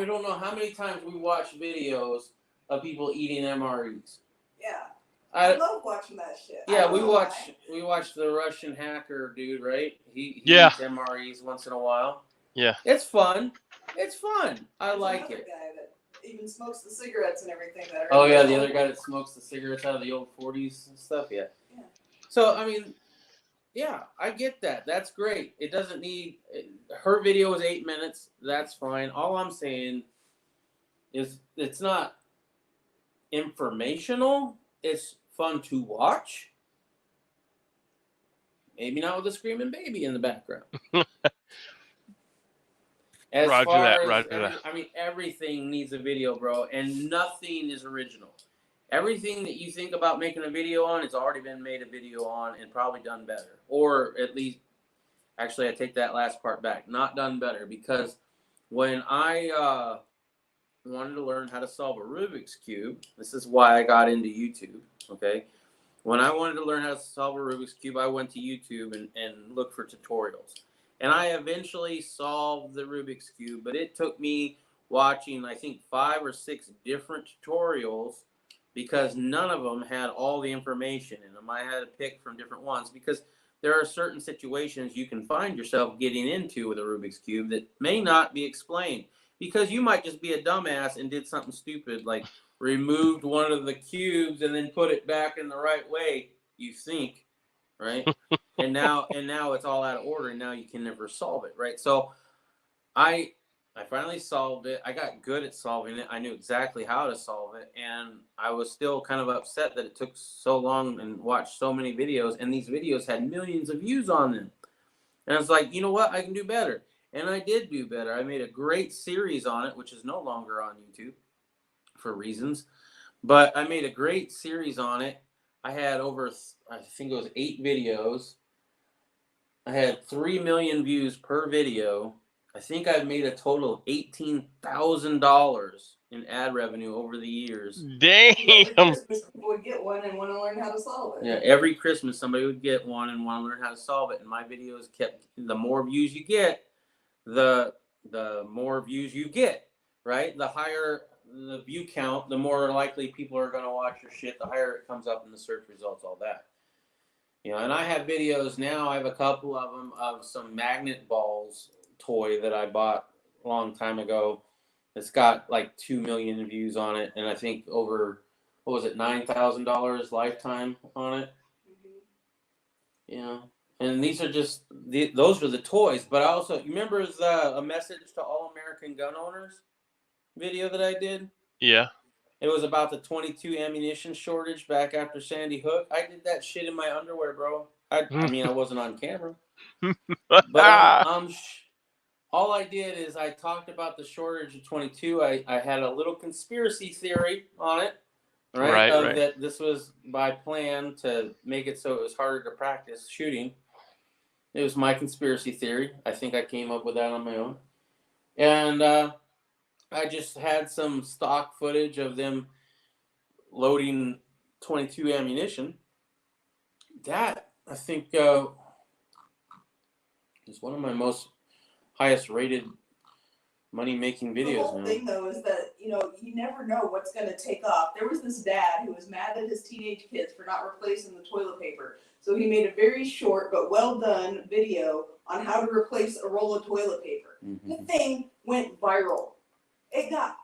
don't know how many times we watch videos of people eating MREs. Yeah. I love watching that shit. Yeah, we watch the Russian hacker dude, right? He eats MREs once in a while. Yeah. It's fun. I like it. Guy that even smokes the cigarettes and everything. The other guy that smokes the cigarettes out of the old 40s and stuff. Yeah. So I mean, yeah, I get that. That's great. It doesn't need. Her video is 8 minutes. That's fine. All I'm saying is it's not informational. It's fun to watch. Maybe not with a screaming baby in the background. Roger that. I mean, everything needs a video, bro, and nothing is original. Everything that you think about making a video on, it's already been made a video on and probably done better. Or at least, actually, I take that last part back. Not done better, because when I wanted to learn how to solve a Rubik's Cube, this is why I got into YouTube, okay? When I wanted to learn how to solve a Rubik's Cube, I went to YouTube and looked for tutorials. And I eventually solved the Rubik's Cube, but it took me watching, I think, 5 or 6 different tutorials, because none of them had all the information in them. I had to pick from different ones, because there are certain situations you can find yourself getting into with a Rubik's Cube that may not be explained, because you might just be a dumbass and did something stupid, like removed one of the cubes and then put it back in the right way, you think, right? and now it's all out of order, and now you can never solve it, right? So I finally solved it. I got good at solving it. I knew exactly how to solve it, and I was still kind of upset that it took so long and watched so many videos, and these videos had millions of views on them. And I was like, you know what? I can do better. And I did do better. I made a great series on it, which is no longer on YouTube for reasons. But I made a great series on it. I had over, I think it was 8 videos. I had 3 million views per video. I think I've made a total of $18,000 in ad revenue over the years. Damn. Every Christmas, people would get one and want to learn how to solve it. Yeah, every Christmas somebody would get one and want to learn how to solve it. And my videos kept, the more views you get, the more views you get, right? The higher the view count, the more likely people are going to watch your shit, the higher it comes up in the search results, all that. And I have videos now, I have a couple of them of some magnet balls toy that I bought a long time ago. It's got like 2 million views on it, and I think over, what was it, $9,000 lifetime on it. And these are just those were the toys. But I also remember a message to all American gun owners video that I did. Yeah. It was about the 22 ammunition shortage back after Sandy Hook. I did that shit in my underwear, bro. I mean, I wasn't on camera, but all I did is I talked about the shortage of 22. I had a little conspiracy theory on it, right? Right. That this was by plan to make it so it was harder to practice shooting. It was my conspiracy theory. I think I came up with that on my own. And I just had some stock footage of them loading 22 ammunition. That, I think, is one of my most highest rated money-making videos. The whole thing, though, is that, you never know what's going to take off. There was this dad who was mad at his teenage kids for not replacing the toilet paper. So he made a very short but well-done video on how to replace a roll of toilet paper. Mm-hmm. The thing went viral. It got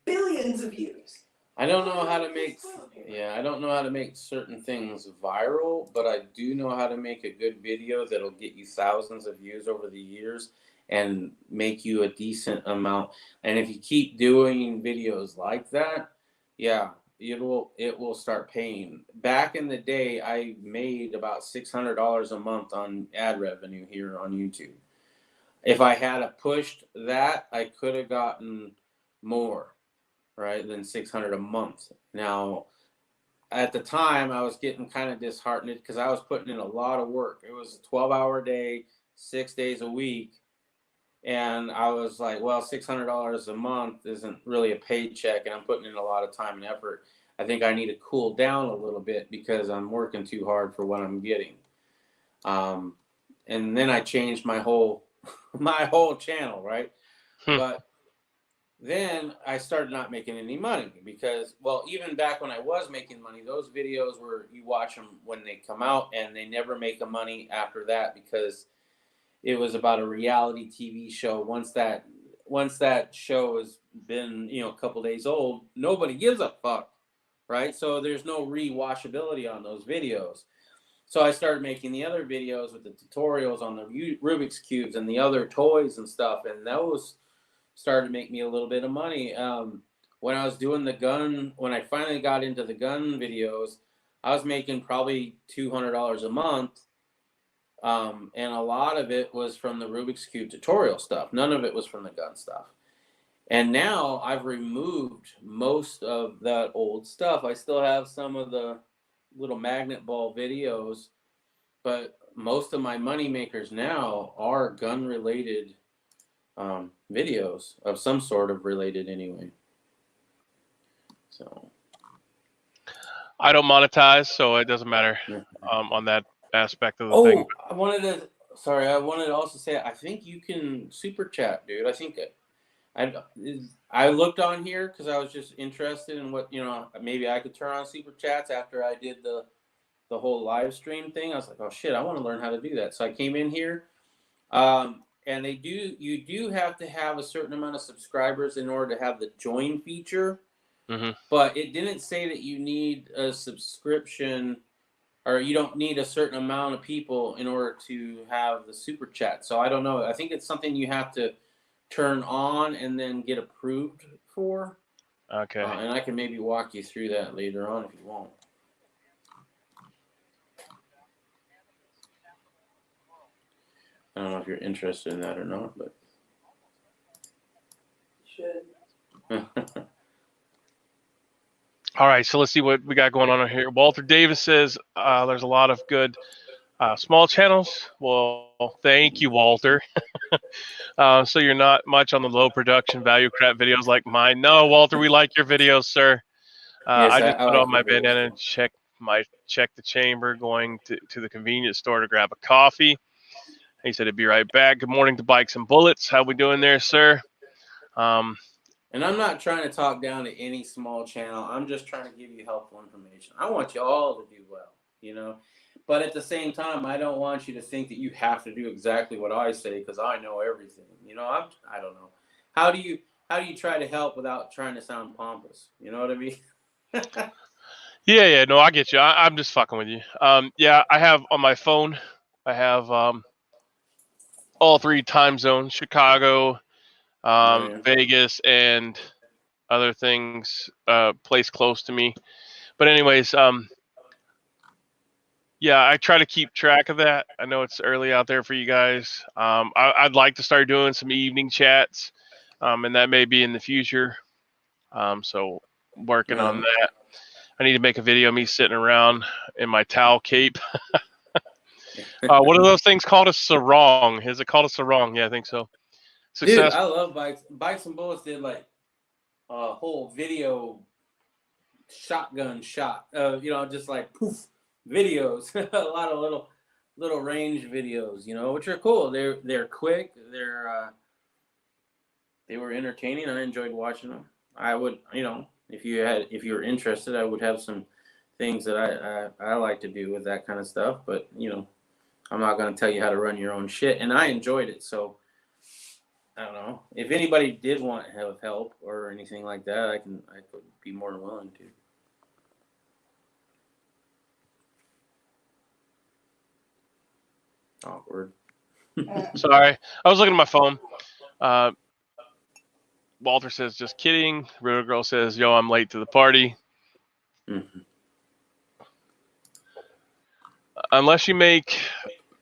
billions of views. I don't know how to make I don't know how to make certain things viral, but I do know how to make a good video that'll get you thousands of views over the years and make you a decent amount. And if you keep doing videos like that, it will start paying. Back in the day, I made about $600 a month on ad revenue here on YouTube. If I had pushed that, I could have gotten more, right, than $600 a month. Now, at the time, I was getting kind of disheartened because I was putting in a lot of work. It was a 12-hour day, 6 days a week. And I was like, well, $600 a month isn't really a paycheck, and I'm putting in a lot of time and effort. I think I need to cool down a little bit because I'm working too hard for what I'm getting. And then I changed my whole channel, right? But then I started not making any money because, well, even back when I was making money, those videos were, you watch them when they come out and they never make a money after that because it was about a reality TV show. Once that show has been, a couple days old, nobody gives a fuck, right? So there's no rewatchability on those videos. So I started making the other videos with the tutorials on the Rubik's Cubes and the other toys and stuff, and those started to make me a little bit of money. When I was doing when I finally got into the gun videos, I was making probably $200 a month. And a lot of it was from the Rubik's Cube tutorial stuff. None of it was from the gun stuff. And now I've removed most of that old stuff. I still have some of the little magnet ball videos, but most of my money makers now are gun related videos of some sort of related anyway. So I don't monetize, so it doesn't matter on that aspect of the thing. I wanted to also say, I think you can super chat, dude. I think I looked on here because I was just interested in what, maybe I could turn on super chats after I did the whole live stream thing. I was like, oh shit, I want to learn how to do that. So I came in here, and you do have to have a certain amount of subscribers in order to have the join feature. Mm-hmm. But it didn't say that you need a subscription, or you don't need a certain amount of people in order to have the super chat. So I don't know. I think it's something you have to turn on and then get approved for. Okay. And I can maybe walk you through that later on if you want. I don't know if you're interested in that or not, but. Should. All right, so let's see what we got going on here. Walter Davis says there's a lot of good small channels. Well, thank you, Walter. So you're not much on the low production value crap videos like mine. No, Walter, we like your videos, sir. Yes, I just put like on my bandana and check the chamber, going to the convenience store to grab a coffee. He said he'd be right back. Good morning to Bikes and Bullets. How we doing there, sir? And I'm not trying to talk down to any small channel. I'm just trying to give you helpful information. I want you all to do well, But at the same time, I don't want you to think that you have to do exactly what I say because I know everything. I don't know. How do you try to help without trying to sound pompous? You know what I mean? Yeah. No, I get you. I'm just fucking with you. I have on my phone I have all 3 time zones: Chicago, Yeah. Vegas, and other things placed close to me. But anyways, yeah, I try to keep track of that. I know it's early out there for you guys. I'd like to start doing some evening chats, and that may be in the future. So working on that. I need to make a video of me sitting around in my towel cape. What are those things called? A sarong. Is it called a sarong? Yeah, I think so. Dude, I love bikes. Bikes and Bullets did like a whole video shotgun shot. Just like poof videos. A lot of little range videos, which are cool. They're quick. They were entertaining. I enjoyed watching them. I would, if you were interested, I would have some things that I like to do with that kind of stuff. But I'm not going to tell you how to run your own shit. And I enjoyed it, so I don't know. If anybody did want to have help or anything like that, I could be more than willing to. Awkward. Sorry, I was looking at my phone. Walter says, "Just kidding." Riddle Girl says, "Yo, I'm late to the party." Mm-hmm. Unless you make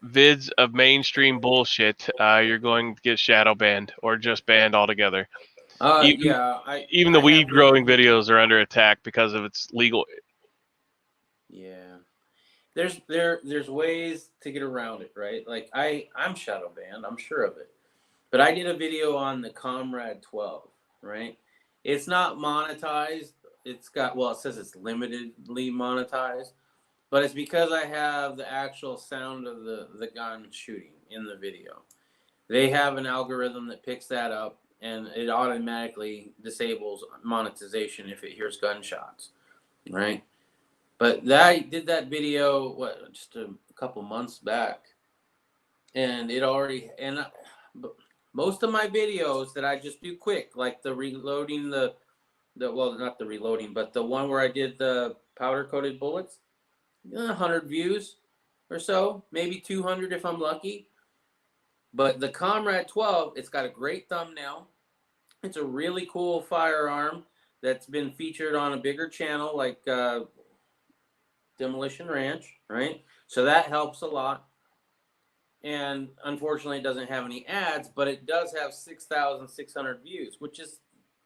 vids of mainstream bullshit, you're going to get shadow banned or just banned altogether. Even the weed growing videos are under attack because of its legal. Yeah, there's ways to get around it, right? Like I'm shadow banned, I'm sure of it, but I did a video on the Comrade 12, right? It's not monetized. It says it's limitedly monetized, but it's because I have the actual sound of the gun shooting in the video. They have an algorithm that picks that up, and it automatically disables monetization if it hears gunshots, right? But I did that video, just a couple months back, and most of my videos that I just do quick, like the reloading, not the reloading, but the one where I did the powder-coated bullets, 100 views or so, maybe 200 if I'm lucky. But the Comrade 12, it's got a great thumbnail. It's a really cool firearm that's been featured on a bigger channel like Demolition Ranch, right? So that helps a lot. And unfortunately, it doesn't have any ads, but it does have 6,600 views, which is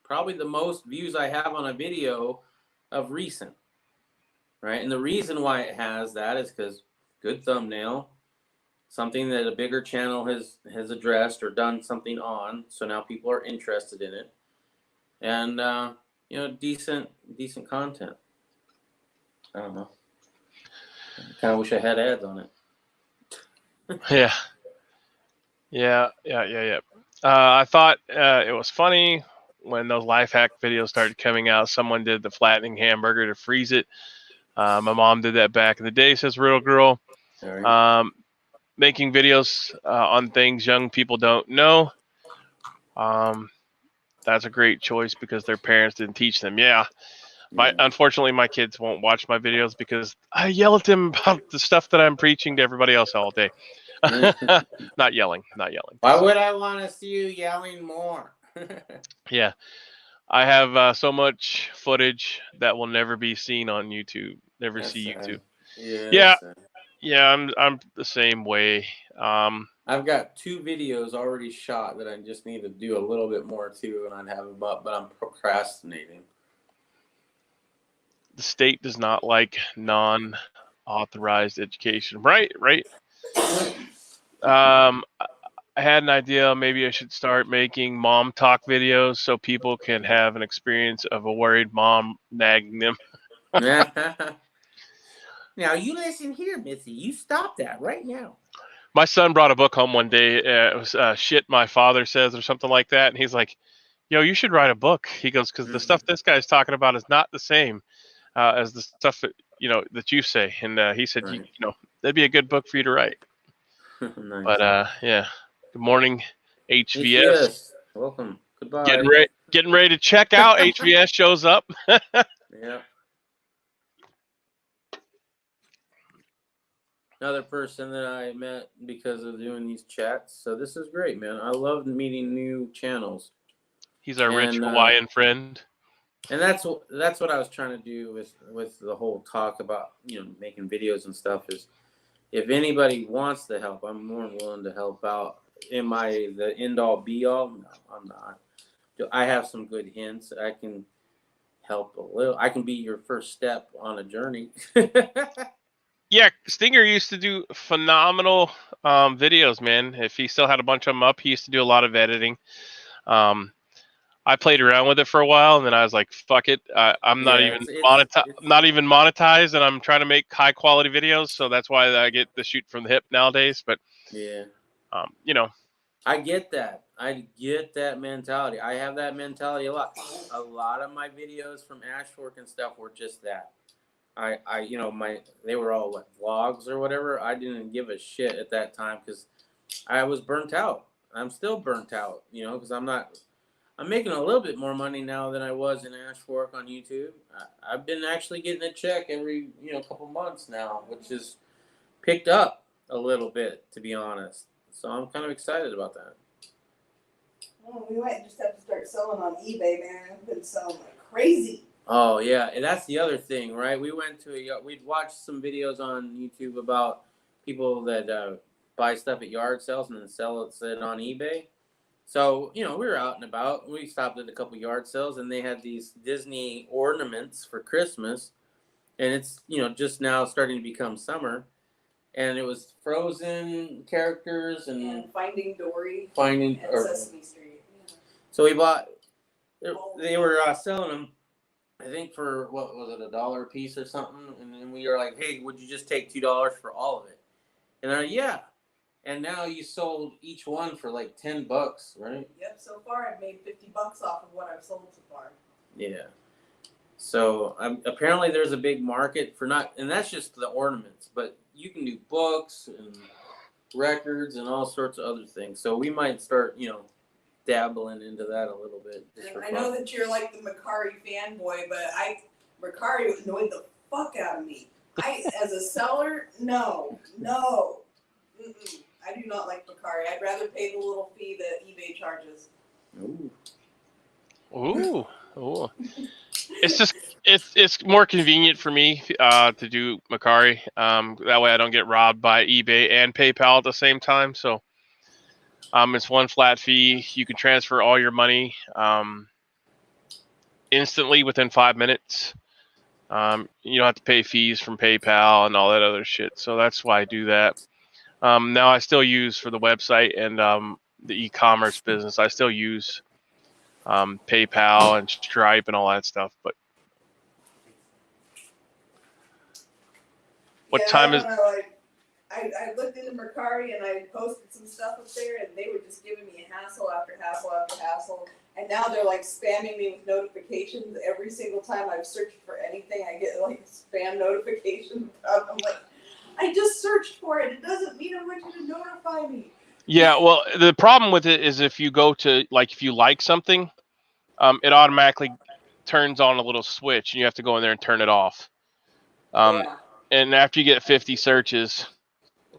probably the most views I have on a video of recent, right? And the reason why it has that is because good thumbnail, something that a bigger channel has addressed or done something on, so now people are interested in it, and decent content. I don't know. I kind of wish I had ads on it. Yeah. I thought it was funny when those life hack videos started coming out. Someone did the flattening hamburger to freeze it. My mom did that back in the day, says Riddle Girl. Right. Making videos on things young people don't know. That's a great choice because their parents didn't teach them. Unfortunately, my kids won't watch my videos because I yell at them about the stuff that I'm preaching to everybody else all day. Not yelling. Why would I want to see you yelling more? Yeah, I have so much footage that will never be seen on YouTube. Never see YouTube. Yeah. I'm the same way. I've got 2 videos already shot that I just need to do a little bit more to, and I'd have them up, but I'm procrastinating. The state does not like non-authorized education. Right. I had an idea. Maybe I should start making mom talk videos so people can have an experience of a worried mom nagging them. Now you listen here, Missy. You stop that right now. My son brought a book home one day. It was Shit My Father Says or something like that. And he's like, yo, you should write a book. He goes, because the stuff this guy's talking about is not the same as the stuff that, that you say. And he said, Right. that'd be a good book for you to write. Nice. But yeah. Good morning, HVS. HVS. Welcome. Goodbye. Getting ready to check out. HVS shows up. Yeah. another person that I met because of doing these chats. So this is great, man. I love meeting new channels. He's our rich And Hawaiian friend. and that's what I was trying to do with the whole talk about, you know, making videos and stuff is if anybody wants to help, I'm more than willing to help out. Am I the end all be all? No, I'm not. I have some good hints. I can help a little. I can be your first step on a journey. Yeah, Stinger used to do phenomenal videos, man. If he still had a bunch of them up, he used to do a lot of editing. I played around with it for a while, and then I was like, "Fuck it, I'm not Yeah, even it's not even monetized, and I'm trying to make high quality videos." So that's why I get the shoot from the hip nowadays. But yeah. you know, I get that. I get that mentality. I have that mentality a lot. A lot of my videos from Ash Fork and stuff were just that. You know, they were all what vlogs or whatever. I didn't give a shit at that time because I was burnt out. I'm still burnt out, you know, because I'm making a little bit more money now than I was in Ash Fork on YouTube. I've been actually getting a check every, you know, couple months now, which is picked up a little bit, to be honest. So I'm kind of excited about that. Well, we might just have to start selling on eBay, man. I've been selling like crazy. Oh yeah, and that's the other thing, right? We'd watched some videos on YouTube about people that buy stuff at yard sales and then sell it on eBay. So, you know, we were out and about. We stopped at a couple yard sales and they had these Disney ornaments for Christmas. And it's, you know, just now starting to become summer. And it was Frozen characters and Finding Dory Finding and Sesame Street. Yeah. So we bought, they were selling them, I think for, what was it, $1 a piece or something? And then we were like, hey, would you just take $2 for all of it? And they're like, yeah. And now you sold each one for like $10, right? Yep. So far, I've made $50 off of what I've sold so far. Yeah. So apparently there's a big market for and that's just the ornaments, but you can do books and records and all sorts of other things. So we might start, you know, dabbling into that a little bit. Just for I fun. know that you're like the Mercari fanboy, but Mercari annoyed the fuck out of me. As a seller, no. Mm-mm. I do not like Mercari. I'd rather pay the little fee that eBay charges. Ooh. It's more convenient for me to do Mercari. That way I don't get robbed by eBay and PayPal at the same time. So it's one flat fee. You can transfer all your money instantly within 5 minutes. You don't have to pay fees from PayPal and all that other shit. So that's why I do that. Now I still use for the website and the e-commerce business. I still use PayPal and Stripe and all that stuff. But what time is? I looked into Mercari and I posted some stuff up there, and they were just giving me hassle after hassle after hassle. And now they're like spamming me with notifications every single time I've searched for anything. I get like spam notifications. I'm like, I just searched for it. It doesn't mean I want you to notify me. Yeah, well, the problem with it is if you go to if you like something, it automatically turns on a little switch, and you have to go in there and turn it off. Yeah. And after you get 50 searches,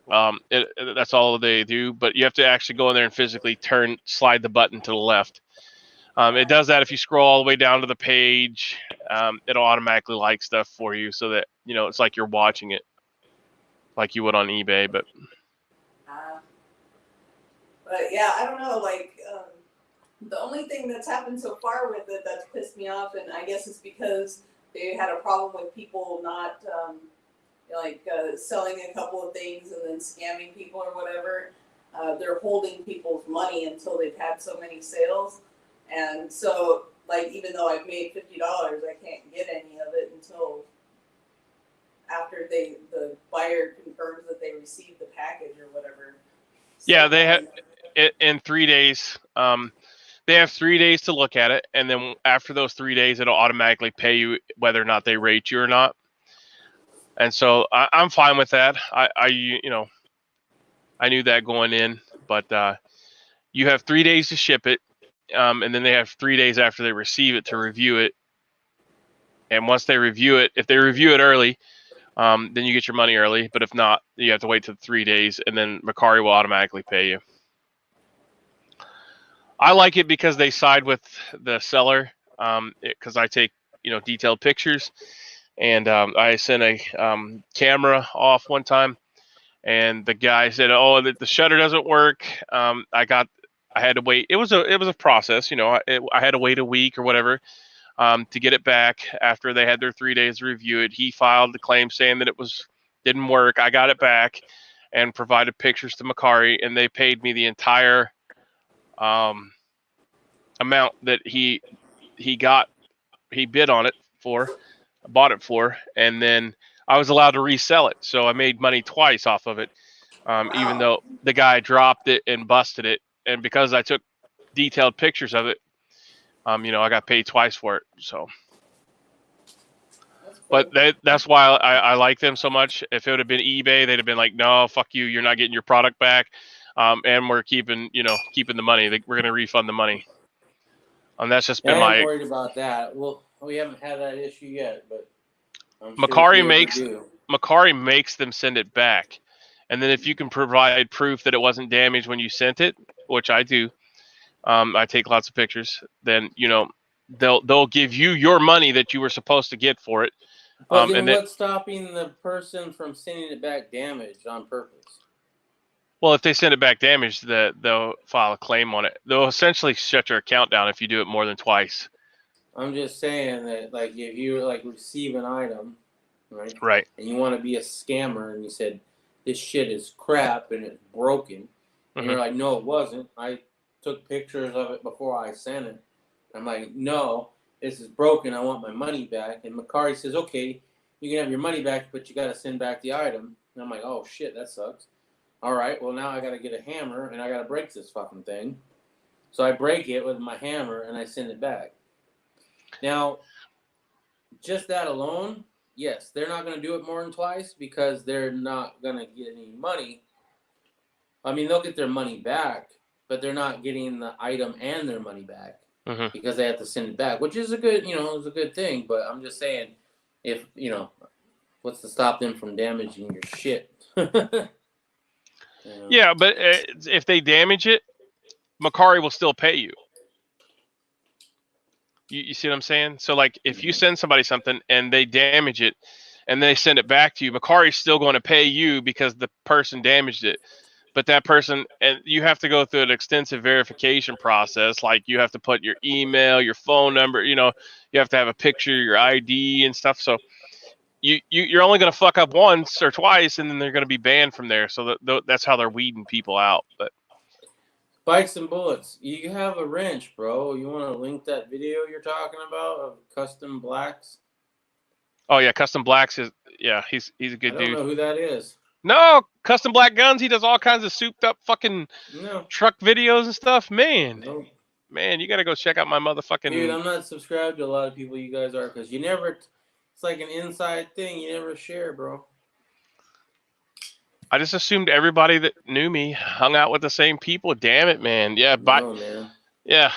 that's all they do. But you have to actually go in there and physically slide the button to the left. It does that if you scroll all the way down to the page. It'll automatically like stuff for you, so that it's like you're watching it, like you would on eBay. But yeah, I don't know. The only thing that's happened so far with it that's pissed me off, and I guess it's because they had a problem with people not selling a couple of things and then scamming people or whatever. They're holding people's money until they've had so many sales, and so even though I've made $50, I can't get any of it until after the buyer confirms that they received the package or whatever. So, yeah, they have it in 3 days. They have 3 days to look at it, and then after those 3 days, it'll automatically pay you whether or not they rate you or not. And so I'm fine with that. I knew that going in, but you have 3 days to ship it, and then they have 3 days after they receive it to review it. And once they review it, if they review it early, then you get your money early. But if not, you have to wait till 3 days, and then Macari will automatically pay you. I like it because they side with the seller, because I take detailed pictures, and I sent a camera off one time, and the guy said, "Oh, the shutter doesn't work." I had to wait. It was a process, I had to wait a week or whatever to get it back after they had their 3 days to review it. He filed the claim saying that didn't work. I got it back and provided pictures to Macari, and they paid me the entire amount that he bid on it for, bought it for, and then I was allowed to resell it. So I made money twice off of it, even though the guy dropped it and busted it. And because I took detailed pictures of it, I got paid twice for it. So, but that's why I like them so much. If it would have been eBay, they'd have been like, "No, fuck you, you're not getting your product back, and we're keeping the money. We're going to refund the money." And that's just been I am my. worried about that. Well, we haven't had that issue yet, but I'm sure Macari if we ever do. Macari makes them send it back, and then if you can provide proof that it wasn't damaged when you sent it, which I do, I take lots of pictures. Then they'll give you your money that you were supposed to get for it. But then what's stopping the person from sending it back damaged on purpose? Well, if they send it back damaged, they'll file a claim on it. They'll essentially shut your account down if you do it more than twice. I'm just saying that, like, if you receive an item, right, and you want to be a scammer, and you said this shit is crap and it's broken, and you're like, no, it wasn't. I took pictures of it before I sent it. I'm like, no, this is broken. I want my money back. And Macari says, okay, you can have your money back, but you got to send back the item. And I'm like, oh shit, that sucks. All right, well, now I got to get a hammer and I got to break this fucking thing. So I break it with my hammer and I send it back. Now, just that alone, yes, they're not going to do it more than twice because they're not going to get any money. I mean, they'll get their money back, but they're not getting the item and their money back because they have to send it back, which is a good, is a good thing. But I'm just saying, if, what's to stop them from damaging your shit? Yeah, but if they damage it, Macari will still pay you. You see what I'm saying? So, like, if you send somebody something and they damage it and they send it back to you, Macari's still going to pay you because the person damaged it. But that person, and you have to go through an extensive verification process. Like, you have to put your email, your phone number, you have to have a picture, your ID and stuff. So you're only going to fuck up once or twice, and then they're going to be banned from there. So that's how they're weeding people out. But Spikes and bullets. You have a wrench, bro. You want to link that video you're talking about of Custom Blacks? Oh yeah, Custom Blacks is he's a good dude. I don't know who that is. No, Custom Black Guns. He does all kinds of souped up fucking truck videos and stuff. Man, man, you got to go check out my motherfucking. Dude, I'm not subscribed to a lot of people. You guys are because you never. It's like an inside thing. You never share, bro. I just assumed everybody that knew me hung out with the same people. Damn it, man. Yeah, man. Yeah.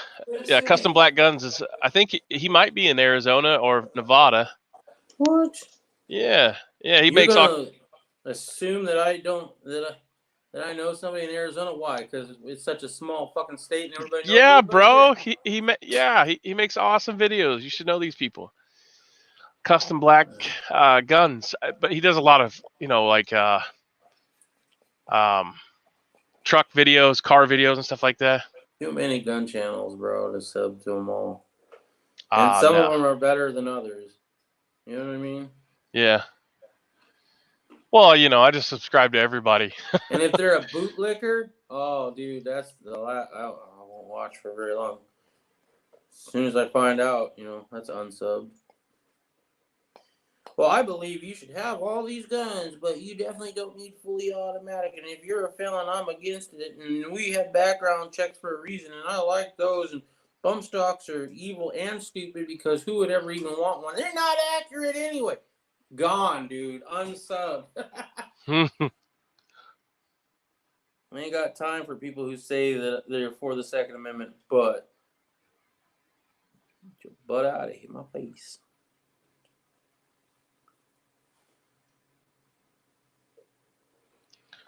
Custom Black Guns is. I think he might be in Arizona or Nevada. What? Yeah. He makes all. Assume that I don't that I know somebody in Arizona. Why? Because it's such a small fucking state and everybody knows. Yeah, bro. He makes awesome videos. You should know these people. Custom Black Guns, but he does a lot of truck videos, car videos, and stuff like that. Too many gun channels, bro, to sub to them all. And some of them are better than others. You know what I mean? Yeah. Well, I just subscribe to everybody. And if they're a bootlicker, oh, dude, that's the last. I won't watch for very long. As soon as I find out, that's unsub. Well, I believe you should have all these guns, but you definitely don't need fully automatic. And if you're a felon, I'm against it. And we have background checks for a reason, and I like those. And bump stocks are evil and stupid because who would ever even want one? They're not accurate anyway. Gone, dude. Unsub. I ain't got time for people who say that they're for the Second Amendment, but get your butt out of here, my face.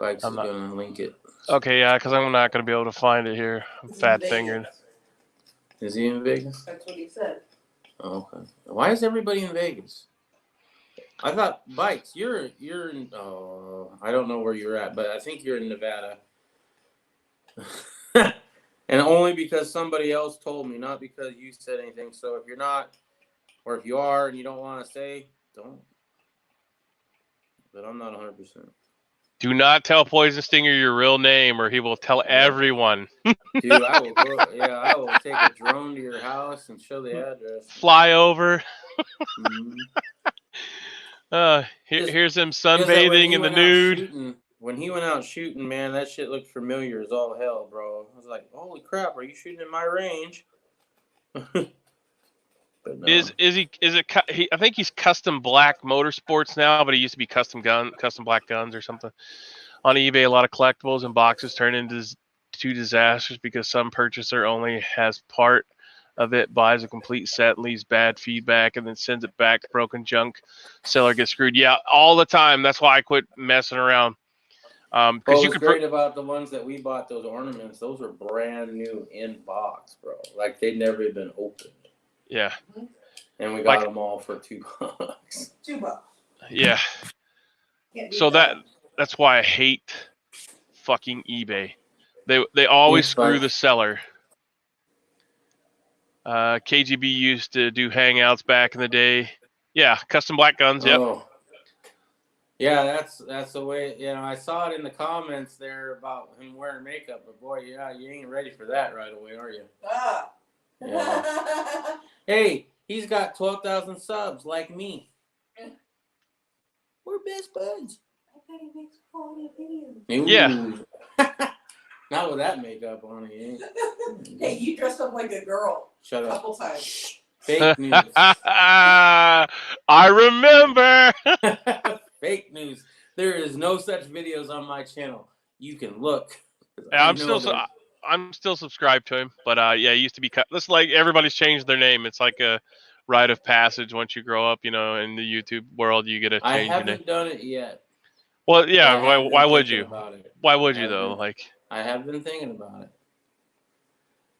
Bikes I'm is not. gonna link it. Okay, yeah, because I'm not going to be able to find it here. I'm It's in fat Vegas. fingered. Is he in Vegas? That's what he said. Oh, okay. Why is everybody in Vegas? I thought Bikes. You're in. Oh, I don't know where you're at, but I think you're in Nevada. And only because somebody else told me, not because you said anything. So if you're not, or if you are and you don't want to say, don't. But I'm not 100%. Do not tell Poison Stinger your real name, or he will tell everyone. Dude, I will go. Yeah, I will take a drone to your house and show the address. Fly over. Mm-hmm. Here's him Because when sunbathing he in the went out nude. shooting, when he went out shooting, man, that shit looked familiar as all hell, bro. I was like, holy crap, are you shooting in my range? But no. Is it? I think he's custom black motorsports now, but he used to be custom black guns or something. On eBay, a lot of collectibles and boxes turn into disasters because some purchaser only has part of it, buys a complete set, leaves bad feedback, and then sends it back broken junk. Seller gets screwed. Yeah, all the time. That's why I quit messing around. What Because was great about the ones that we bought, those ornaments, those were brand new in box, bro. Like they'd never been opened. Yeah. And we got them all for $2. $2. Yeah. Can't beat So that's why I hate fucking eBay. They always screw the seller. KGB used to do hangouts back in the day. Yeah, custom black guns. Yep. Oh. Yeah, that's the way. You know, I saw it in the comments there about him wearing makeup, but boy, yeah, you ain't ready for that right away, are you? Ah. Yeah. Hey, he's got 12,000 subs like me. We're best buds. I bet he makes quality videos. Ooh. Yeah. Not with that makeup on it. Hey, you dressed up like a girl Shut a up. couple times. Fake news. I remember. Fake news. There is no such videos on my channel. You can look. Yeah, I'm still subscribed to him, but yeah, it used to be cut. It's like everybody's changed their name. It's like a rite of passage once you grow up. You know, in the YouTube world, you get to change your name. I haven't done it yet. Well, yeah. Why would you? Why would you I though? Like, I have been thinking about it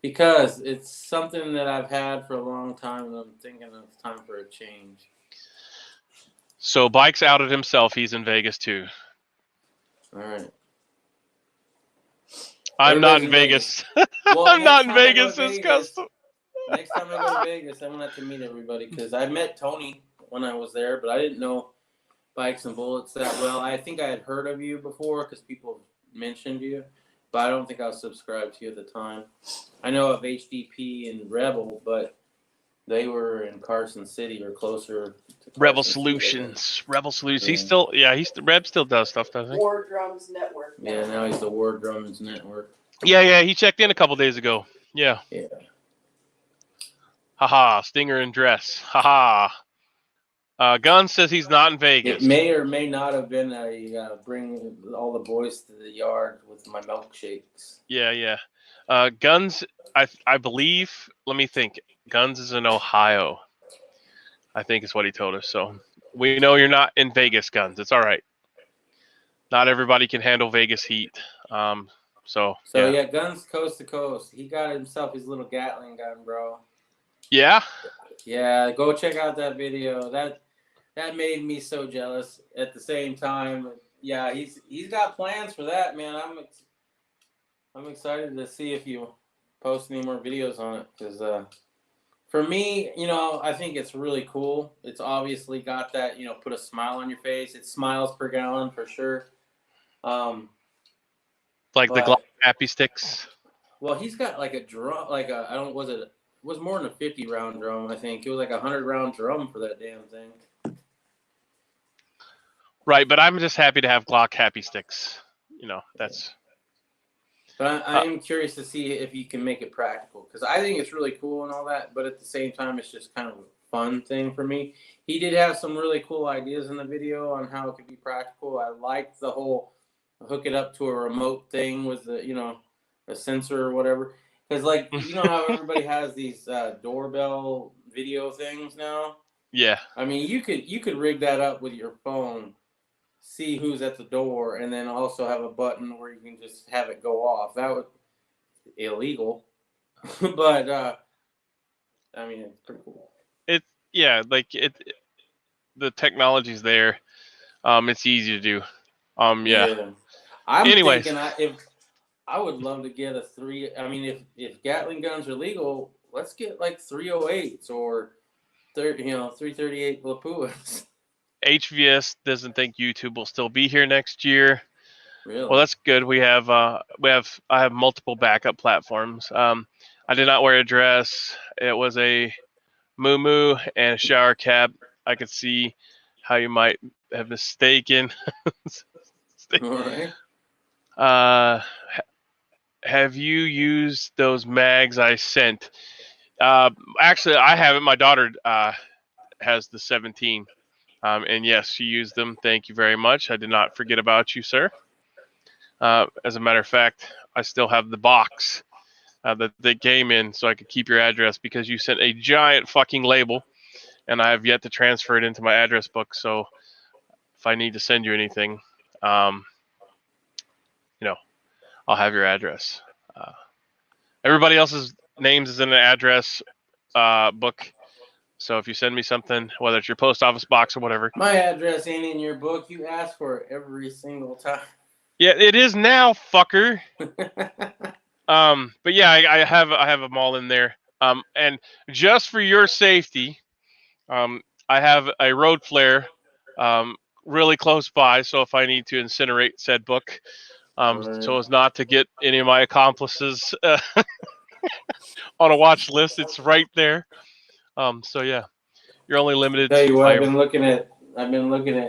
because it's something that I've had for a long time, and I'm thinking it's time for a change. so Bike's outed himself. He's in Vegas too. All right. I'm not in Vegas. Well, I'm not in next time I go Vegas. to It's Vegas- custom. Next time I go to Vegas, I'm gonna have to meet everybody because I met Tony when I was there, but I didn't know Bikes and Bullets that well. I think I had heard of you before because people mentioned you, but I don't think I was subscribed to you at the time. I know of HDP and Rebel, but they were in Carson City or closer to Rebel Carson Solutions. City. Rebel Solutions. Yeah. Reb still does stuff, doesn't he? War Drums Network. Yeah, now he's the War Drums Network. Yeah. He checked in a couple days ago. Yeah. Yeah. Haha. Stinger in dress. Haha. Gunn says he's not in Vegas. It may or may not have been a bring all the boys to the yard with my milkshakes. Yeah. Guns, I believe, let me think. Guns is in Ohio, I think is what he told us. So we know you're not in Vegas, Guns. It's all right. Not everybody can handle Vegas heat. So yeah, Guns coast to coast. He got himself his little Gatling gun, bro. Yeah? Yeah, go check out that video. That made me so jealous. At the same time, yeah, he's got plans for that, man. I'm excited to see if you post any more videos on it because for me, you know, I think it's really cool. It's obviously got that, you know, put a smile on your face. It smiles per gallon for sure. Like the Glock Happy Sticks. Well, he's got like a drum, it was more than a 50 round drum, I think. It was like a 100 round drum for that damn thing. Right, but I'm just happy to have Glock Happy Sticks. You know, that's... But I am curious to see if you can make it practical because I think it's really cool and all that, but at the same time, it's just kind of a fun thing for me. He did have some really cool ideas in the video on how it could be practical. I liked the whole hook it up to a remote thing with the, you know, a sensor or whatever. Because, like, you know how everybody has these doorbell video things now? Yeah. I mean, you could rig that up with your phone see who's at the door, and then also have a button where you can just have it go off. That was illegal, but I mean, it's pretty cool. The technology's there. It's easy to do. Yeah. I'm Anyways. thinking if I would love to get a 3. I mean, if Gatling guns are legal, let's get like 308s or 338 Lapuas. HVS doesn't think YouTube will still be here next year. Really? Well, that's good. I have multiple backup platforms. I did not wear a dress. It was a muumuu and a shower cap. I could see how you might have mistaken. All right. Have you used those mags I sent? Actually, I haven't. My daughter has the 17. And yes, she used them. Thank you very much. I did not forget about you, sir. As a matter of fact, I still have the box that they came in so I could keep your address because you sent a giant fucking label and I have yet to transfer it into my address book. So if I need to send you anything, I'll have your address. Everybody else's names is in the address book. So if you send me something, whether it's your post office box or whatever. My address ain't in your book. You ask for it every single time. Yeah, it is now, fucker. But yeah, I have them all in there. And just for your safety, I have a road flare, really close by. So if I need to incinerate said book, so as not to get any of my accomplices on a watch list, it's right there. So yeah, you're only limited. Tell you what, I've been looking at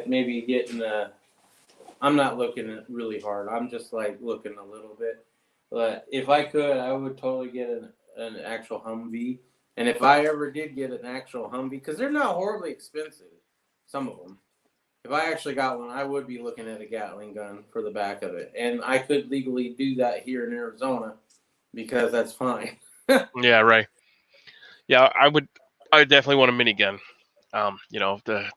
maybe getting a. I'm not looking at really hard. I'm just like looking a little bit. But if I could, I would totally get an actual Humvee. And if I ever did get an actual Humvee, because they're not horribly expensive, some of them. If I actually got one, I would be looking at a Gatling gun for the back of it. And I could legally do that here in Arizona because that's fine. Yeah, right. Yeah, I would definitely want a minigun. To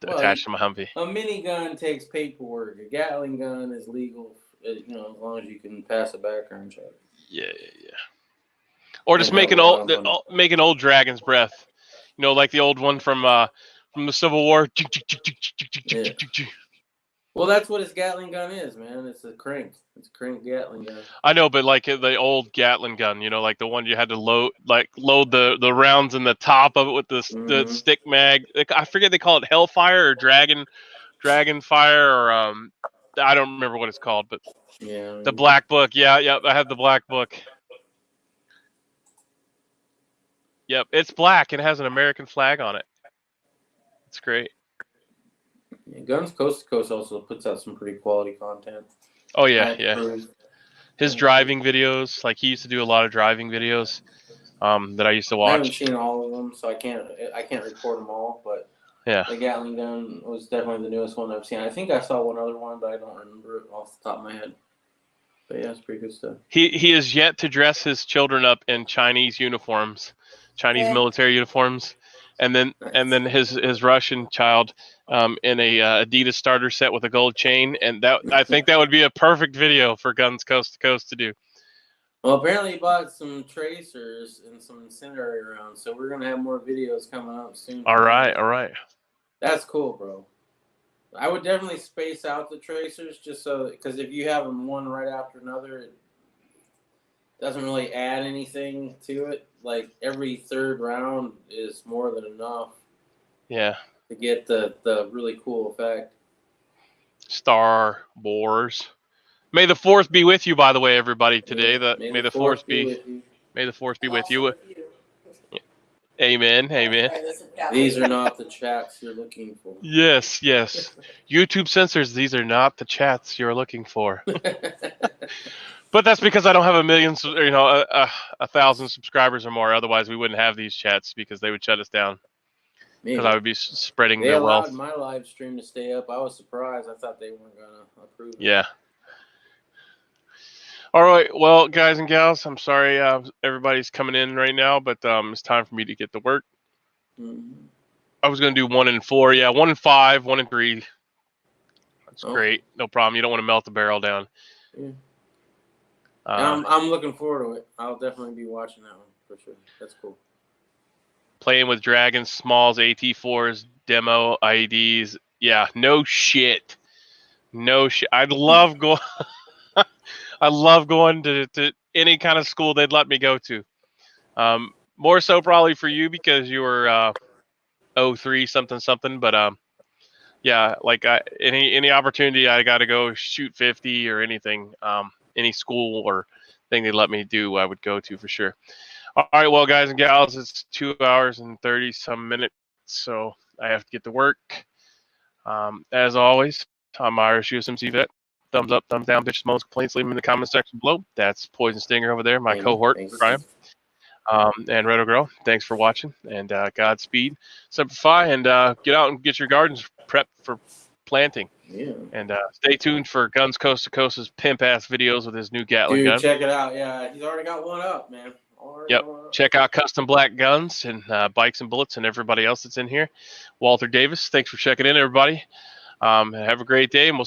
attach to my Humvee. A minigun takes paperwork. A Gatling gun is legal, as long as you can pass a background check. Yeah. Or just make an old dragon's breath. Like the old one from the Civil War. Yeah. Well, that's what his Gatling gun is, man. It's a crank. It's a crank Gatling gun. I know, but like the old Gatling gun, like the one you had to load the rounds in the top of it with the stick mag. I forget they call it Hellfire or Dragon Fire or I don't remember what it's called, but yeah, the black book. Yeah, I have the black book. Yep, it's black and has an American flag on it. It's great. Yeah, Guns Coast to Coast also puts out some pretty quality content. Oh yeah. His driving videos, like he used to do a lot of driving videos that I used to watch. I haven't seen all of them, so I can't record them all. But yeah, the Gatling gun was definitely the newest one I've seen. I think I saw one other one, but I don't remember it off the top of my head. But yeah, it's pretty good stuff. He has yet to dress his children up in Chinese uniforms, military uniforms, and then his Russian child in a Adidas starter set with a gold chain, and I think that would be a perfect video for Guns Coast to Coast to do. Well, apparently he bought some tracers and some incendiary rounds, so we're gonna have more videos coming up soon. All right. That's cool, bro. I would definitely space out the tracers just so, because if you have them one right after another, it doesn't really add anything to it. Like every third round is more than enough. Yeah. To get the really cool effect. Star Wars. May the Fourth be with you, by the way, everybody. Today, may the Fourth be with you. Amen. These are not the chats you're looking for. Yes. YouTube censors. These are not the chats you're looking for. But that's because I don't have 1,000 subscribers or more. Otherwise, we wouldn't have these chats because they would shut us down. Because I would be spreading their wealth. They allowed my live stream to stay up. I was surprised. I thought they weren't going to approve it. Yeah. All right. Well, guys and gals, I'm sorry everybody's coming in right now, but it's time for me to get to work. I was going to do 1 and 4. Yeah, 1 and 5, 1 and 3. It's great. No problem. You don't want to melt the barrel down. Yeah. I'm looking forward to it. I'll definitely be watching that one for sure. That's cool. Playing with Dragons, Smalls, AT4s, demo, IEDs. Yeah, no shit. No shit. I love going to any kind of school they'd let me go to. More so probably for you because you were 03 something, but yeah, like any opportunity I got to go shoot 50 or anything, any school or thing they'd let me do, I would go to for sure. All right, well, guys and gals, it's 2 hours and 30 some minutes, so I have to get to work. As always, I'm Irish USMC Vet. Thumbs up, thumbs down, bitches, moans, complaints, leave them in the comment section below. That's Poison Stinger over there, my cohort, Brian. And Redo Girl, thanks for watching, and Godspeed. Simplify, and get out and get your gardens prepped for planting. Yeah. And stay tuned for Guns Coast to Coast's pimp-ass videos with his new Gatling gun. Check it out. Yeah, he's already got one up, man. Yep. Check out Custom Black Guns and Bikes and Bullets and everybody else that's in here. Walter Davis, thanks for checking in, everybody. Have a great day, and we'll